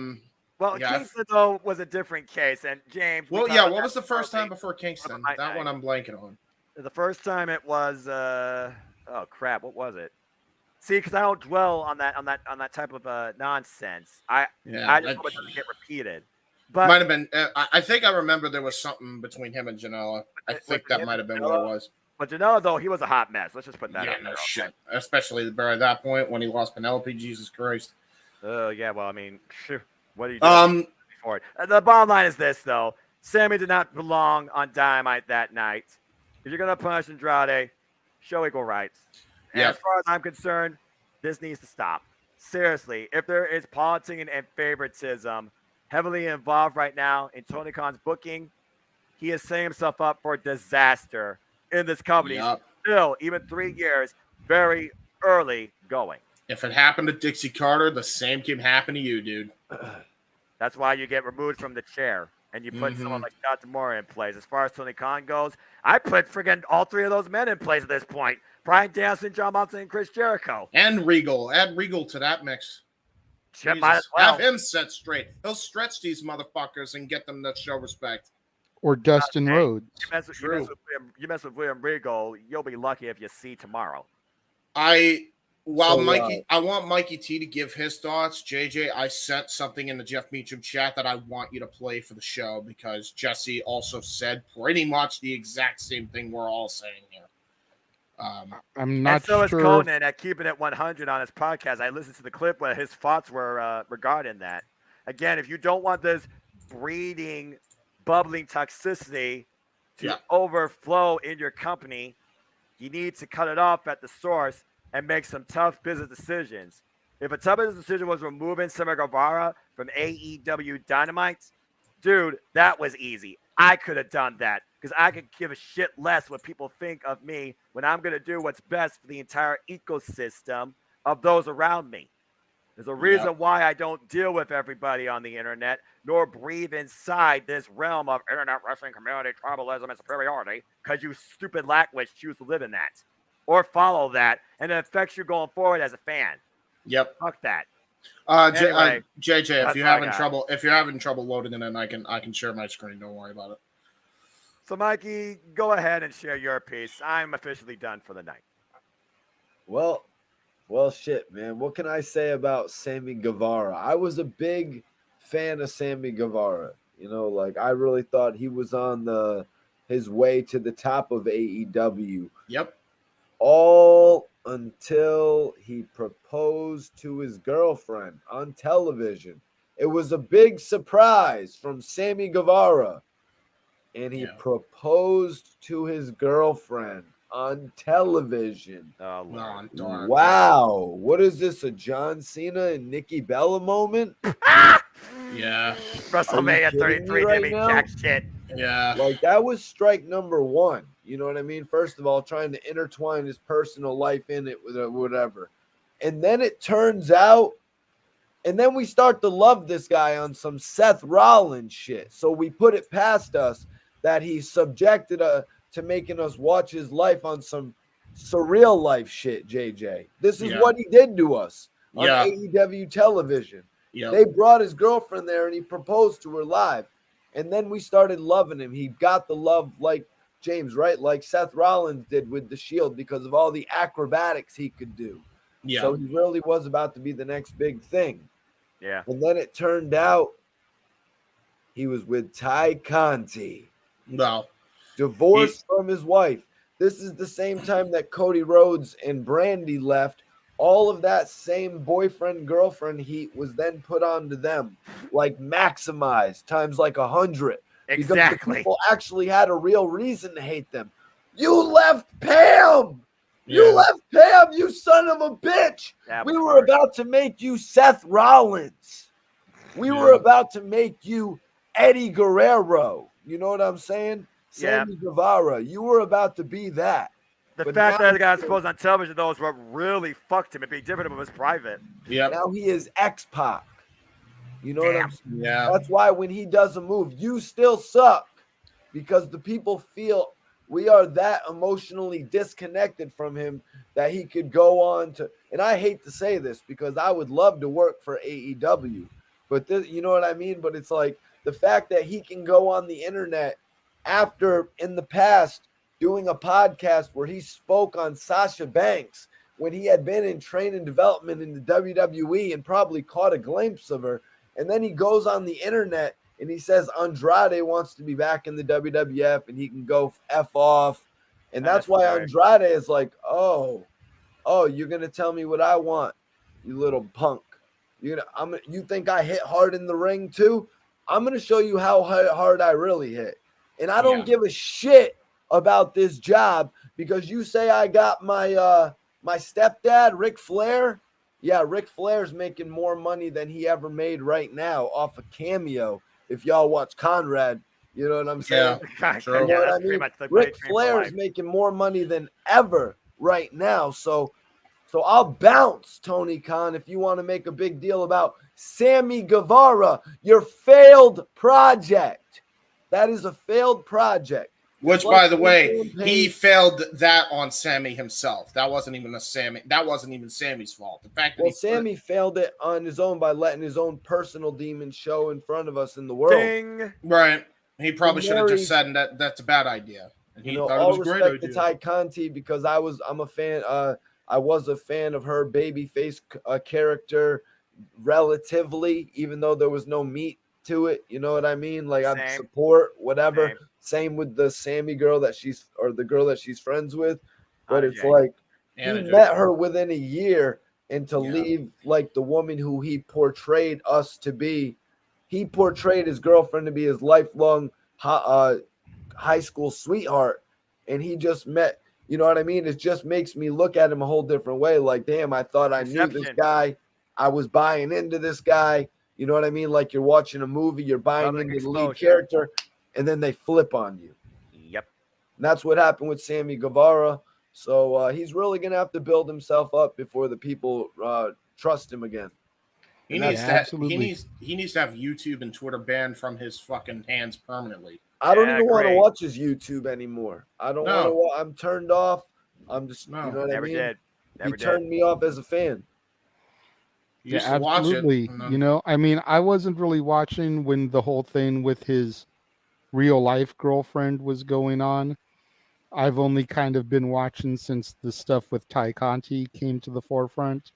Speaker 3: Well, Kingston, though, was a different case. And James...
Speaker 1: Well, yeah, what was the first time before Kingston? That one I'm blanking on.
Speaker 3: The first time it was... oh, crap. What was it? See, because I don't dwell on that type of nonsense. I just hope it doesn't get repeated. But
Speaker 1: might have been... I think I remember there was something between him and Janela. I think that might have been what it was.
Speaker 3: But Janela, though, he was a hot mess. Let's just put that out there.
Speaker 1: Shit. Especially by that point when he lost Penelope. Jesus Christ.
Speaker 3: Oh, yeah. Well, I mean, what are you doing before it? The bottom line is this, though. Sammy did not belong on Dynamite that night. If you're going to punish Andrade, show equal rights. And as far as I'm concerned, this needs to stop. Seriously, if there is politicking and favoritism heavily involved right now in Tony Khan's booking, he is setting himself up for disaster in this company. Still, even 3 years, very early going.
Speaker 1: If it happened to Dixie Carter, the same can happen to you, dude.
Speaker 3: That's why you get removed from the chair. and you put someone like Nakamura in place. As far as Tony Khan goes, I put friggin' all three of those men in place at this point. Bryan Danielson, John Moxley, and Chris Jericho.
Speaker 1: And Regal. Add Regal to that mix.
Speaker 3: Might as well.
Speaker 1: Have him set straight. He'll stretch these motherfuckers and get them to show respect.
Speaker 4: Or Dustin Rhodes.
Speaker 3: You mess with William Regal, you'll be lucky if you see tomorrow.
Speaker 1: I want Mikey T to give his thoughts. JJ, I sent something in the Jeff Meacham chat that I want you to play for the show because Jesse also said pretty much the exact same thing we're all saying here.
Speaker 4: I'm not
Speaker 3: sure.
Speaker 4: And so
Speaker 3: is Conan at Keeping It 100 on his podcast. I listened to the clip where his thoughts were regarding that. Again, if you don't want this breeding, bubbling toxicity to overflow in your company, you need to cut it off at the source and make some tough business decisions. If a tough business decision was removing Sammy Guevara from AEW Dynamite, dude, that was easy. I could have done that because I could give a shit less what people think of me when I'm going to do what's best for the entire ecosystem of those around me. There's a reason why I don't deal with everybody on the internet, nor breathe inside this realm of internet wrestling community, tribalism, and superiority, because you stupid lackwits choose to live in that or follow that, and it affects you going forward as a fan.
Speaker 1: Yep.
Speaker 3: Fuck that.
Speaker 1: Anyway, JJ, if you're having trouble loading it in, I can share my screen. Don't worry about it.
Speaker 3: So, Mikey, go ahead and share your piece. I'm officially done for the night.
Speaker 6: Well, shit, man. What can I say about Sammy Guevara? I was a big fan of Sammy Guevara. You know, like I really thought he was on his way to the top of AEW.
Speaker 1: Yep.
Speaker 6: All until he proposed to his girlfriend on television. It was a big surprise from Sammy Guevara. And he proposed to his girlfriend on television.
Speaker 3: Oh,
Speaker 6: wow. What is this, a John Cena and Nikki Bella moment?
Speaker 1: Yeah.
Speaker 3: WrestleMania 33 didn't mean jack shit.
Speaker 1: Yeah.
Speaker 6: Like, that was strike number one. You know what I mean? First of all, trying to intertwine his personal life in it with whatever. And then it turns out, and then we start to love this guy on some Seth Rollins shit. So we put it past us that he subjected to making us watch his life on some surreal life shit, JJ. This is what he did to us on AEW television.
Speaker 1: Yep.
Speaker 6: They brought his girlfriend there and he proposed to her live. And then we started loving him. He got the love like James, right? Like Seth Rollins did with the Shield because of all the acrobatics he could do.
Speaker 1: Yeah.
Speaker 6: So he really was about to be the next big thing.
Speaker 3: Yeah.
Speaker 6: And then it turned out he was with Ty Conti.
Speaker 1: No.
Speaker 6: Divorced from his wife. This is the same time that Cody Rhodes and Brandy left. All of that same boyfriend-girlfriend heat was then put onto them, like maximized times like 100.
Speaker 3: Exactly.
Speaker 6: Because the people actually had a real reason to hate them. You left Pam! You left Pam, you son of a bitch! We were about to make you Seth Rollins. We were about to make you Eddie Guerrero. You know what I'm saying? Sammy Guevara. You were about to be that.
Speaker 3: The fact that the guy exposed on television, though, is what really fucked him. It'd be different if it was private.
Speaker 1: Yeah.
Speaker 6: Now he is X-Pac. You know what I'm saying?
Speaker 1: Yeah.
Speaker 6: That's why when he does a move, you still suck. Because the people feel we are that emotionally disconnected from him that he could go on to, and I hate to say this because I would love to work for AEW. But this, you know what I mean? But it's like the fact that he can go on the internet after in the past doing a podcast where he spoke on Sasha Banks when he had been in training development in the WWE and probably caught a glimpse of her. And then he goes on the internet and he says Andrade wants to be back in the WWF and he can go F off. And that's why Andrade is like, oh, you're going to tell me what I want, you little punk. You think I hit hard in the ring too? I'm going to show you how hard I really hit. And I don't give a shit about this job because you say I got my my stepdad, Ric Flair. Yeah, Ric Flair's making more money than he ever made right now off a cameo. If y'all watch Conrad, you know what I'm saying?
Speaker 1: Yeah,
Speaker 6: you know what I mean? Ric Flair's making more money than ever right now. So So I'll bounce, Tony Khan, if you want to make a big deal about Sammy Guevara, your failed project. That is a failed project.
Speaker 1: Which, by the way, he failed that on Sammy himself. That wasn't even Sammy's fault. The fact that
Speaker 6: Sammy failed it on his own by letting his own personal demon show in front of us in the world.
Speaker 3: Ding.
Speaker 1: Right. He probably should have just said that's a bad idea. And he thought it was a great idea.
Speaker 6: To Ty Conti, because I'm a fan. I was a fan of her babyface character, relatively, even though there was no meat to it. You know what I mean? Like I support whatever. Same with the Sammy girl the girl that she's friends with. But it's like he met her within a year, and to leave like the woman who he portrayed us to be, he portrayed his girlfriend to be his lifelong high school sweetheart, and he just met. You know what I mean? It just makes me look at him a whole different way. Like, damn, I thought I knew this guy. I was buying into this guy. You know what I mean? Like you're watching a movie, you're buying into the lead character, and then they flip on you.
Speaker 3: Yep.
Speaker 6: And that's what happened with Sammy Guevara. So he's really going to have to build himself up before the people trust him again.
Speaker 1: He needs to have YouTube and Twitter banned from his fucking hands permanently.
Speaker 6: I don't even want to watch his YouTube anymore. I don't want to. I'm turned off. I'm just, you know what I mean? He turned me off as a fan.
Speaker 4: Yeah, absolutely. You know, I mean, I wasn't really watching when the whole thing with his real life girlfriend was going on. I've only kind of been watching since the stuff with Ty Conti came to the forefront.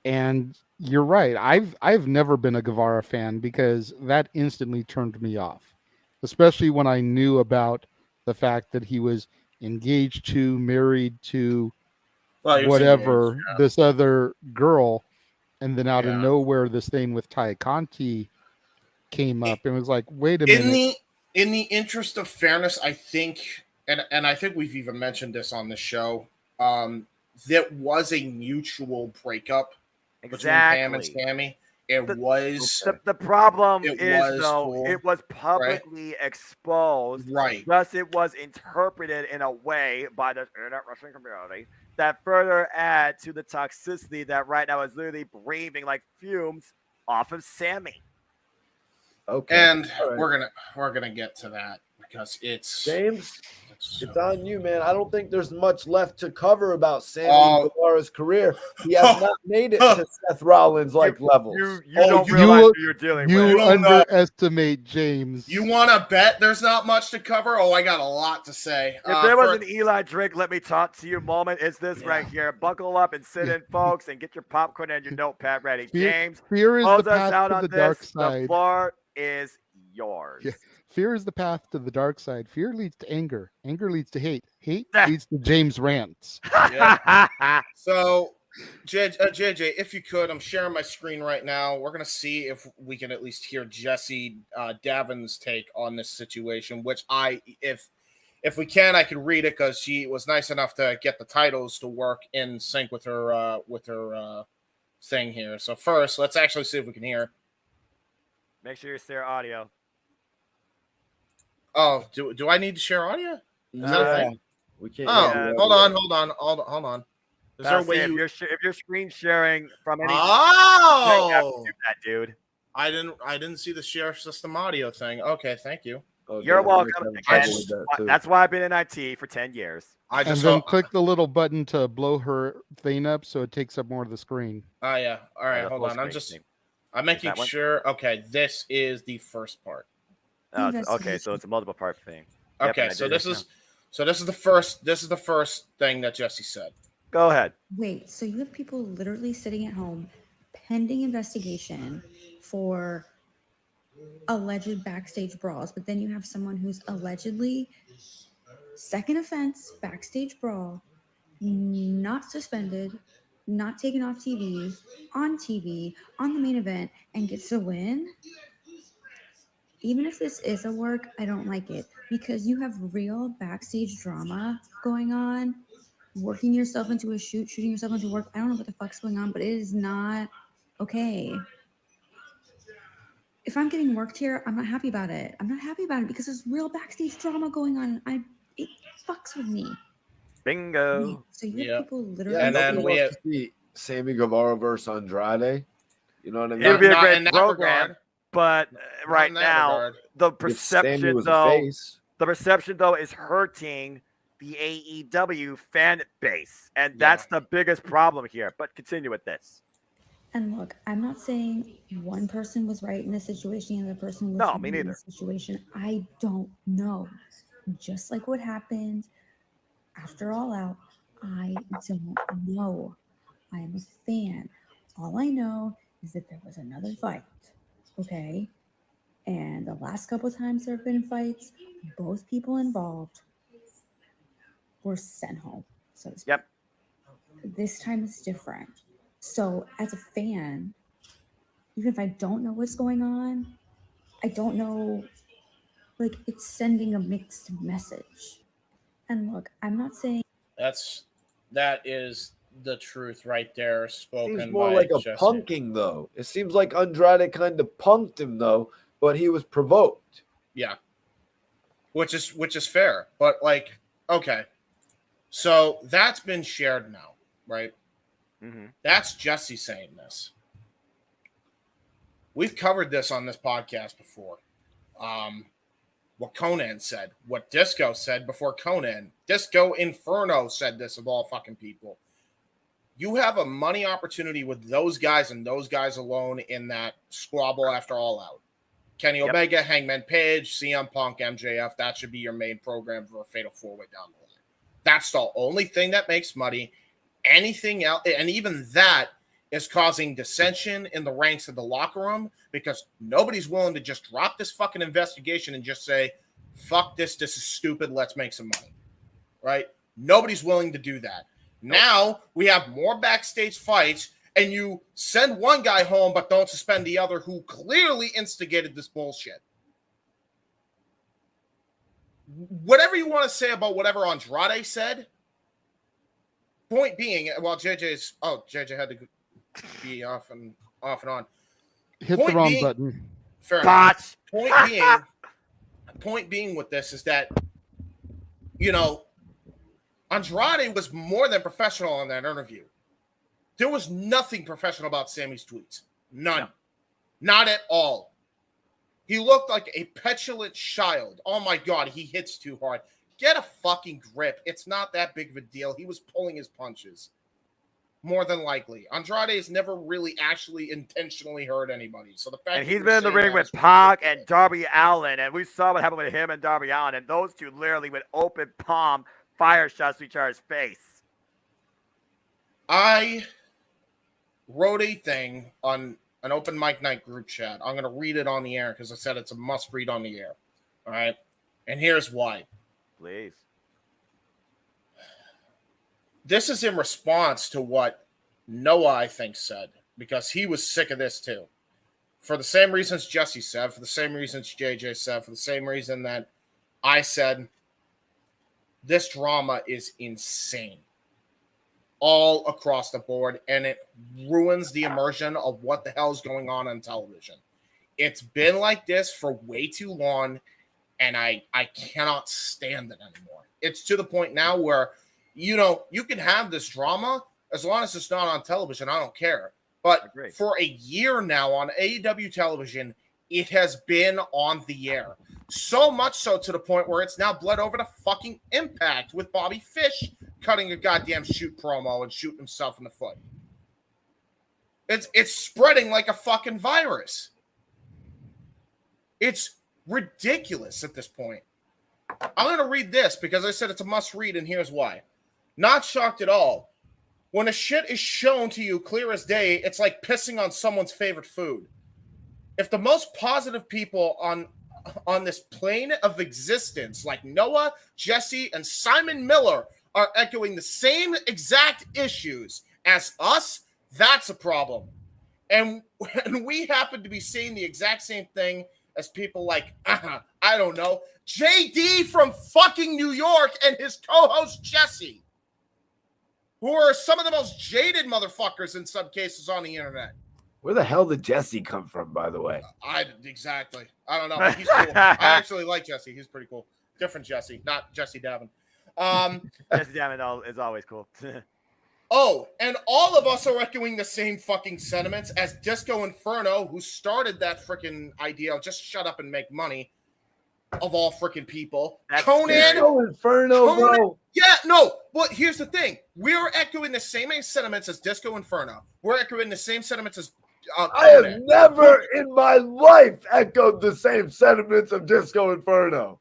Speaker 4: And you're right. I've never been a Guevara fan because that instantly turned me off, especially when I knew about the fact that he was engaged to, married to whatever, this other girl. And then out of nowhere, this thing with Ty Conti came up and was like, wait a minute.
Speaker 1: In the interest of fairness, I think, and I think we've even mentioned this on the show, there was a mutual breakup between Pam and Sammy. The
Speaker 3: problem it was publicly exposed.
Speaker 1: Right.
Speaker 3: Thus, it was interpreted in a way by the internet wrestling community that further add to the toxicity that right now is literally breathing like fumes off of Sammy.
Speaker 6: Okay.
Speaker 1: And we're gonna get to that because it's
Speaker 6: James. It's on you, man. I don't think there's much left to cover about Sammy Guevara's career. He has not made it to Seth Rollins like levels.
Speaker 3: You don't realize who you're dealing with.
Speaker 4: You underestimate James.
Speaker 1: You want to bet there's not much to cover? Oh, I got a lot to say.
Speaker 3: If there was an Eli Drake, let me talk to you moment, it's this right here. Buckle up and sit in, folks, and get your popcorn and your notepad ready. James,
Speaker 4: fear is
Speaker 3: close
Speaker 4: the
Speaker 3: us
Speaker 4: path
Speaker 3: out
Speaker 4: to
Speaker 3: on
Speaker 4: the
Speaker 3: this.
Speaker 4: dark side.
Speaker 3: The floor is yours.
Speaker 4: Yeah. Fear is the path to the dark side. Fear leads to anger. Anger leads to hate. Hate leads to James rants.
Speaker 1: So, JJ, if you could, I'm sharing my screen right now. We're going to see if we can at least hear Jesse Davin's take on this situation, which if we can, I can read it because she was nice enough to get the titles to work in sync with her thing here. So first, let's actually see if we can hear.
Speaker 3: Make sure you share audio.
Speaker 1: Oh, do I need to share audio? Is that a thing?
Speaker 6: We can't.
Speaker 1: Oh, hold on. Is there a way
Speaker 3: if you're screen sharing from any?
Speaker 1: Oh,
Speaker 3: you have to do that, dude.
Speaker 1: I didn't see the share system audio thing. Okay, thank you.
Speaker 3: You're welcome. That's why I've been in IT for 10 years.
Speaker 4: And then click the little button to blow her thing up so it takes up more of the screen.
Speaker 1: Oh yeah. All right, hold on. I'm making sure. Okay, this is the first part.
Speaker 3: Okay, so it's a multiple part thing.
Speaker 1: Okay,
Speaker 3: yep,
Speaker 1: so this is the first thing that Jesse said.
Speaker 3: Go ahead.
Speaker 12: Wait, so you have people literally sitting at home pending investigation for alleged backstage brawls, but then you have someone who's allegedly second offense backstage brawl, not suspended, not taken off TV, on the main event, and gets the win. Even if this is a work, I don't like it because you have real backstage drama going on, working yourself into a shoot, shooting yourself into work. I don't know what the fuck's going on, but it is not okay. If I'm getting worked here, I'm not happy about it. I'm not happy about it because there's real backstage drama going on. It fucks with me.
Speaker 3: Bingo.
Speaker 12: So you have people literally.
Speaker 6: Yeah,
Speaker 1: And then we have
Speaker 6: to see Sammy Guevara versus Andrade. You know what I mean?
Speaker 3: It would be a
Speaker 1: Not
Speaker 3: great
Speaker 1: in that
Speaker 3: program,
Speaker 1: regard.
Speaker 3: but right
Speaker 1: in that
Speaker 3: now
Speaker 1: regard.
Speaker 3: the
Speaker 6: Sammy
Speaker 3: perception
Speaker 6: was a
Speaker 3: though,
Speaker 6: face.
Speaker 3: is hurting the AEW fan base, and that's the biggest problem here. But continue with this.
Speaker 12: And look, I'm not saying one person was right in this situation and the other person was wrong in this situation. I don't know. Just like what happened after All Out, I don't know. I am a fan. All I know is that there was another fight. Okay? And the last couple of times there have been fights, both people involved were sent home. So to speak.
Speaker 3: Yep.
Speaker 12: This time it's different. So as a fan, even if I don't know what's going on, I don't know, like, it's sending a mixed message. And look, I'm not saying
Speaker 1: that is the truth right there, spoken
Speaker 6: Seems more
Speaker 1: by
Speaker 6: like a
Speaker 1: Jesse.
Speaker 6: punking, though. It seems like Andrade kind of punked him, though, but he was provoked.
Speaker 1: Yeah, which is fair, but like, okay, so that's been shared now, right?
Speaker 3: Mm-hmm.
Speaker 1: That's Jesse saying this. We've covered this on this podcast before. What Conan said, what Disco said before Conan. Disco Inferno said this of all fucking people. You have a money opportunity with those guys and those guys alone in that squabble after All Out. Kenny Omega, Hangman Page, CM Punk, MJF, that should be your main program for a fatal four-way down the line. That's the only thing that makes money. Anything else, and even that is causing dissension in the ranks of the locker room because nobody's willing to just drop this fucking investigation and just say, fuck this is stupid, let's make some money, right? Nobody's willing to do that. Now we have more backstage fights and you send one guy home but don't suspend the other who clearly instigated this bullshit. Whatever you want to say about whatever Andrade said, point being, well, JJ had to be off and on.
Speaker 4: Hit the wrong button.
Speaker 1: Fair enough. Point being with this is that, you know, Andrade was more than professional in that interview. There was nothing professional about Sammy's tweets. None. No. Not at all. He looked like a petulant child. Oh my God, he hits too hard. Get a fucking grip. It's not that big of a deal. He was pulling his punches. More than likely. Andrade has never really actually intentionally hurt anybody. So the fact
Speaker 3: and he's been in the ring with Pac and Darby Allin, and we saw what happened with him and Darby Allin, and those two literally with open palm fire shots to each other's face.
Speaker 1: I wrote a thing on an open mic night group chat. I'm going to read it on the air because I said it's a must read on the air. All right. And here's why.
Speaker 3: Please.
Speaker 1: This is in response to what Noah, I think, said, because he was sick of this too. For the same reasons Jesse said, for the same reasons JJ said, for the same reason that I said, this drama is insane. All across the board, and it ruins the immersion of what the hell is going on television. It's been like this for way too long, and I cannot stand it anymore. It's to the point now where, you know, you can have this drama as long as it's not on television. I don't care. But for a year now on AEW television, it has been on the air. So much so to the point where it's now bled over to fucking Impact with Bobby Fish cutting a goddamn shoot promo and shooting himself in the foot. It's spreading like a fucking virus. It's ridiculous at this point. I'm going to read this because I said it's a must read, and here's why. Not shocked at all. When a shit is shown to you clear as day, it's like pissing on someone's favorite food. If the most positive people on this plane of existence, like Noah, Jesse, and Simon Miller, are echoing the same exact issues as us, that's a problem. And we happen to be seeing the exact same thing as people like, I don't know, JD from fucking New York and his co-host Jesse, who are some of the most jaded motherfuckers in some cases on the internet.
Speaker 6: Where the hell did Jesse come from, by the way?
Speaker 1: Exactly. I don't know, but he's cool. I actually like Jesse. He's pretty cool. Different Jesse, not Jesse Davin.
Speaker 3: Yes, damn it, is always cool.
Speaker 1: Oh, and all of us are echoing the same fucking sentiments as Disco Inferno, who started that freaking idea of just shut up and make money, of all freaking people. Conan.
Speaker 6: Disco Inferno, bro.
Speaker 1: Yeah, no. Well, here's the thing. We're echoing the same sentiments as Disco Inferno. We're echoing the same sentiments as
Speaker 6: I have never in my life echoed the same sentiments of Disco Inferno.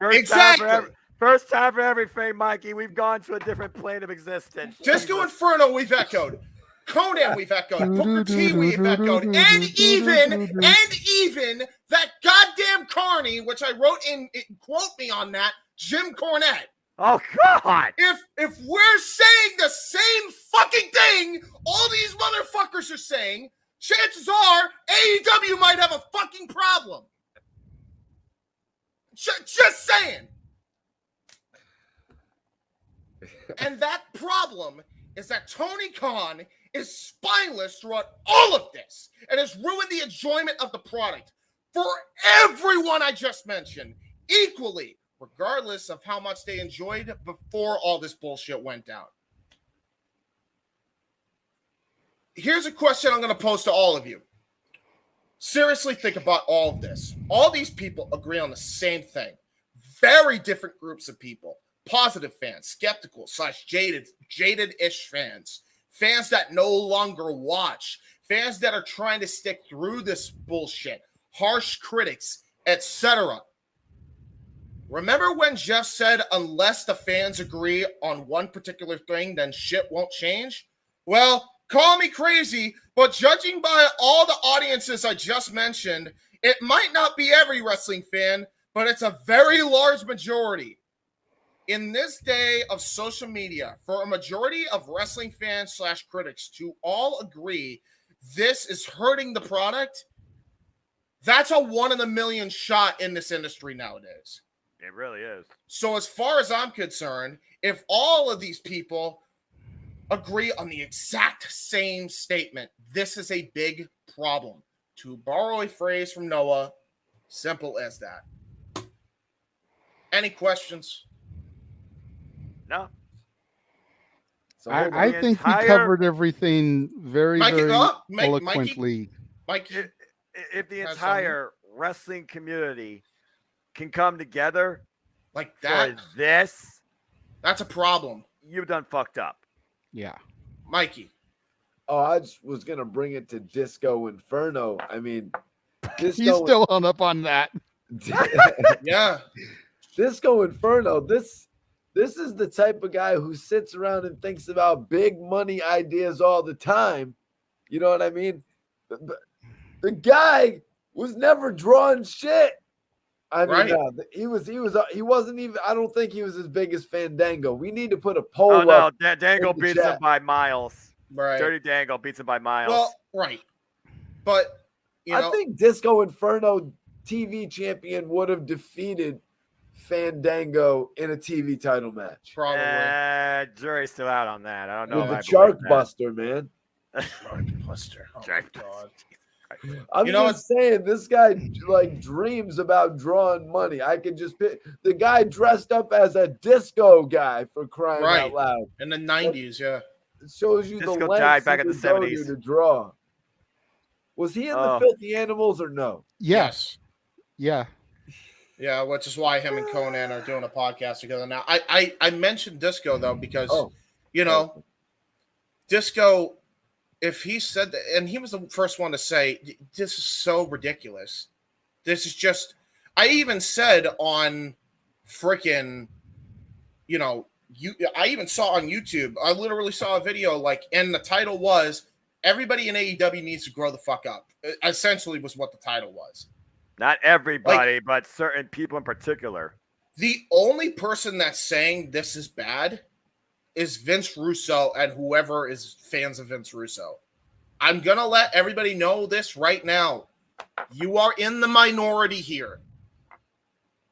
Speaker 3: First time for everything, Mikey. We've gone to a different plane of existence.
Speaker 1: Disco Inferno, we've echoed. Conan, we've echoed. Booker T, we've echoed. And even that goddamn Carney, which I wrote in, quote me on that, Jim Cornette.
Speaker 3: Oh, God.
Speaker 1: If we're saying the same fucking thing all these motherfuckers are saying, chances are AEW might have a fucking problem. Just saying. And that problem is that Tony Khan is spineless throughout all of this and has ruined the enjoyment of the product for everyone I just mentioned equally, regardless of how much they enjoyed before all this bullshit went down. Here's a question I'm going to pose to all of you. Seriously, think about all of this. All these people agree on the same thing. Very different groups of people. Positive fans, skeptical / jaded-ish fans, fans that no longer watch, fans that are trying to stick through this bullshit, harsh critics, etc. Remember when Jeff said, unless the fans agree on one particular thing, then shit won't change? Well, call me crazy, but judging by all the audiences I just mentioned, it might not be every wrestling fan, but it's a very large majority. In this day of social media, for a majority of wrestling fans / critics to all agree this is hurting the product, that's a 1 in a million shot in this industry nowadays.
Speaker 3: It really is.
Speaker 1: So as far as I'm concerned, if all of these people agree on the exact same statement, this is a big problem. To borrow a phrase from Noah, simple as that. Any questions?
Speaker 3: No.
Speaker 4: So I think we covered everything very eloquently.
Speaker 1: Mikey,
Speaker 3: if the entire wrestling community can come together
Speaker 1: like that,
Speaker 3: for this,
Speaker 1: that's a problem.
Speaker 3: You've done fucked up.
Speaker 4: Yeah.
Speaker 1: Mikey.
Speaker 6: Oh, I just was going to bring it to Disco Inferno. I mean,
Speaker 4: he's still hung up on that.
Speaker 1: Yeah.
Speaker 6: Disco Inferno, this is the type of guy who sits around and thinks about big money ideas all the time. You know what I mean? The guy was never drawing shit. I mean, he wasn't even. I don't think he was as big as Fandango. We need to put a poll.
Speaker 3: Oh no, Dango beats him by miles.
Speaker 1: Right,
Speaker 3: Dirty Dango beats him by miles.
Speaker 1: Well, right, but
Speaker 6: I think Disco Inferno TV champion would have defeated Fandango in a TV title match.
Speaker 1: Probably.
Speaker 3: Jury's still out on that. I don't know.
Speaker 6: With the Shark Buster, man.
Speaker 1: Shark Buster. Oh my God.
Speaker 6: I'm just saying, this guy like dreams about drawing money. I could just pick the guy dressed up as a disco guy for crying out loud
Speaker 1: in the 90s. Yeah,
Speaker 6: it shows you
Speaker 3: disco
Speaker 6: the lengths
Speaker 3: died back in the
Speaker 6: 70s to draw. Was he in the Filthy Animals or no?
Speaker 4: Yes. Yeah.
Speaker 1: Yeah, which is why him and Conan are doing a podcast together now. I mentioned Disco though because Disco. If he said that, and he was the first one to say, this is so ridiculous. This is just, I even said on freaking, I even saw on YouTube, I literally saw a video and the title was, everybody in AEW needs to grow the fuck up. Essentially was what the title was.
Speaker 3: Not everybody, but certain people in particular.
Speaker 1: The only person that's saying this is bad is Vince Russo and whoever is fans of Vince Russo. I'm going to let everybody know this right now. You are in the minority here.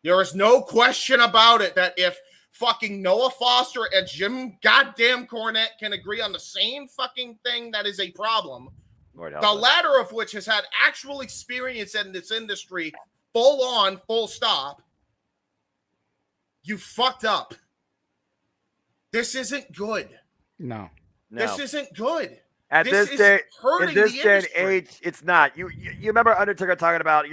Speaker 1: There is no question about it that if fucking Noah Foster and Jim goddamn Cornette can agree on the same fucking thing, that is a problem. The latter of which has had actual experience in this industry, full on, full stop. You fucked up. This isn't good.
Speaker 4: No.
Speaker 1: This isn't good.
Speaker 3: At
Speaker 1: this
Speaker 3: this day,
Speaker 1: hurting
Speaker 3: in this
Speaker 1: the
Speaker 3: day and
Speaker 1: industry.
Speaker 3: age, it's not. You remember Undertaker talking about,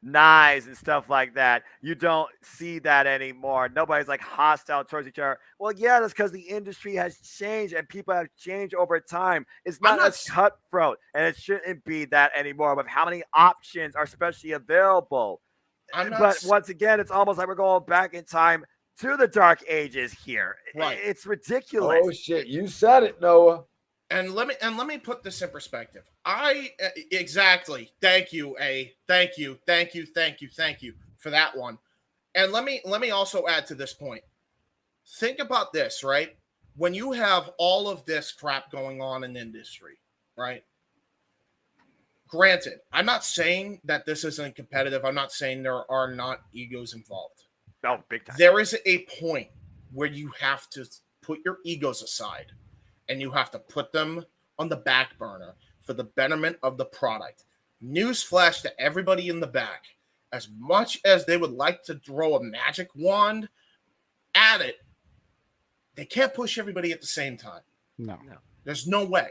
Speaker 3: knives and stuff like that. You don't see that anymore. Nobody's like hostile towards each other. Well, yeah, that's because the industry has changed and people have changed over time. It's not as cutthroat, and it shouldn't be that anymore with how many options are especially available. But once again, it's almost like we're going back in time to the dark ages here.
Speaker 1: Right.
Speaker 3: It's ridiculous.
Speaker 6: Oh shit, you said it, Noah.
Speaker 1: And let me put this in perspective. Exactly. Thank you, A. Thank you for that one. And let me also add to this point. Think about this, right? When you have all of this crap going on in the industry, right? Granted, I'm not saying that this isn't competitive. I'm not saying there are not egos involved.
Speaker 3: No, big time.
Speaker 1: There is a point where you have to put your egos aside. And you have to put them on the back burner for the betterment of the product. Newsflash to everybody in the back. As much as they would like to throw a magic wand at it, they can't push everybody at the same time.
Speaker 4: No.
Speaker 1: There's no way.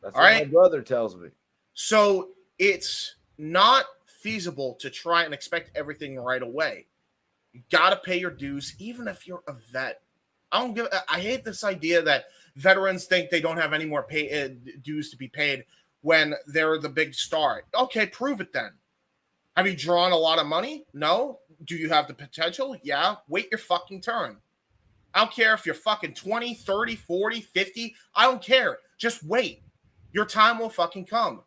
Speaker 6: That's
Speaker 1: all
Speaker 6: what
Speaker 1: right?
Speaker 6: my brother tells me.
Speaker 1: So it's not feasible to try and expect everything right away. You got to pay your dues, even if you're a vet. I hate this idea that veterans think they don't have any more dues to be paid when they're the big star. Okay, prove it then. Have you drawn a lot of money? No. Do you have the potential? Yeah. Wait your fucking turn. I don't care if you're fucking 20, 30, 40, 50. I don't care. Just wait. Your time will fucking come.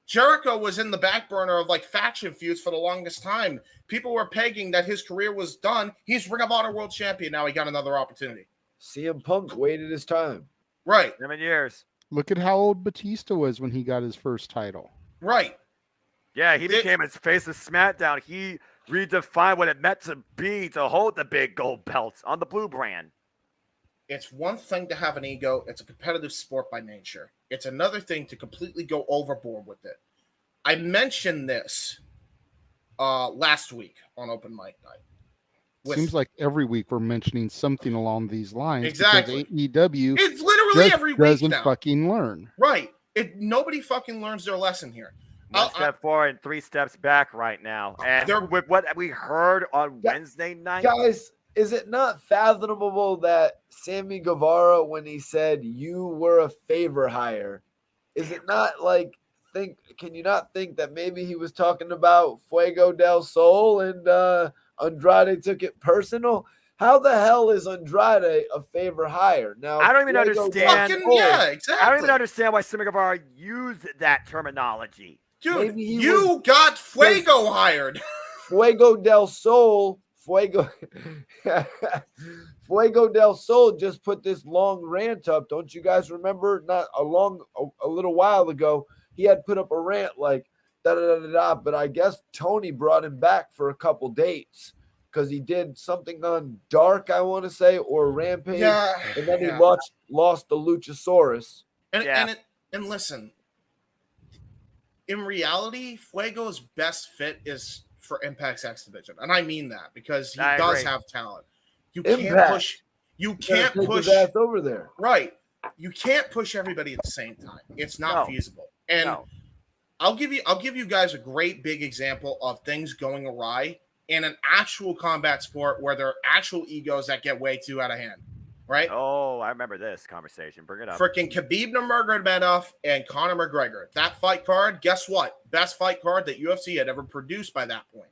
Speaker 1: Jericho was in the back burner of like faction feuds for the longest time. People were pegging that his career was done. He's Ring of Honor World Champion. Now he got another opportunity.
Speaker 6: CM Punk waited his time.
Speaker 1: Right.
Speaker 3: 7 years.
Speaker 4: Look at how old Batista was when he got his first title.
Speaker 1: Right.
Speaker 3: Yeah, he became his face of SmackDown. He redefined what it meant to be to hold the big gold belts on the blue brand.
Speaker 1: It's one thing to have an ego. It's a competitive sport by nature. It's another thing to completely go overboard with it. I mentioned this last week on Open Mic Night.
Speaker 4: Seems like every week we're mentioning something along these lines.
Speaker 1: Exactly.
Speaker 4: Because AEW
Speaker 1: it's literally every week
Speaker 4: doesn't
Speaker 1: now.
Speaker 4: fucking learn.
Speaker 1: Right. Nobody fucking learns their lesson here.
Speaker 3: 1 step forward and 3 steps back right now. And with what we heard on Wednesday night.
Speaker 6: Guys, is it not fathomable that Sammy Guevara, when he said you were a favor hire, is it not like can you not think that maybe he was talking about Fuego del Sol and Andrade took it personal? How the hell is Andrade a favor hire? Now
Speaker 3: I don't even understand.
Speaker 1: Exactly.
Speaker 3: I don't even understand why Sammy Guevara used that terminology.
Speaker 1: Dude, you got Fuego hired.
Speaker 6: Fuego del Sol. Fuego del Sol just put this long rant up. Don't you guys remember? Not a little while ago, he had put up a rant like da da da da da. But I guess Tony brought him back for a couple dates because he did something on Dark, I want to say, or Rampage, and then he lost the Luchasaurus.
Speaker 1: And listen, in reality, Fuego's best fit is for Impact's X Division, and I mean that because he does have talent. You can't push. You can't push
Speaker 6: his ass over there.
Speaker 1: Right. You can't push everybody at the same time. It's not feasible. And I'll give you guys a great big example of things going awry in an actual combat sport where there are actual egos that get way too out of hand. Right?
Speaker 3: Oh, I remember this conversation. Bring it up.
Speaker 1: Freaking Khabib Nurmagomedov and Conor McGregor. That fight card, guess what? Best fight card that UFC had ever produced by that point.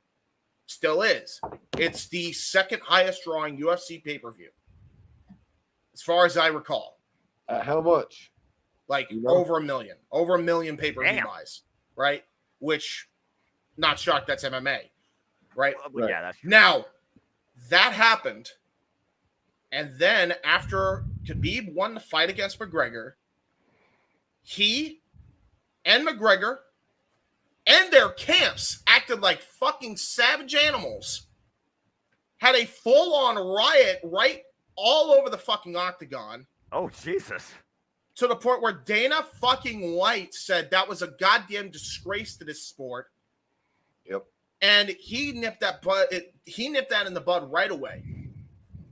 Speaker 1: Still is. It's the second highest drawing UFC pay-per-view. As far as I recall.
Speaker 6: How much?
Speaker 1: Like over 1 million. Over 1 million pay-per-view buys. Right? Which, not shocked, that's MMA. Right?
Speaker 3: Well, yeah, that's true.
Speaker 1: Now, that happened. And then after Khabib won the fight against McGregor, he and McGregor and their camps acted like fucking savage animals. Had a full-on riot right all over the fucking octagon.
Speaker 3: Oh, Jesus.
Speaker 1: To the point where Dana fucking White said that was a goddamn disgrace to this sport.
Speaker 6: Yep.
Speaker 1: And he nipped that in the bud right away.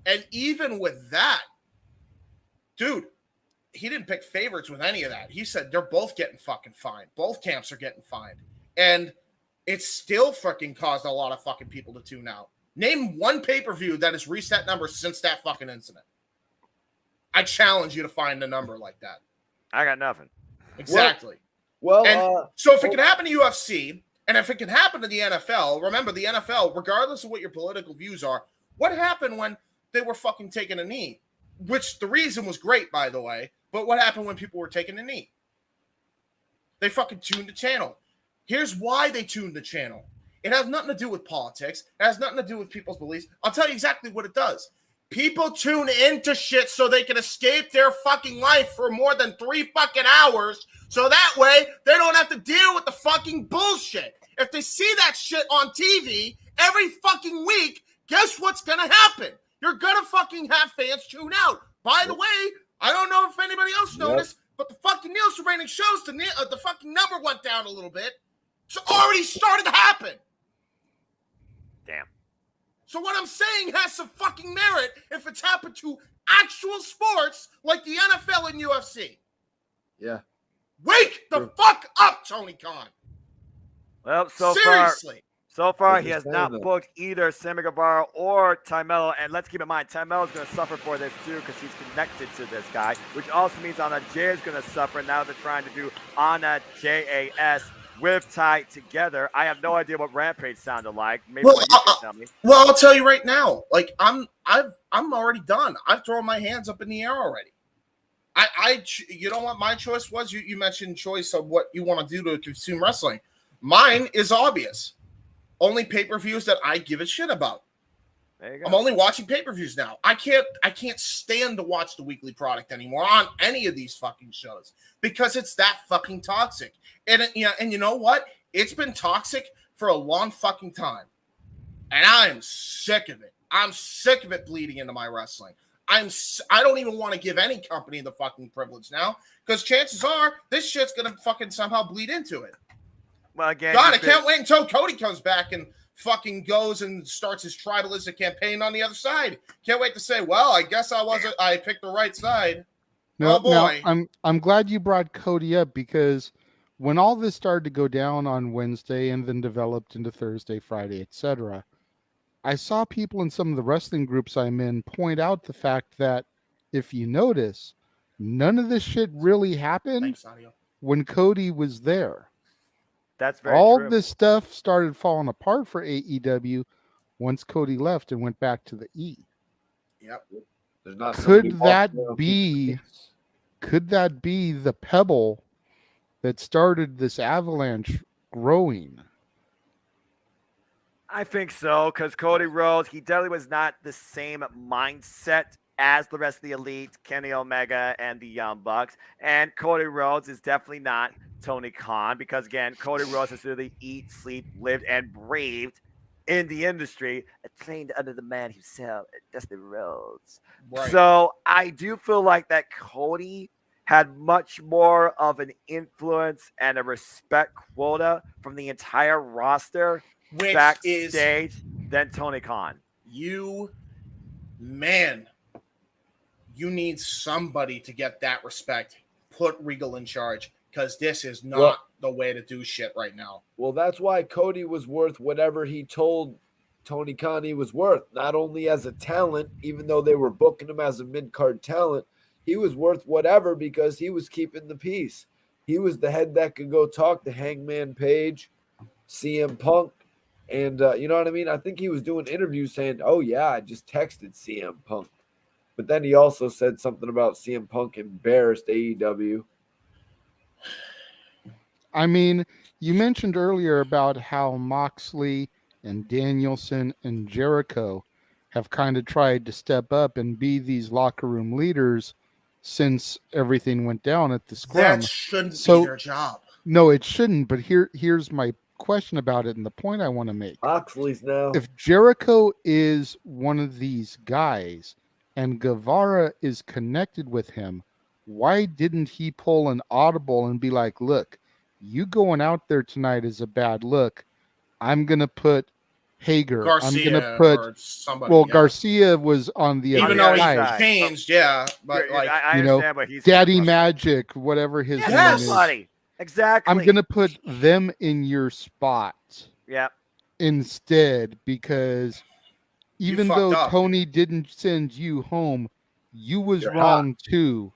Speaker 1: And even with that, dude, he didn't pick favorites with any of that. He said they're both getting fucking fined. Both camps are getting fined. And it's still fucking caused a lot of fucking people to tune out. Name one pay-per-view that has reset numbers since that fucking incident. I challenge you to find a number like that.
Speaker 3: I got nothing.
Speaker 1: Exactly. So if it can happen to UFC, and if it can happen to the NFL, remember the NFL, regardless of what your political views are, what happened when they were fucking taking a knee? Which the reason was great, by the way, but what happened when people were taking a knee? They fucking tuned the channel. Here's why they tuned the channel. It has nothing to do with politics. It has nothing to do with people's beliefs. I'll tell you exactly what it does. People tune into shit so they can escape their fucking life for more than 3 fucking hours, so that way they don't have to deal with the fucking bullshit. If they see that shit on TV every fucking week, guess what's gonna happen? You're gonna fucking have fans tune out. By the way, I don't know if anybody else noticed, but the fucking Nielsen rating shows the fucking number went down a little bit. It's already started to happen.
Speaker 3: Damn.
Speaker 1: So what I'm saying has some fucking merit if it's happened to actual sports like the NFL and UFC.
Speaker 6: Yeah.
Speaker 1: Wake the fuck up, Tony Khan.
Speaker 3: Well,
Speaker 1: Seriously.
Speaker 3: So far, he has not booked either Sammy Guevara or Tymelo. And let's keep in mind, Tymelo is going to suffer for this too because he's connected to this guy, which also means Anna J is going to suffer. Now they're trying to do Anna JAS with Ty together. I have no idea what Rampage sounded like. Maybe you can tell me.
Speaker 1: Well, I'll tell you right now. Like I'm already done. I've thrown my hands up in the air already. You know what my choice was? You mentioned choice of what you want to do to consume wrestling. Mine is obvious. Only pay-per-views that I give a shit about.
Speaker 3: There you go.
Speaker 1: I'm only watching pay-per-views now. I can't stand to watch the weekly product anymore on any of these fucking shows because it's that fucking toxic. And you know what? It's been toxic for a long fucking time. And I am sick of it. I'm sick of it bleeding into my wrestling. I don't even want to give any company the fucking privilege now because chances are this shit's gonna fucking somehow bleed into it.
Speaker 3: Well, again,
Speaker 1: God, I can't wait until Cody comes back and fucking goes and starts his tribalistic campaign on the other side. Can't wait to say, well, I guess I picked the right side.
Speaker 4: No,
Speaker 1: oh boy.
Speaker 4: No, I'm glad you brought Cody up because when all this started to go down on Wednesday and then developed into Thursday, Friday, etc., I saw people in some of the wrestling groups I'm in point out the fact that if you notice, none of this shit really happened when Cody was there.
Speaker 3: That's very
Speaker 4: all
Speaker 3: true.
Speaker 4: This stuff started falling apart for AEW once Cody left and went back to the E.
Speaker 1: Yep.
Speaker 6: There's not
Speaker 4: could that be the pebble that started this avalanche growing?
Speaker 3: I think so, because Cody Rhodes, he definitely was not the same mindset as the rest of the Elite, Kenny Omega, and the Young Bucks. And Cody Rhodes is definitely not Tony Khan because, again, Cody Rhodes has really eat, sleep, lived, and breathed in the industry, trained under the man himself, Dusty Rhodes.
Speaker 1: Right.
Speaker 3: So I do feel like that Cody had much more of an influence and a respect quota from the entire roster backstage than Tony Khan.
Speaker 1: You need somebody to get that respect. Put Regal in charge because this is not the way to do shit right now.
Speaker 6: Well, that's why Cody was worth whatever he told Tony Khan he was worth. Not only as a talent, even though they were booking him as a mid-card talent, he was worth whatever because he was keeping the peace. He was the head that could go talk to Hangman Page, CM Punk, and you know what I mean? I think he was doing interviews saying, oh, yeah, I just texted CM Punk. But then he also said something about CM Punk embarrassed AEW.
Speaker 4: I mean, you mentioned earlier about how Moxley and Danielson and Jericho have kind of tried to step up and be these locker room leaders since everything went down at the Scrum.
Speaker 1: That shouldn't be their job.
Speaker 4: No, it shouldn't. But here's my question about it and the point I want to make.
Speaker 6: Moxley's now.
Speaker 4: If Jericho is one of these guys and Guevara is connected with him, why didn't he pull an audible and be like, look, you going out there tonight is a bad look. I'm going to put Hager.
Speaker 1: Garcia
Speaker 4: I'm gonna put
Speaker 1: or somebody.
Speaker 4: well,
Speaker 1: yeah.
Speaker 4: Garcia was on the
Speaker 1: Even
Speaker 4: other
Speaker 1: though
Speaker 4: side.
Speaker 1: he changed, yeah, but like
Speaker 3: I
Speaker 4: you know,
Speaker 3: understand what he's
Speaker 4: Daddy
Speaker 3: saying.
Speaker 4: Magic, whatever his name
Speaker 1: Yes.
Speaker 4: is.
Speaker 3: Somebody. Exactly.
Speaker 4: I'm gonna put them in your spot.
Speaker 3: Yeah.
Speaker 4: Instead, because even
Speaker 1: fucked
Speaker 4: though
Speaker 1: up.
Speaker 4: Tony didn't send you home, you was
Speaker 6: You're
Speaker 4: wrong too.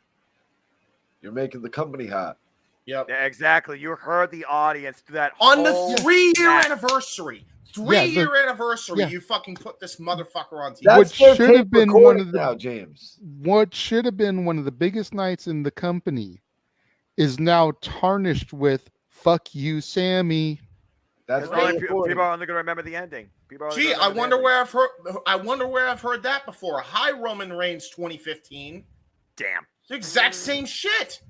Speaker 6: You're making the company hot.
Speaker 1: Yep.
Speaker 3: Yeah, exactly. You heard the audience through that
Speaker 1: On the
Speaker 3: whole
Speaker 1: 3-year
Speaker 3: match.
Speaker 1: anniversary.
Speaker 4: Yeah,
Speaker 1: 3-year anniversary,
Speaker 4: yeah.
Speaker 1: you fucking put this motherfucker on TV.
Speaker 6: That's
Speaker 4: What
Speaker 6: their
Speaker 4: should
Speaker 6: tape
Speaker 4: have been one of
Speaker 6: recording
Speaker 4: the
Speaker 6: now, James.
Speaker 4: what should have been one of the biggest nights in the company is now tarnished with "fuck you, Sammy."
Speaker 6: That's
Speaker 3: Only
Speaker 6: their
Speaker 3: people
Speaker 6: recording.
Speaker 3: are only going to remember the ending. People are only
Speaker 1: Gee,
Speaker 3: gonna
Speaker 1: I
Speaker 3: remember the
Speaker 1: wonder
Speaker 3: ending.
Speaker 1: where I've heard. I wonder where I've heard that before. Hi, Roman Reigns, 2015.
Speaker 3: Damn.
Speaker 1: The exact same shit.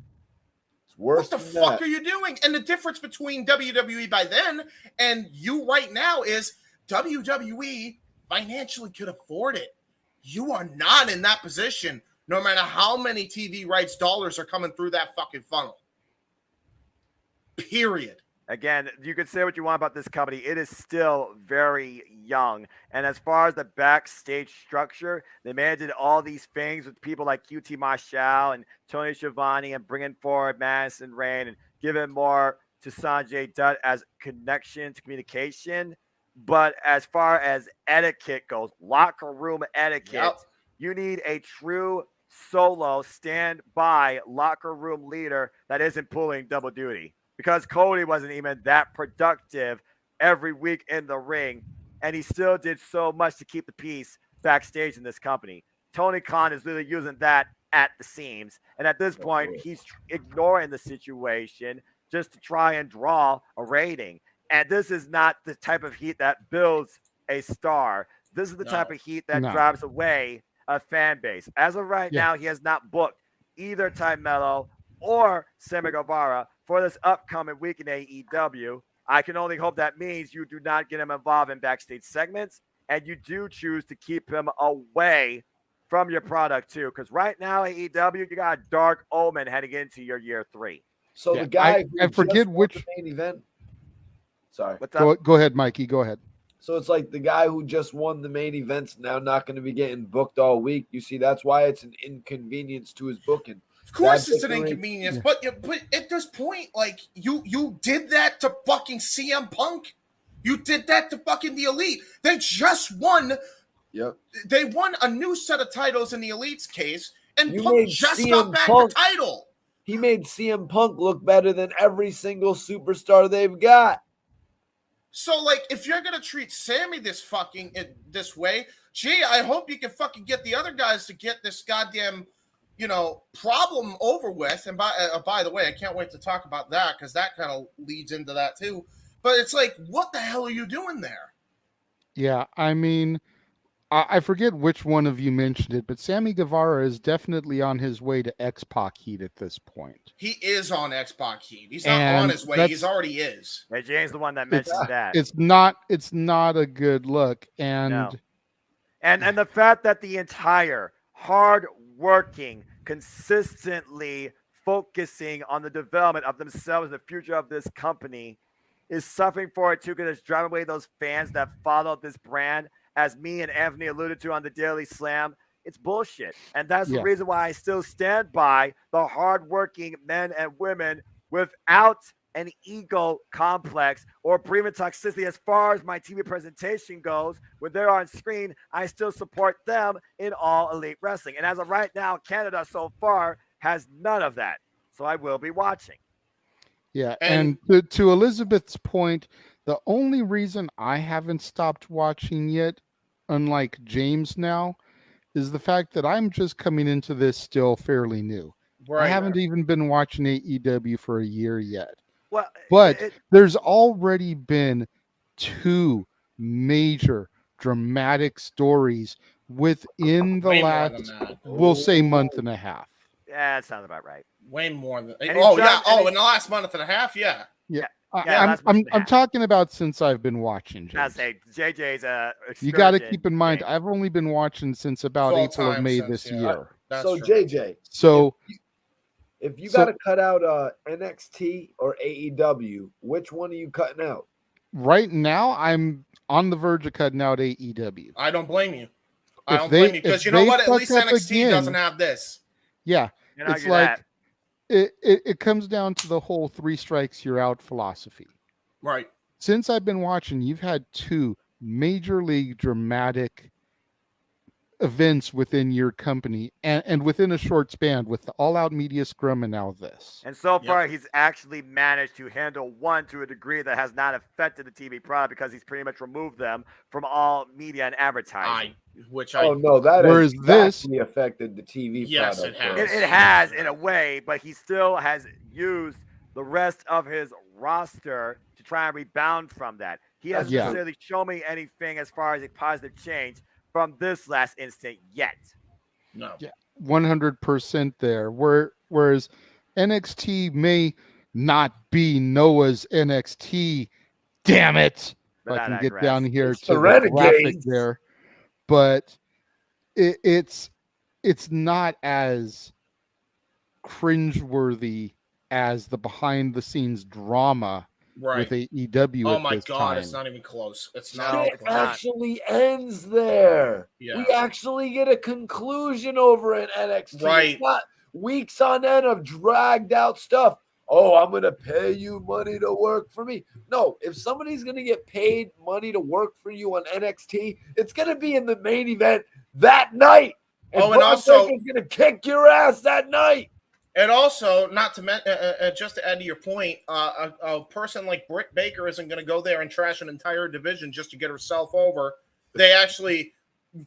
Speaker 6: It's worse
Speaker 1: What the
Speaker 6: than
Speaker 1: fuck
Speaker 6: that.
Speaker 1: are you doing? And the difference between WWE by then and you right now is WWE financially could afford it. You are not in that position, no matter how many TV rights dollars are coming through that fucking funnel. Period.
Speaker 3: Again, you can say what you want about this company. It is still very young. And as far as the backstage structure, they managed all these things with people like QT Marshall and Tony Schiavone and bringing forward Madison Rayne and giving more to Sanjay Dutt as connection to communication. But as far as etiquette goes, locker room etiquette, you need a true solo stand-by locker room leader that isn't pulling double duty. Because Cody wasn't even that productive every week in the ring, and he still did so much to keep the peace backstage in this company. Tony Khan is really using that at the seams, and at this point, he's ignoring the situation just to try and draw a rating. And this is not the type of heat that builds a star. This is the type of heat that drives away a fan base. As of right now, he has not booked either Ty Mello or Sammy Guevara for this upcoming week in AEW. I can only hope that means you do not get him involved in backstage segments and you do choose to keep him away from your product too. Because right now, AEW, you got a dark omen heading into your year 3.
Speaker 6: So the guy
Speaker 4: I forget which
Speaker 6: the main event. Sorry.
Speaker 3: What's up?
Speaker 4: Go ahead, Mikey. Go ahead.
Speaker 6: So it's like the guy who just won the main event's now not going to be getting booked all week. You see, that's why it's an inconvenience to his booking.
Speaker 1: Of course, it's an inconvenience, but at this point, like you did that to fucking CM Punk, you did that to fucking the Elite. They just won.
Speaker 6: Yep.
Speaker 1: They won a new set of titles in the Elite's case, and
Speaker 6: You
Speaker 1: Punk
Speaker 6: made
Speaker 1: just
Speaker 6: CM
Speaker 1: got back
Speaker 6: Punk-
Speaker 1: the title.
Speaker 6: He made CM Punk look better than every single superstar they've got.
Speaker 1: So, like, if you're gonna treat Sammy this way, gee, I hope you can fucking get the other guys to get this goddamn, problem over with. And by the way, I can't wait to talk about that because that kind of leads into that too. But it's like, what the hell are you doing there?
Speaker 4: Yeah, I mean, I forget which one of you mentioned it, but Sammy Guevara is definitely on his way to X-Pac heat at this point.
Speaker 1: He is on X-Pac heat. He's not on his way. He's already is.
Speaker 3: Hey, James, the one that mentioned that.
Speaker 4: It's not a good look. And
Speaker 3: No. And the fact that the entire hard-working, consistently focusing on the development of themselves, the future of this company, is suffering for it too, because it's driving away those fans that follow this brand, as me and Anthony alluded to on the Daily Slam. It's bullshit. And that's the reason why I still stand by the hardworking men and women without an ego complex or breathing toxicity. As far as my TV presentation goes, when they're on screen, I still support them in All Elite Wrestling. And as of right now, Canada so far has none of that. So I will be watching.
Speaker 4: Yeah, and to Elizabeth's point, the only reason I haven't stopped watching yet, unlike James now, is the fact that I'm just coming into this still fairly new. I haven't even been watching AEW for a year yet.
Speaker 3: Well,
Speaker 4: but there's already been 2 major dramatic stories within the last, we'll say, month and a half.
Speaker 3: Yeah, that sounds about right.
Speaker 1: Way more than.
Speaker 3: And
Speaker 1: In the last month and a half, yeah.
Speaker 4: I'm talking about since I've been watching.
Speaker 3: I say JJ's
Speaker 4: you got to keep in mind, I've only been watching since about April or May this year.
Speaker 6: So true. JJ,
Speaker 4: so
Speaker 6: if you got to cut out NXT or AEW, which one are you cutting out?
Speaker 4: right now, I'm on the verge of cutting out AEW.
Speaker 1: I don't blame you. I don't blame you because you know what? At least NXT doesn't have this.
Speaker 4: Yeah, it's like it comes down to the whole 3 strikes you're out philosophy.
Speaker 1: Right.
Speaker 4: Since I've been watching, you've had 2 major league dramatic events within your company and within a short span with the All Out Media Scrum and now this.
Speaker 3: And so far, he's actually managed to handle one to a degree that has not affected the TV product because he's pretty much removed them from all media and advertising.
Speaker 6: That has exactly affected the TV
Speaker 1: yes,
Speaker 6: product.
Speaker 3: It has in a way, but he still has used the rest of his roster to try and rebound from that. He hasn't necessarily shown me anything as far as a positive change from this last instant yet.
Speaker 1: No.
Speaker 4: Yeah, 100% there. Whereas NXT may not be Noah's NXT. Damn it! If I can get down here to the graphic there, but it's not as cringeworthy as the behind the scenes drama with AEW.
Speaker 1: Oh my God,
Speaker 4: time.
Speaker 1: it's not even close. It's not.
Speaker 6: It actually ends there.
Speaker 1: Yeah.
Speaker 6: We actually get a conclusion over in NXT.
Speaker 1: Right.
Speaker 6: It's not weeks on end of dragged out stuff. Oh, I'm going to pay you money to work for me. No, if somebody's going to get paid money to work for you on NXT, it's going to be in the main event that night. And also is going to kick your ass that night.
Speaker 1: And also, not to just to add to your point, a person like Britt Baker isn't going to go there and trash an entire division just to get herself over. They actually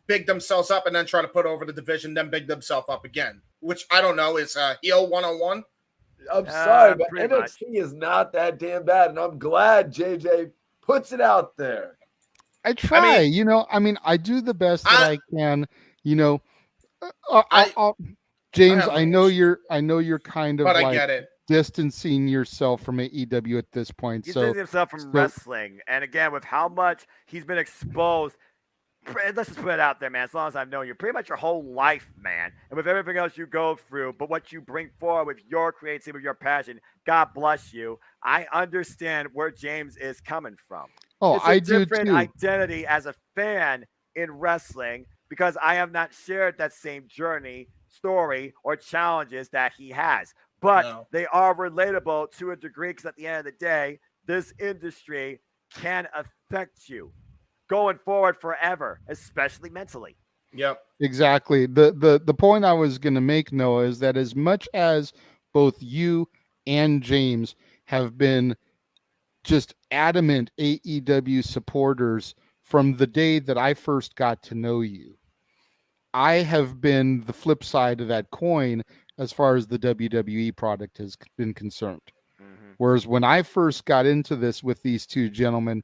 Speaker 1: big themselves up and then try to put over the division, then big themselves up again, which I don't know is heel 101.
Speaker 6: I'm sorry, but NXT is not that damn bad, and I'm glad JJ puts it out there.
Speaker 4: I try, I do the best that I can, James, I know you're kind of
Speaker 1: but
Speaker 4: like
Speaker 1: I get it.
Speaker 4: Distancing yourself from AEW at this point.
Speaker 3: He's distancing himself from wrestling. And again, with how much he's been exposed, let's just put it out there, man. As long as I've known you, pretty much your whole life, man. And with everything else you go through, but what you bring forward with your creativity, with your passion, God bless you. I understand where James is coming from.
Speaker 4: Oh,
Speaker 3: it's
Speaker 4: I do
Speaker 3: different
Speaker 4: too.
Speaker 3: Identity as a fan in wrestling because I have not shared that same journey, story, or challenges that he has. But they are relatable to a degree because at the end of the day, this industry can affect you going forward forever, especially mentally.
Speaker 1: Yep.
Speaker 4: Exactly. The point I was going to make, Noah, is that as much as both you and James have been just adamant AEW supporters from the day that I first got to know you, I have been the flip side of that coin as far as the WWE product has been concerned.
Speaker 3: Mm-hmm.
Speaker 4: Whereas when I first got into this with these two gentlemen,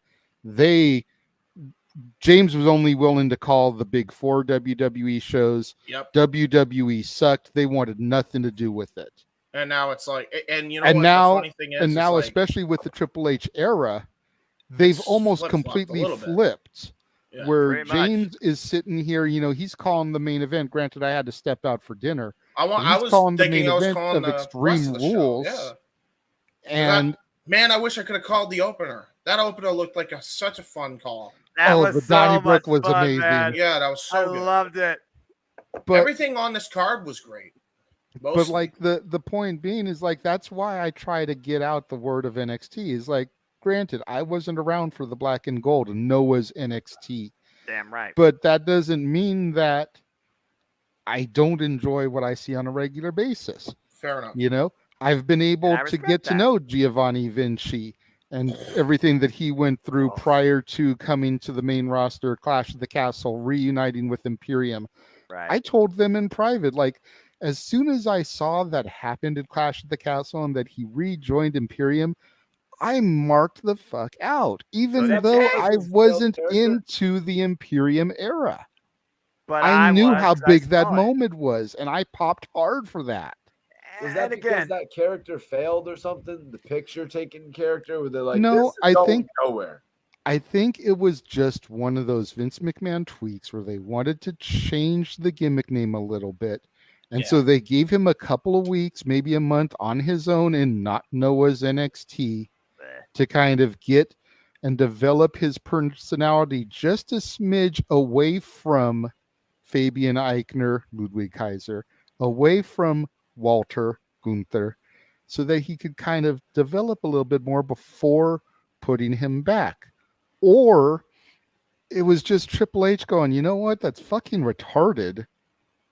Speaker 4: James was only willing to call the big 4 WWE shows.
Speaker 1: Yep.
Speaker 4: WWE sucked. They wanted nothing to do with it.
Speaker 1: And now it's like, and you know
Speaker 4: and
Speaker 1: what
Speaker 4: now,
Speaker 1: the funny thing is?
Speaker 4: And now,
Speaker 1: like,
Speaker 4: especially with the Triple H era, they've almost completely flipped.
Speaker 1: Yeah,
Speaker 4: where James is sitting here, he's calling the main event. Granted, I had to step out for dinner.
Speaker 1: I was
Speaker 4: calling
Speaker 1: thinking
Speaker 4: the main
Speaker 1: I was
Speaker 4: event
Speaker 1: calling
Speaker 4: of
Speaker 1: the
Speaker 4: Extreme
Speaker 1: rest of the
Speaker 4: Rules.
Speaker 1: show. Yeah.
Speaker 4: And
Speaker 1: man, I wish I could have called the opener. That opener looked like such a fun call.
Speaker 3: That was
Speaker 4: the
Speaker 3: so
Speaker 4: Donnybrook was
Speaker 3: fun,
Speaker 4: amazing.
Speaker 3: man.
Speaker 1: Yeah, that was so good.
Speaker 3: I loved it.
Speaker 4: But
Speaker 1: everything on this card was great.
Speaker 4: But like the point being is like that's why I try to get out the word of NXT. Is like, granted, I wasn't around for the black and gold and Noah's NXT.
Speaker 3: Damn right.
Speaker 4: But that doesn't mean that I don't enjoy what I see on a regular basis.
Speaker 1: Fair enough.
Speaker 4: I've been able to get to know Giovanni Vinci and everything that he went through prior to coming to the main roster, Clash of the Castle, reuniting with Imperium.
Speaker 3: Right.
Speaker 4: I told them in private, like, as soon as I saw that happened at Clash of the Castle and that he rejoined Imperium, I marked the fuck out, even though I wasn't into the Imperium era.
Speaker 3: But
Speaker 4: I knew how big that moment was, and I popped hard for that.
Speaker 6: Was that because that character failed or something? The picture-taking character, where they're like,
Speaker 4: no,
Speaker 6: this is
Speaker 4: I
Speaker 6: going
Speaker 4: think
Speaker 6: nowhere.
Speaker 4: I think it was just one of those Vince McMahon tweaks where they wanted to change the gimmick name a little bit. And so they gave him a couple of weeks, maybe a month on his own in Not Noah's NXT to kind of get and develop his personality just a smidge away from Fabian Eichner, Ludwig Kaiser, away from Walter Gunther, so that he could kind of develop a little bit more before putting him back. Or it was just Triple H going, you know what? That's fucking retarded.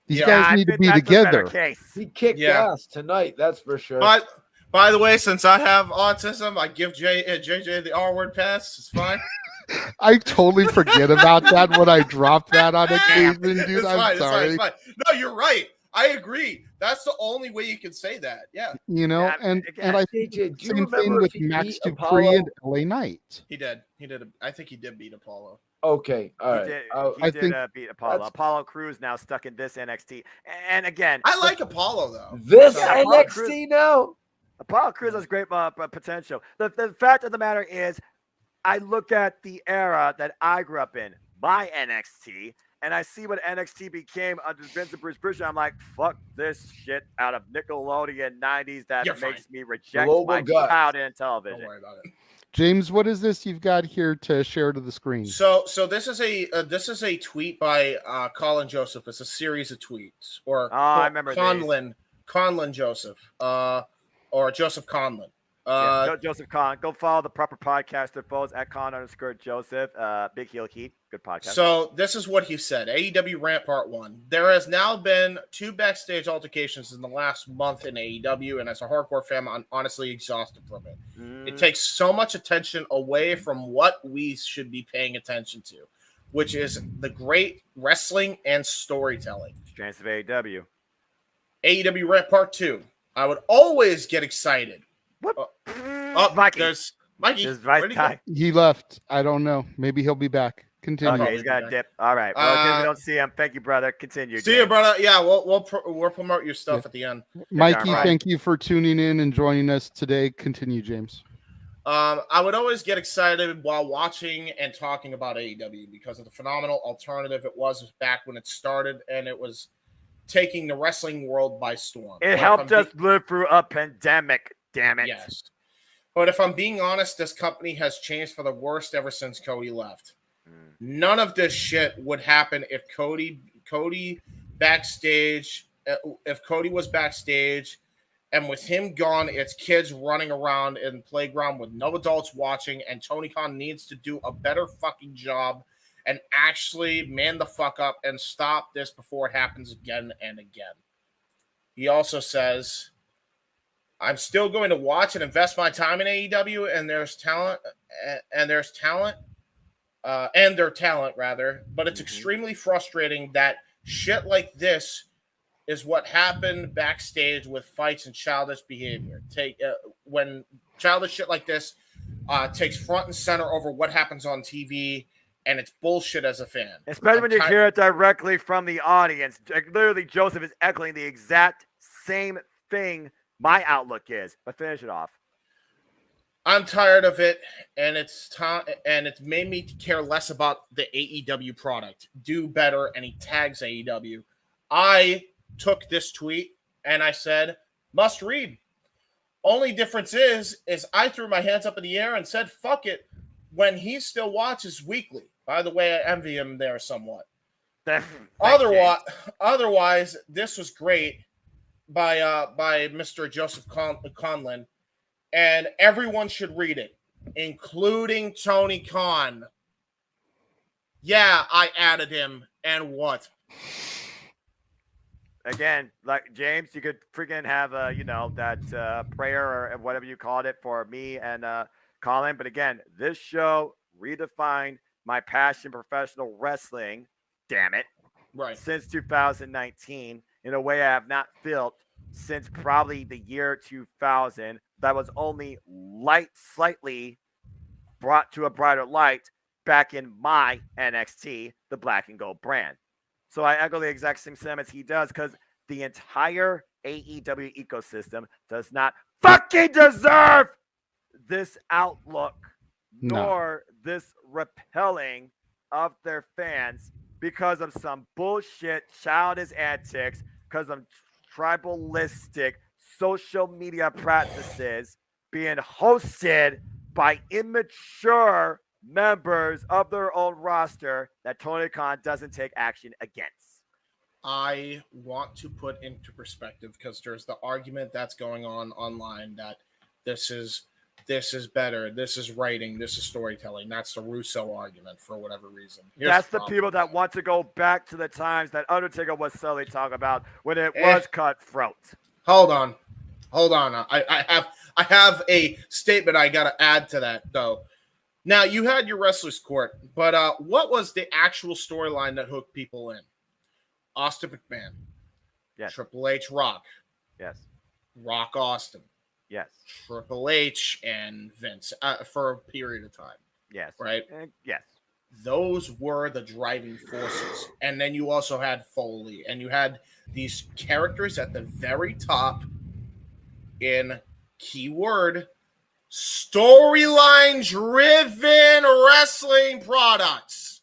Speaker 4: These guys need to be together.
Speaker 6: He kicked ass tonight, that's for sure.
Speaker 1: But by the way, since I have autism, I give JJ the R-word pass. It's fine.
Speaker 4: I totally forget about that when I drop that on occasion, dude. I'm sorry.
Speaker 1: It's fine. No, you're right. I agree. That's the only way you can say that. Yeah.
Speaker 4: You know, and I think
Speaker 6: JJ, do you
Speaker 4: same thing
Speaker 6: remember
Speaker 4: with
Speaker 6: if he
Speaker 4: Max
Speaker 6: beat
Speaker 4: Dupree
Speaker 6: Apollo?
Speaker 4: and LA Knight.
Speaker 1: He did. I think he did beat Apollo.
Speaker 6: Okay, all right.
Speaker 3: He did beat Apollo. Apollo Crews now stuck in this NXT. And again,
Speaker 1: I like Apollo though.
Speaker 6: This
Speaker 3: Apollo
Speaker 6: NXT
Speaker 3: Crews,
Speaker 6: now.
Speaker 3: Apollo Crews has great potential. The fact of the matter is, I look at the era that I grew up in, my NXT, and I see what NXT became under Vince and Bruce Prichard. I'm like, fuck this shit out of Nickelodeon 90s that makes me reject my child in television.
Speaker 1: Don't worry about it.
Speaker 4: James, what is this you've got here to share to the screen?
Speaker 1: So this is a tweet by Colin Joseph. It's a series of tweets, or
Speaker 3: I remember
Speaker 1: Conlon Joseph, or Joseph Conlon.
Speaker 3: Joseph Con. Go follow the proper podcaster, folks, at Con_Joseph. Big Heel Heat. Good podcast.
Speaker 1: So this is what he said. AEW Rant Part 1. There has now been 2 backstage altercations in the last month in AEW, and as a hardcore fan, I'm honestly exhausted from it. It takes so much attention away from what we should be paying attention to, which is the great wrestling and storytelling.
Speaker 3: Strengths of AEW.
Speaker 1: AEW Rant Part 2. I would always get excited.
Speaker 3: Mikey.
Speaker 1: There's Mikey.
Speaker 4: He left. I don't know. Maybe he'll be back. Continue.
Speaker 3: Okay, he's got a dip. All right. Well, again, we don't see him. Thank you, brother. Continue.
Speaker 1: See you, brother. Yeah, we'll promote your stuff at the end.
Speaker 4: Mikey, thank you for tuning in and joining us today. Continue, James.
Speaker 1: I would always get excited while watching and talking about AEW because of the phenomenal alternative it was back when it started, and it was taking the wrestling world by storm.
Speaker 3: It helped us live through a pandemic. Damn it.
Speaker 1: Yes. But if I'm being honest, this company has changed for the worst ever since Cody left. None of this shit would happen if Cody backstage, if Cody was backstage, and with him gone, it's kids running around in the playground with no adults watching, and Tony Khan needs to do a better fucking job and actually man the fuck up and stop this before it happens again and again. He also says, I'm still going to watch and invest my time in AEW, and their talent, but it's extremely frustrating that shit like this is what happened backstage with fights and childish behavior. When childish shit like this takes front and center over what happens on TV, and it's bullshit as a fan.
Speaker 3: Especially when you hear it directly from the audience. Literally, Joseph is echoing the exact same thing my outlook is. But finish it off.
Speaker 1: I'm tired of it, and it's time, and it's made me care less about the AEW product. Do better, and he tags AEW. I took this tweet and I said, must read. Only difference is I threw my hands up in the air and said, fuck it, when he still watches weekly. By the way, I envy him there somewhat. Otherwise, this was great by Mr. Joseph Conlon. And everyone should read it, including Tony Khan. Yeah, I added him. And what?
Speaker 3: Again, like James, you could freaking have that prayer or whatever you called it for me and Colin. But again, this show redefined my passion professional wrestling. Damn it.
Speaker 1: Right. Since
Speaker 3: 2019 in a way I have not felt since probably the year 2000. That was only slightly brought to a brighter light back in my NXT, the Black and Gold brand. So I echo the exact same sentiments he does because the entire AEW ecosystem does not fucking deserve this outlook nor this repelling of their fans because of some bullshit childish antics, because of tribalistic social media practices being hosted by immature members of their own roster that Tony Khan doesn't take action against?
Speaker 1: I want to put into perspective, because there's the argument that's going on online that this is better, this is writing, this is storytelling. That's the Russo argument for whatever reason.
Speaker 3: That's the people that want to go back to the times that Undertaker was silly talking about when it was cutthroat.
Speaker 1: Hold on. I have a statement I got to add to that, though. Now, you had your Wrestlers Court, but what was the actual storyline that hooked people in? Austin McMahon.
Speaker 3: Yes.
Speaker 1: Triple H, Rock.
Speaker 3: Yes.
Speaker 1: Rock, Austin.
Speaker 3: Yes.
Speaker 1: Triple H and Vince for a period of time.
Speaker 3: Yes.
Speaker 1: Right?
Speaker 3: Yes.
Speaker 1: Those were the driving forces. And then you also had Foley, and you had these characters at the very top in keyword storyline driven wrestling products.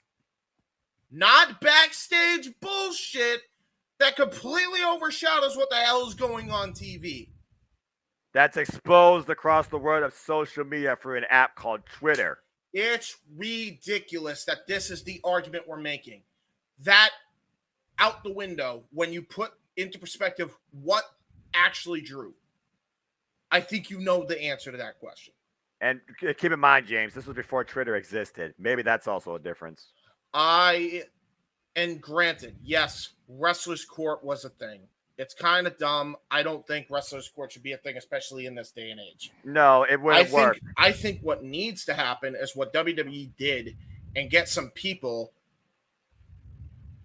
Speaker 1: Not backstage bullshit that completely overshadows what the hell is going on TV.
Speaker 3: That's exposed across the world of social media through an app called Twitter.
Speaker 1: It's ridiculous that this is the argument we're making. That out the window when you put into perspective what actually drew. I think you know the answer to that question.
Speaker 3: And keep in mind, James, this was before Twitter existed. Maybe that's also a difference.
Speaker 1: And granted, yes, Wrestlers Court was a thing. It's kind of dumb. I don't think Wrestlers Court should be a thing, especially in this day and age.
Speaker 3: No, it wouldn't work.
Speaker 1: I think what needs to happen is what WWE did and get some people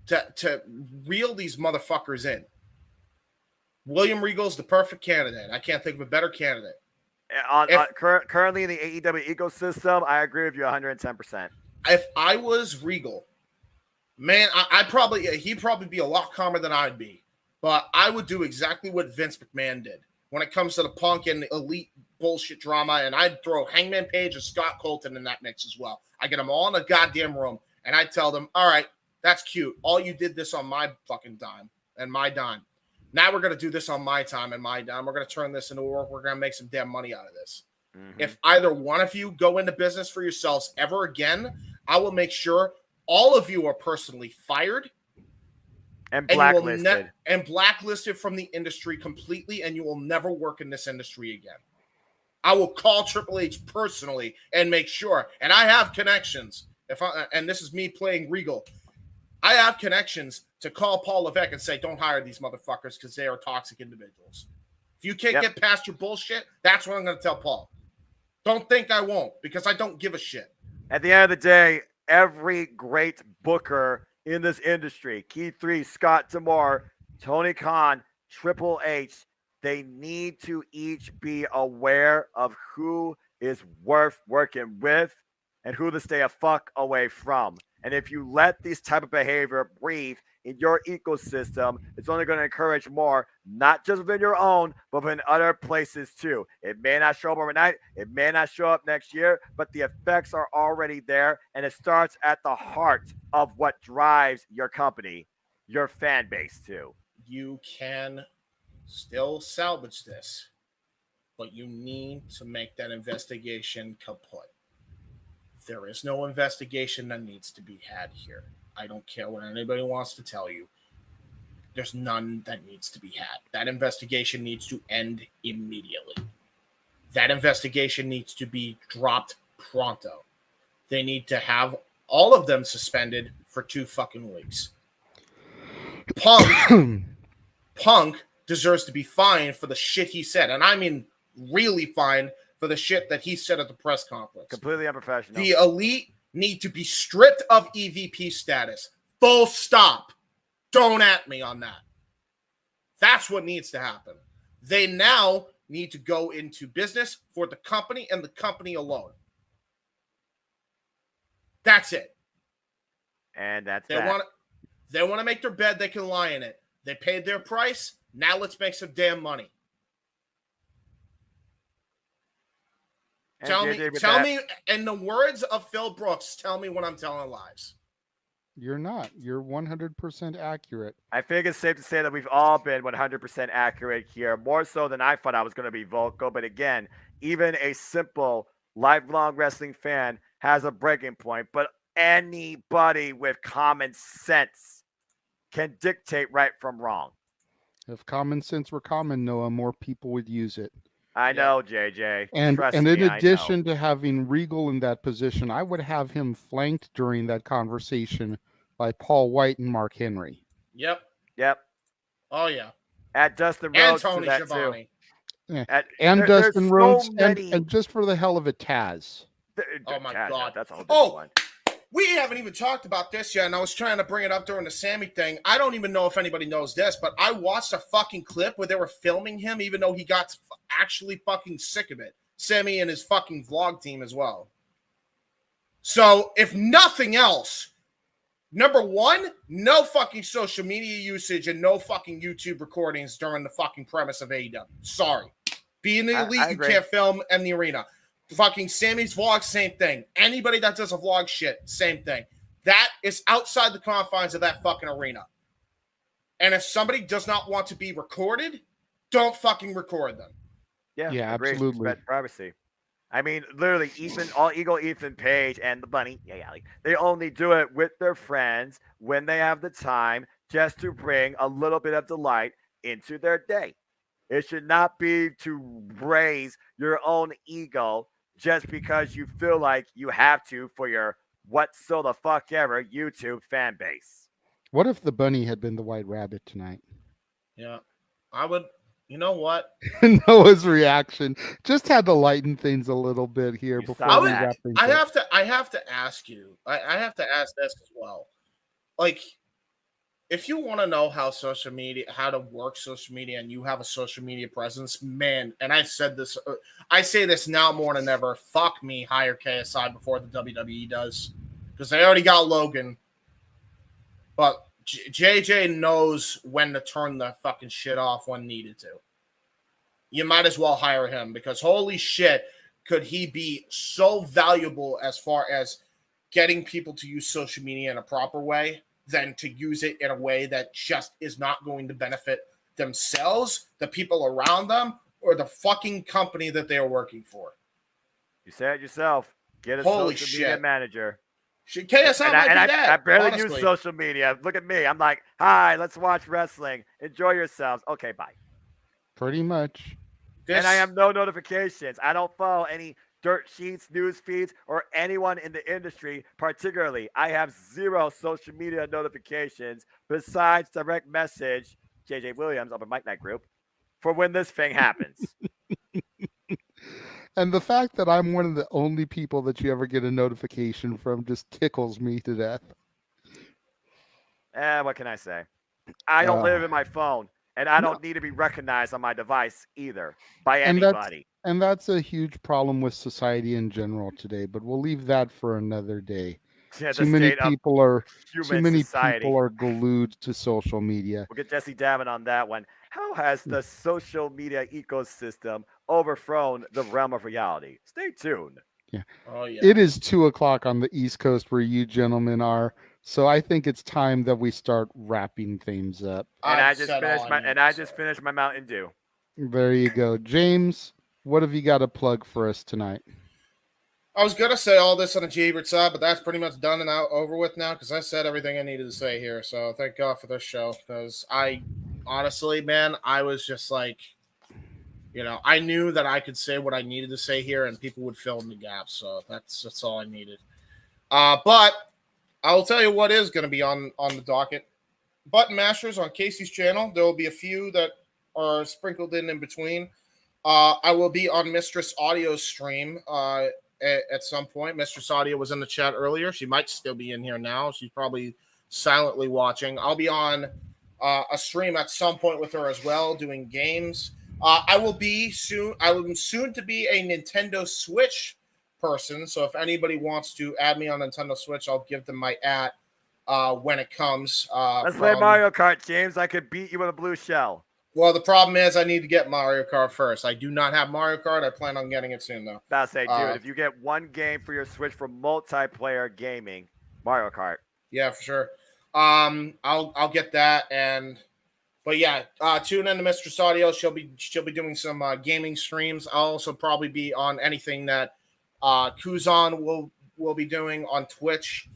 Speaker 1: to reel these motherfuckers in. William Regal's the perfect candidate. I can't think of a better candidate.
Speaker 3: Currently in the AEW ecosystem, I agree with you 110%.
Speaker 1: If I was Regal, man, he'd probably be a lot calmer than I'd be. But I would do exactly what Vince McMahon did when it comes to the Punk and the Elite bullshit drama, and I'd throw Hangman Page and Scott Colton in that mix as well. I get them all in a goddamn room, and I tell them, all right, that's cute. All you did this on my fucking dime and my dime. Now we're going to do this on my time and my dime. We're going to turn this into work. We're going to make some damn money out of this. Mm-hmm. If either one of you go into business for yourselves ever again, I will make sure all of you are personally fired
Speaker 3: and blacklisted.
Speaker 1: And blacklisted from the industry completely, and you will never work in this industry again. I will call Triple H personally and make sure. And I have connections. And this is me playing Regal. I have connections to call Paul Levesque and say, don't hire these motherfuckers because they are toxic individuals. If you can't get past your bullshit, that's what I'm going to tell Paul. Don't think I won't, because I don't give a shit.
Speaker 3: At the end of the day, every great booker in this industry, Keith Lee, Scott D'Amore, Tony Khan, Triple H, they need to each be aware of who is worth working with and who to stay a fuck away from. And if you let this type of behavior breathe in your ecosystem, it's only going to encourage more, not just within your own, but within other places too. It may not show up overnight. It may not show up next year, but the effects are already there. And it starts at the heart of what drives your company, your fan base too.
Speaker 1: You can still salvage this, but you need to make that investigation kaput. There is no investigation that needs to be had here. I don't care what anybody wants to tell you. There's none that needs to be had. That investigation needs to end immediately. That investigation needs to be dropped pronto. They need to have all of them suspended for 2 fucking weeks. Punk deserves to be fined for the shit he said. And I mean really fined for the shit that he said at the press conference.
Speaker 3: Completely unprofessional.
Speaker 1: The Elite need to be stripped of EVP status. Full stop. Don't at me on that. That's what needs to happen. They now need to go into business for the company and the company alone. That's it.
Speaker 3: And that's
Speaker 1: they want to make their bed, they can lie in it. They paid their price. Now let's make some damn money. Tell me, in the words of Phil Brooks, tell me when I'm telling lies.
Speaker 4: You're not. You're 100% accurate.
Speaker 3: I think it's safe to say that we've all been 100% accurate here, more so than I thought I was going to be vocal. But again, even a simple lifelong wrestling fan has a breaking point, but anybody with common sense can dictate right from wrong.
Speaker 4: If common sense were common, Noah, more people would use it.
Speaker 3: I know, JJ.
Speaker 4: And
Speaker 3: Trust
Speaker 4: in
Speaker 3: me,
Speaker 4: addition to having Regal in that position, I would have him flanked during that conversation by Paul White and Mark Henry.
Speaker 1: Yep. Oh yeah.
Speaker 3: At Dustin
Speaker 1: And
Speaker 3: Rhodes
Speaker 1: Tony
Speaker 3: to that
Speaker 1: Schiavone.
Speaker 3: too.
Speaker 4: Yeah. And Dustin Rhodes, and just for the hell of it, Taz.
Speaker 1: Oh my
Speaker 3: Taz,
Speaker 1: God.
Speaker 3: That's a whole different one.
Speaker 1: We haven't even talked about this yet, and I was trying to bring it up during the Sammy thing. I don't even know if anybody knows this, but I watched a fucking clip where they were filming him, even though he got actually fucking sick of it. Sammy and his fucking vlog team as well. So, if nothing else, number one, no fucking social media usage and no fucking YouTube recordings during the fucking premise of AEW. Sorry. Being the elite, you can't film in the arena. Fucking Sammy's vlog, same thing. Anybody that does a vlog shit, same thing. That is outside the confines of that fucking arena. And if somebody does not want to be recorded, don't fucking record them.
Speaker 3: Yeah,
Speaker 4: absolutely.
Speaker 3: Respect privacy. I mean, literally, Ethan Page and the Bunny, they only do it with their friends when they have the time, just to bring a little bit of delight into their day. It should not be to raise your own ego just because you feel like you have to for your what so the fuck ever YouTube fan base.
Speaker 4: What if the Bunny had been the White Rabbit tonight?
Speaker 1: Yeah, I would. You know what?
Speaker 4: Noah's reaction just had to lighten things a little bit here before we wrap things
Speaker 1: I
Speaker 4: up.
Speaker 1: have to ask you. I have to ask this as well. Like, if you want to know how to work social media, and you have a social media presence, man, and I say this now more than ever, fuck me, hire KSI before the WWE does, because they already got Logan. But JJ knows when to turn the fucking shit off when needed to. You might as well hire him, because holy shit, could he be so valuable as far as getting people to use social media in a proper way than to use it in a way that just is not going to benefit themselves, the people around them, or the fucking company that they are working for.
Speaker 3: You said it yourself. Get a social media manager.
Speaker 1: KSI might do that.
Speaker 3: I barely
Speaker 1: honestly.
Speaker 3: use social media. Look at me. I'm like, hi, let's watch wrestling. Enjoy yourselves. Okay, bye.
Speaker 4: Pretty much.
Speaker 3: And I have no notifications. I don't follow any dirt sheets, news feeds, or anyone in the industry particularly. I have 0 social media notifications besides direct message JJ Williams of a Mike Night group for when this thing happens.
Speaker 4: And the fact that I'm one of the only people that you ever get a notification from just tickles me to death.
Speaker 3: What can I say? I don't live in my phone, and I don't need to be recognized on my device either by anybody.
Speaker 4: And that's a huge problem with society in general today, but we'll leave that for another day.
Speaker 3: Yeah,
Speaker 4: too many people are
Speaker 3: society.
Speaker 4: Glued to social media.
Speaker 3: We'll get Jesse Davin on that one. How has the social media ecosystem overthrown the realm of reality? Stay tuned.
Speaker 4: Yeah.
Speaker 1: Oh yeah.
Speaker 4: It is 2:00 on the East Coast where you gentlemen are, so I think it's time that we start wrapping things up.
Speaker 3: And I just finished my Mountain Dew.
Speaker 4: There you go, James. What have you got to plug for us tonight?
Speaker 1: I was going to say all this on the Jaybird side, but that's pretty much done and over with now, because I said everything I needed to say here. So thank God for this show, because honestly, man, I was just like, I knew that I could say what I needed to say here and people would fill in the gaps. So that's all I needed. But I'll tell you what is going to be on the docket. Button Mashers on Casey's channel. There will be a few that are sprinkled in between. I will be on Mistress Audio's stream at some point. Mistress Audio was in the chat earlier. She might still be in here now. She's probably silently watching. I'll be on a stream at some point with her as well, doing games. I will soon to be a Nintendo Switch person. So if anybody wants to add me on Nintendo Switch, I'll give them my when it comes.
Speaker 3: Let's play Mario Kart, James. I could beat you with a blue shell.
Speaker 1: Well, the problem is I need to get Mario Kart first. I do not have Mario Kart. I plan on getting it soon, though.
Speaker 3: I'll say, dude, if you get one game for your Switch for multiplayer gaming, Mario Kart.
Speaker 1: Yeah, for sure. I'll get that. But yeah, tune in to Mistress Audio. She'll be doing some gaming streams. I'll also probably be on anything that Kuzan will will be doing on Twitch.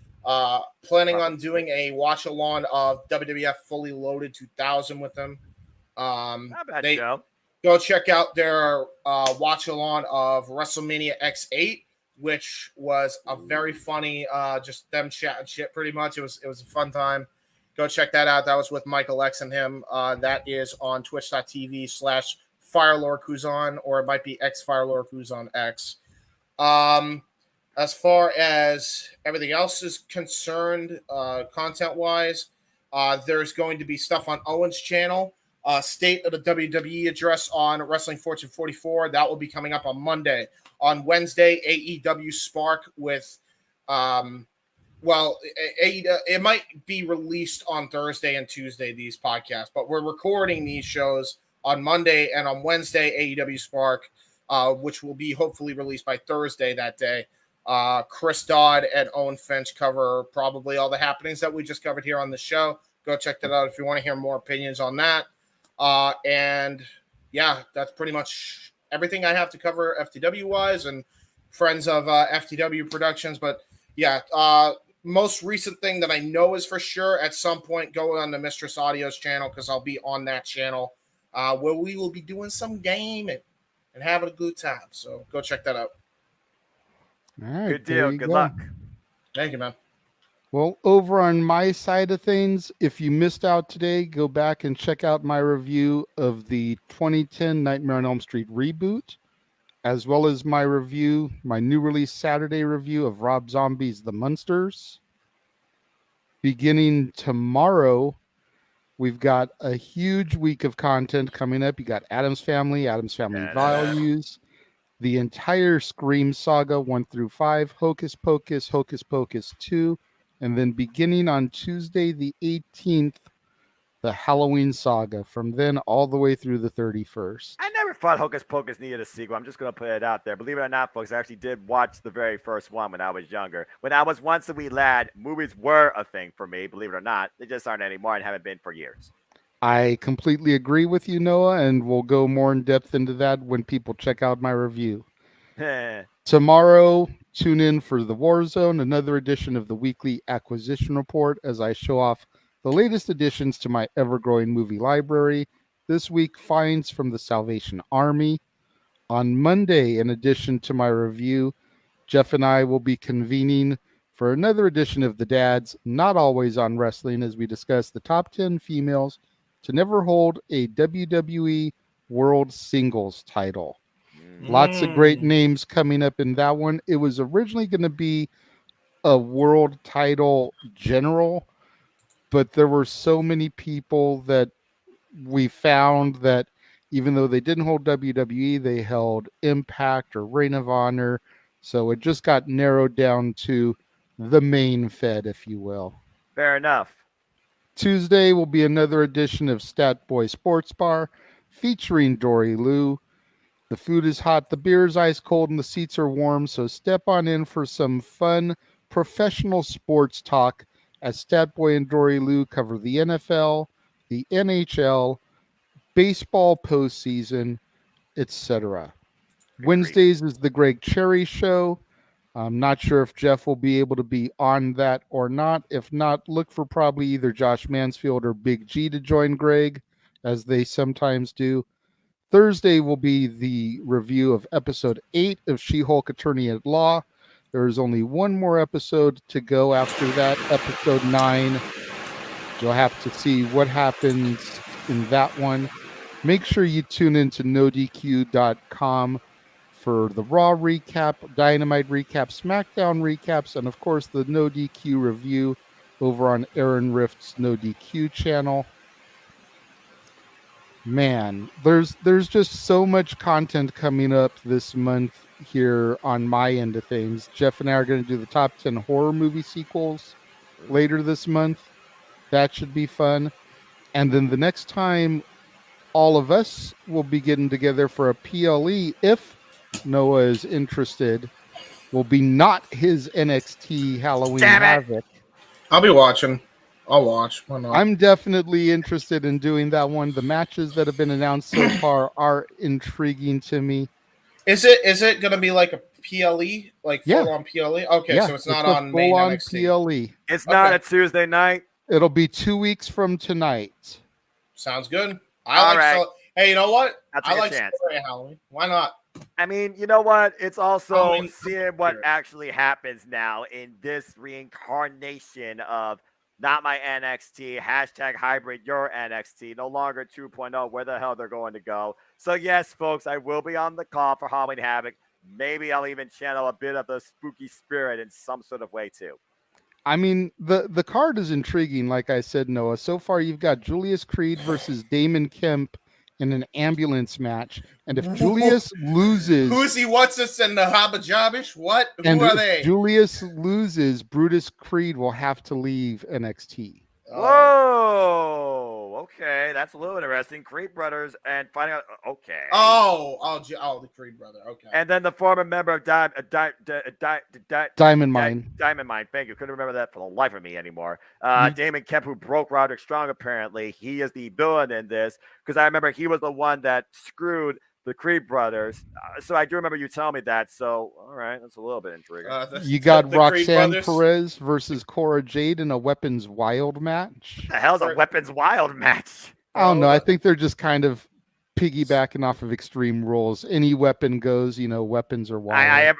Speaker 1: Planning on doing a watch-along of WWF Fully Loaded 2000 with them.
Speaker 3: Not bad show.
Speaker 1: Go check out their watch-along of WrestleMania X8, which was a very funny, just them chatting shit pretty much. It was a fun time. Go check that out. That was with Michael X and him. That is on twitch.tv/Firelord who's on, or it might be X-Firelord who's on X. As far as everything else is concerned, content-wise, there's going to be stuff on Owen's channel. State of the WWE address on Wrestling Fortune 44. That will be coming up on Monday. On Wednesday, AEW Spark with, it might be released on Thursday and Tuesday, these podcasts, but we're recording these shows on Monday, and on Wednesday, AEW Spark, which will be hopefully released by Thursday that day. Chris Dodd and Owen Finch cover probably all the happenings that we just covered here on the show. Go check that out if you want to hear more opinions on that. And yeah, that's pretty much everything I have to cover FTW wise and friends of FTW Productions. But yeah, most recent thing that I know is for sure at some point going on the Mistress Audio's channel, because I'll be on that channel where we will be doing some gaming and having a good time. So go check that out.
Speaker 4: All right,
Speaker 3: good deal. Good luck.
Speaker 1: Thank you, man.
Speaker 4: Well, over on my side of things, if you missed out today, go back and check out my review of the 2010 Nightmare on Elm Street reboot, as well as my new release Saturday review of Rob Zombie's The Munsters. Beginning tomorrow, we've got a huge week of content coming up. You got Addams Family Values, the entire Scream saga 1 through 5, Hocus Pocus, Hocus Pocus 2, and then beginning on Tuesday the 18th, the Halloween saga, from then all the way through the 31st.
Speaker 3: I never thought Hocus Pocus needed a sequel. I'm just going to put it out there. Believe it or not, folks, I actually did watch the very first one when I was younger. When I was once a wee lad, movies were a thing for me, believe it or not. They just aren't anymore and haven't been for years.
Speaker 4: I completely agree with you, Noah, and we'll go more in depth into that when people check out my review. Tomorrow, tune in for the War Zone, another edition of the weekly acquisition report, as I show off the latest additions to my ever-growing movie library. This week, finds from the Salvation Army. On Monday, in addition to my review, Jeff and I will be convening for another edition of The Dads, Not Always on Wrestling, as we discuss the top 10 females to never hold a WWE World Singles title. Lots of great names coming up in that one. It was originally going to be a world title general, but there were so many people that we found that even though they didn't hold WWE, they held Impact or Reign of Honor. So it just got narrowed down to the main Fed, if you will.
Speaker 3: Fair enough.
Speaker 4: Tuesday will be another edition of Stat Boy Sports Bar featuring Dory Lou. The food is hot, the beer is ice cold, and the seats are warm, so step on in for some fun professional sports talk as Statboy and Dory Lou cover the NFL, the NHL, baseball postseason, etc. Wednesdays is the Greg Cherry Show. I'm not sure if Jeff will be able to be on that or not. If not, look for probably either Josh Mansfield or Big G to join Greg, as they sometimes do. Thursday will be the review of episode 8 of She-Hulk Attorney at Law. There is only one more episode to go after that, episode 9. You'll have to see what happens in that one. Make sure you tune into NoDQ.com for the Raw recap, Dynamite recap, SmackDown recaps, and of course the NoDQ review over on Aaron Rift's NoDQ channel. Man, there's just so much content coming up this month here on my end of things. Jeff and I are going to do the top 10 horror movie sequels later this month. That should be fun. And then the next time all of us will be getting together for a PLE, if Noah is interested, will be not his NXT Halloween Havoc.
Speaker 1: I'll be watching. I'll watch. Why not?
Speaker 4: I'm definitely interested in doing that one. The matches that have been announced so far are intriguing to me.
Speaker 1: Is it going to be like a PLE, like
Speaker 4: Yeah.
Speaker 1: full on PLE. Okay,
Speaker 4: Yeah,
Speaker 1: so it's not
Speaker 4: a
Speaker 1: on main
Speaker 4: full-on
Speaker 1: NXT.
Speaker 4: PLE.
Speaker 3: It's not
Speaker 1: Okay.
Speaker 3: a Tuesday night.
Speaker 4: It'll be 2 weeks from tonight.
Speaker 1: Sounds good.
Speaker 3: All right.
Speaker 1: Hey, you know what?
Speaker 3: I'll take
Speaker 1: I
Speaker 3: a
Speaker 1: like
Speaker 3: chance.
Speaker 1: celebrating Halloween. Why not?
Speaker 3: I mean, you know what? It's also
Speaker 1: Halloween-
Speaker 3: seeing what actually happens now in this reincarnation of not my NXT, hashtag hybrid your NXT, no longer 2.0, where the hell they're going to go. So yes, folks, I will be on the call for Halloween Havoc. Maybe I'll even channel a bit of the spooky spirit in some sort of way too.
Speaker 4: I mean, the card is intriguing, like I said, Noah. So far, you've got Julius Creed versus Damon Kemp in an ambulance match. And if Julius loses...
Speaker 1: Who's he? What's this? And the Habajabish? What?
Speaker 4: And
Speaker 1: Who are
Speaker 4: if
Speaker 1: they?
Speaker 4: Julius loses, Brutus Creed will have to leave NXT.
Speaker 3: Whoa, okay, that's a little interesting. Creed brothers and finding out. Okay.
Speaker 1: The Creed brother. Okay.
Speaker 3: And then the former member of Diamond
Speaker 4: Mine.
Speaker 3: Diamond Mine. Thank you. Couldn't remember that for the life of me anymore. Damon Kemp, who broke Roderick Strong. Apparently, he is the villain in this because I remember he was the one that screwed the Creed brothers. So I do remember you telling me that. So all right, that's a little bit intriguing.
Speaker 4: You got Roxanne Perez versus Cora Jade in a Weapons Wild match.
Speaker 3: The hell's a Weapons Wild match?
Speaker 4: I don't know. I think they're just kind of piggybacking off of Extreme Rules. Any weapon goes, weapons are wild.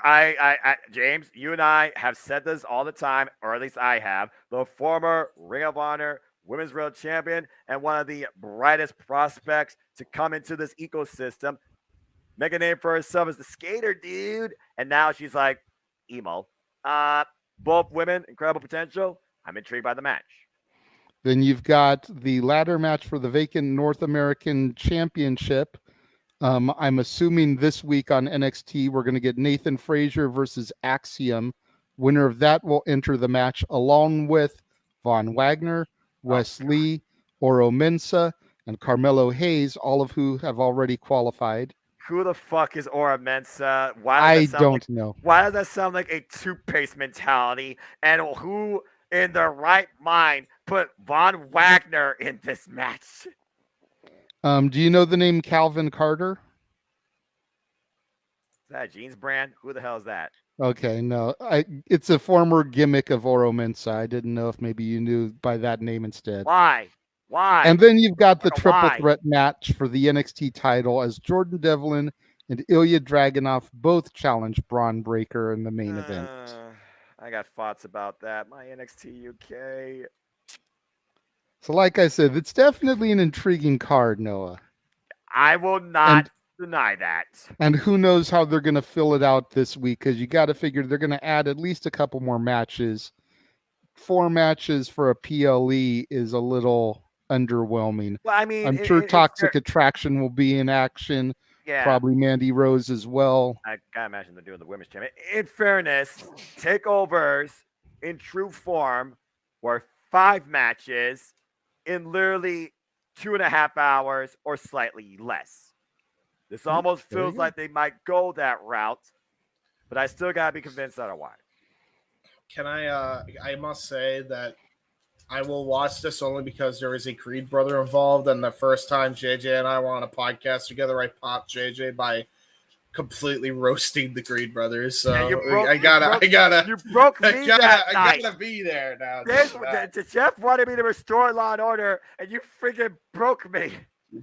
Speaker 3: James, you and I have said this all the time, or at least I have. The former Ring of Honor Women's World Champion and one of the brightest prospects to come into this ecosystem. Make a name for herself as the skater, dude. And now she's like, emo. Both women, incredible potential. I'm intrigued by the match.
Speaker 4: Then you've got the ladder match for the vacant North American Championship. I'm assuming this week on NXT, we're going to get Nathan Frazier versus Axiom. Winner of that will enter the match along with Von Wagner, Wes Lee, Oro Mensah, and Carmelo Hayes, all of who have already qualified.
Speaker 3: Who the fuck is Oro Mensah?
Speaker 4: I don't know.
Speaker 3: Why does that sound like a toothpaste mentality? And who in their right mind put Von Wagner in this match?
Speaker 4: Do you know the name Calvin Carter?
Speaker 3: Is that a jeans brand? Who the hell is that?
Speaker 4: Okay, no. It's a former gimmick of Oro Mensah. I didn't know if maybe you knew by that name instead.
Speaker 3: Why?
Speaker 4: And then you've got the triple threat match for the NXT title as Jordan Devlin and Ilya Dragunov both challenge Braun Breaker in the main event.
Speaker 3: I got thoughts about that. My NXT UK.
Speaker 4: So like I said, it's definitely an intriguing card, Noah.
Speaker 3: I will not deny that.
Speaker 4: And who knows how they're going to fill it out this week, because you got to figure they're going to add at least a couple more matches. 4 matches for a PLE is a little underwhelming.
Speaker 3: Well, I mean,
Speaker 4: I'm sure Toxic Attraction will be in action.
Speaker 3: Yeah.
Speaker 4: Probably Mandy Rose as well.
Speaker 3: I gotta imagine they're doing the women's champion. In fairness, takeovers in true form were 5 matches in literally 2.5 hours or slightly less. This almost feels like they might go that route, but I still gotta be convinced otherwise.
Speaker 1: Can I must say that I will watch this only because there is a Creed brother involved, and the first time JJ and I were on a podcast together, I popped JJ by completely roasting the Creed brothers. So I gotta be there now.
Speaker 3: Jeff wanted me to restore Law and Order, and you freaking broke me.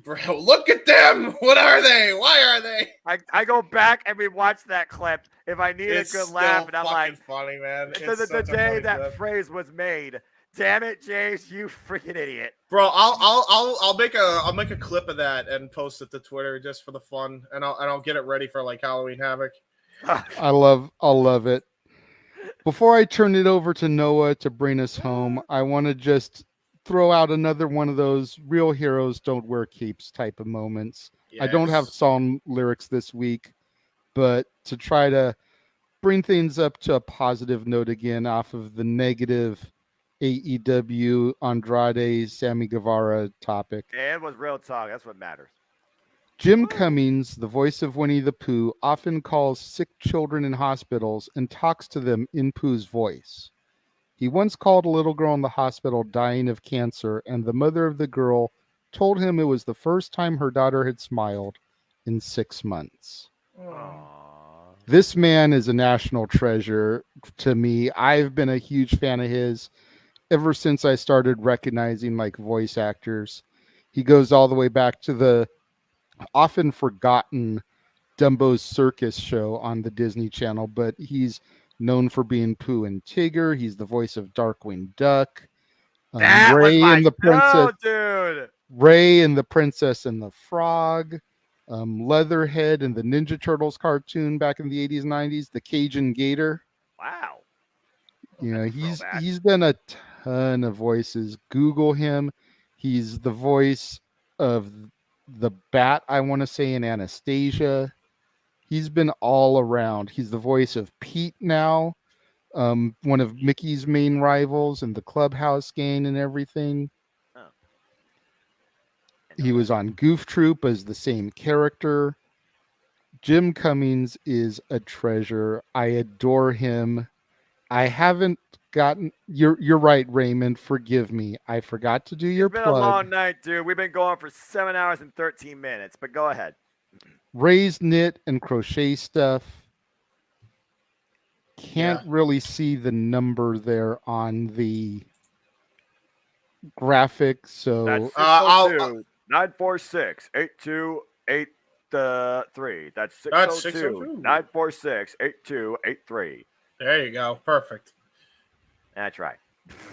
Speaker 1: Bro, look at them. What are they? Why are they?
Speaker 3: I go back and we watch that clip if I need a good laugh, and I'm like,
Speaker 1: funny, man.
Speaker 3: The day that phrase was made. Damn it, James, you freaking idiot.
Speaker 1: Bro, I'll make a clip of that and post it to Twitter just for the fun, and I'll get it ready for like Halloween Havoc.
Speaker 4: I'll love it. Before I turn it over to Noah to bring us home, I want to just throw out another one of those real heroes don't wear capes type of moments. Yes. I don't have song lyrics this week, but to try to bring things up to a positive note again off of the negative AEW Andrade Sammy Guevara topic.
Speaker 3: It was real talk. That's what matters.
Speaker 4: Jim Cummings, the voice of Winnie the Pooh, often calls sick children in hospitals and talks to them in Pooh's voice. He once called a little girl in the hospital dying of cancer, and the mother of the girl told him it was the first time her daughter had smiled in 6 months. This man is a national treasure to me. I've been a huge fan of his ever since I started recognizing like voice actors. He goes all the way back to the often forgotten Dumbo's Circus show on the Disney Channel, but he's known for being Pooh and Tigger. He's the voice of Darkwing Duck.
Speaker 3: That
Speaker 4: Ray
Speaker 3: was my
Speaker 4: and the Princess.
Speaker 3: dude.
Speaker 4: Ray and the Princess and the Frog. Leatherhead and the Ninja Turtles cartoon back in the 80s, 90s. The Cajun Gator.
Speaker 3: Wow.
Speaker 4: You know, he's done a ton of voices. Google him. He's the voice of the Bat, I want to say, in Anastasia. He's been all around. He's the voice of Pete now, one of Mickey's main rivals in the Clubhouse Gang and everything.
Speaker 3: Oh.
Speaker 4: He was on Goof Troop as the same character. Jim Cummings is a treasure. I adore him. I haven't gotten... You're right, Raymond. Forgive me. I forgot to do your
Speaker 3: It's been
Speaker 4: plug.
Speaker 3: a long night, dude. We've been going for 7 hours and 13 minutes, but go ahead.
Speaker 4: Ray's knit and crochet stuff. Can't really see the number there on the graphic, so
Speaker 3: That's 602-946-8283. That's 602-946-8283.
Speaker 1: There you go. Perfect.
Speaker 3: That's right.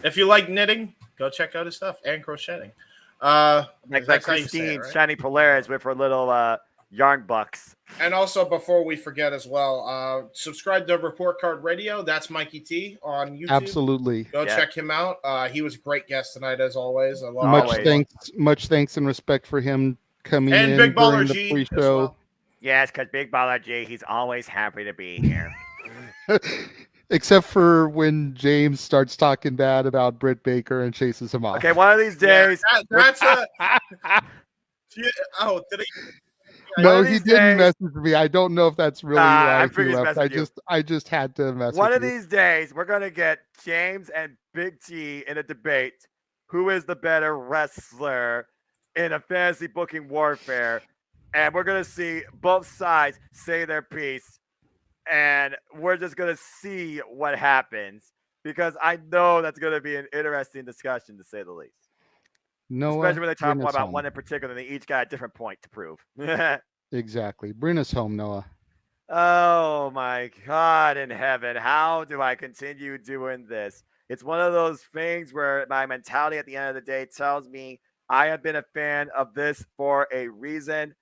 Speaker 1: If you like knitting, go check out his stuff and crocheting.
Speaker 3: Like
Speaker 1: that's how you say
Speaker 3: Christine
Speaker 1: it, right?
Speaker 3: Shiny Polaris with her little yarn bucks.
Speaker 1: And also, before we forget as well, subscribe to Report Card Radio. That's Mikey T on YouTube.
Speaker 4: absolutely.
Speaker 1: Go check him out. He was a great guest tonight, as always. I love
Speaker 4: Much thanks and respect for him coming
Speaker 1: and
Speaker 4: in
Speaker 1: Big Baller
Speaker 4: during the
Speaker 1: G
Speaker 4: pre-show.
Speaker 1: as well.
Speaker 3: Yes, because Big Baller G, he's always happy to be here.
Speaker 4: Except for when James starts talking bad about Britt Baker and chases him off.
Speaker 3: Okay, one of these days.
Speaker 1: That's a. Oh, did he?
Speaker 4: No, he didn't message me. I don't know if that's really why
Speaker 3: I figured
Speaker 4: he
Speaker 3: he's
Speaker 4: left.
Speaker 3: messaging you.
Speaker 4: I just had to message
Speaker 3: One of
Speaker 4: you.
Speaker 3: these days, we're gonna get James and Big T in a debate. Who is the better wrestler in a fantasy booking warfare? And we're gonna see both sides say their piece, and we're just gonna see what happens, because I know that's gonna be an interesting discussion, to say the least.
Speaker 4: Noah,
Speaker 3: especially when they talk
Speaker 4: bring us
Speaker 3: about
Speaker 4: home.
Speaker 3: one in particular, and they each got a different point to prove.
Speaker 4: Exactly. Bring us home, Noah.
Speaker 3: Oh my God in heaven. How do I continue doing this? It's one of those things where my mentality at the end of the day tells me I have been a fan of this for a reason.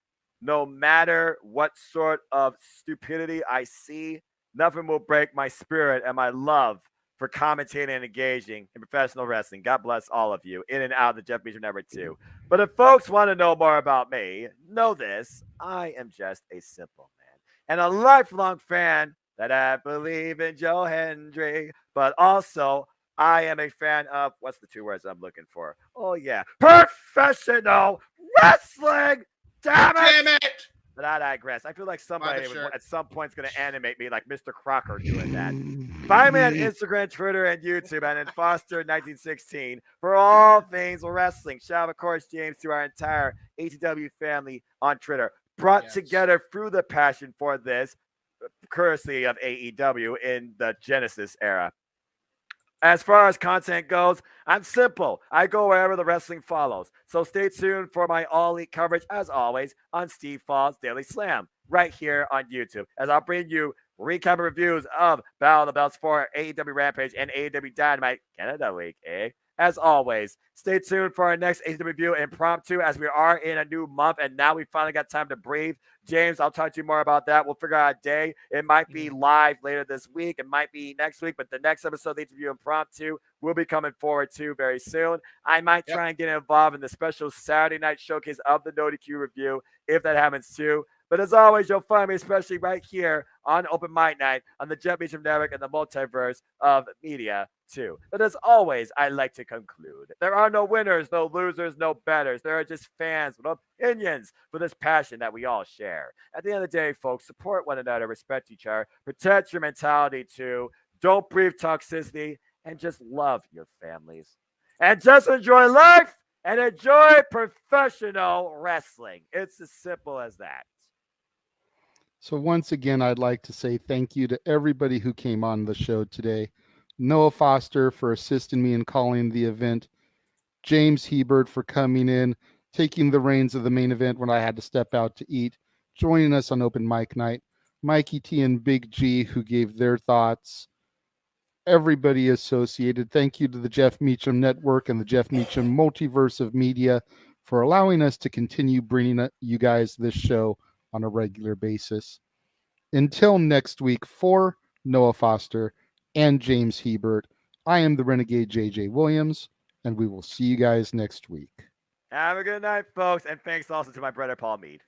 Speaker 3: No matter what sort of stupidity I see, nothing will break my spirit and my love for commentating and engaging in professional wrestling. God bless all of you, in and out of the Jeff Meacham Network too. But if folks want to know more about me, know this: I am just a simple man and a lifelong fan that I believe in Joe Hendry, but also I am a fan of, what's the two words I'm looking for? Oh yeah, professional wrestling. Damn it! But I digress. I feel like somebody at some point is going to animate me like Mr. Crocker doing that. Find me on Instagram, Twitter, and YouTube, and in Foster1916 for all things wrestling. Shout out, of course, James, to our entire ATW family on Twitter. Brought together through the passion for this, courtesy of AEW in the Genesis era. As far as content goes, I'm simple. I go wherever the wrestling follows. So stay tuned for my All Elite coverage, as always, on Steve Fall's Daily Slam, right here on YouTube, as I'll bring you recap and reviews of Battle of the Belts for AEW Rampage and AEW Dynamite Canada Week, As always, stay tuned for our next AEW review impromptu, as we are in a new month, and now we finally got time to breathe. James, I'll talk to you more about that. We'll figure out a day. It might be live later this week. It might be next week, but the next episode of the interview impromptu will be coming forward to very soon. I might try and get involved in the special Saturday night showcase of the NoDQ review, if that happens too. But as always, you'll find me especially right here on Open Mic Night on the Jeff Meacham Network and the Multiverse of Media too. But as always, I like to conclude: there are no winners, no losers, no betters. There are just fans with opinions for this passion that we all share. At the end of the day, folks, support one another, respect each other, protect your mentality too. Don't breathe toxicity, and just love your families. And just enjoy life and enjoy professional wrestling. It's as simple as that.
Speaker 4: So once again, I'd like to say thank you to everybody who came on the show today. Noah Foster for assisting me in calling the event. James Hebert for coming in, taking the reins of the main event when I had to step out to eat, joining us on Open Mic Night. Mikey T and Big G who gave their thoughts. Everybody associated. Thank you to the Jeff Meacham Network and the Jeff Meacham Multiverse of Media for allowing us to continue bringing you guys this show on a regular basis. Until next week, for Noah Foster and James Hebert, I am the Renegade JJ Williams, and we will see you guys next week.
Speaker 3: Have a good night, folks, and thanks also to my brother Paul Mead.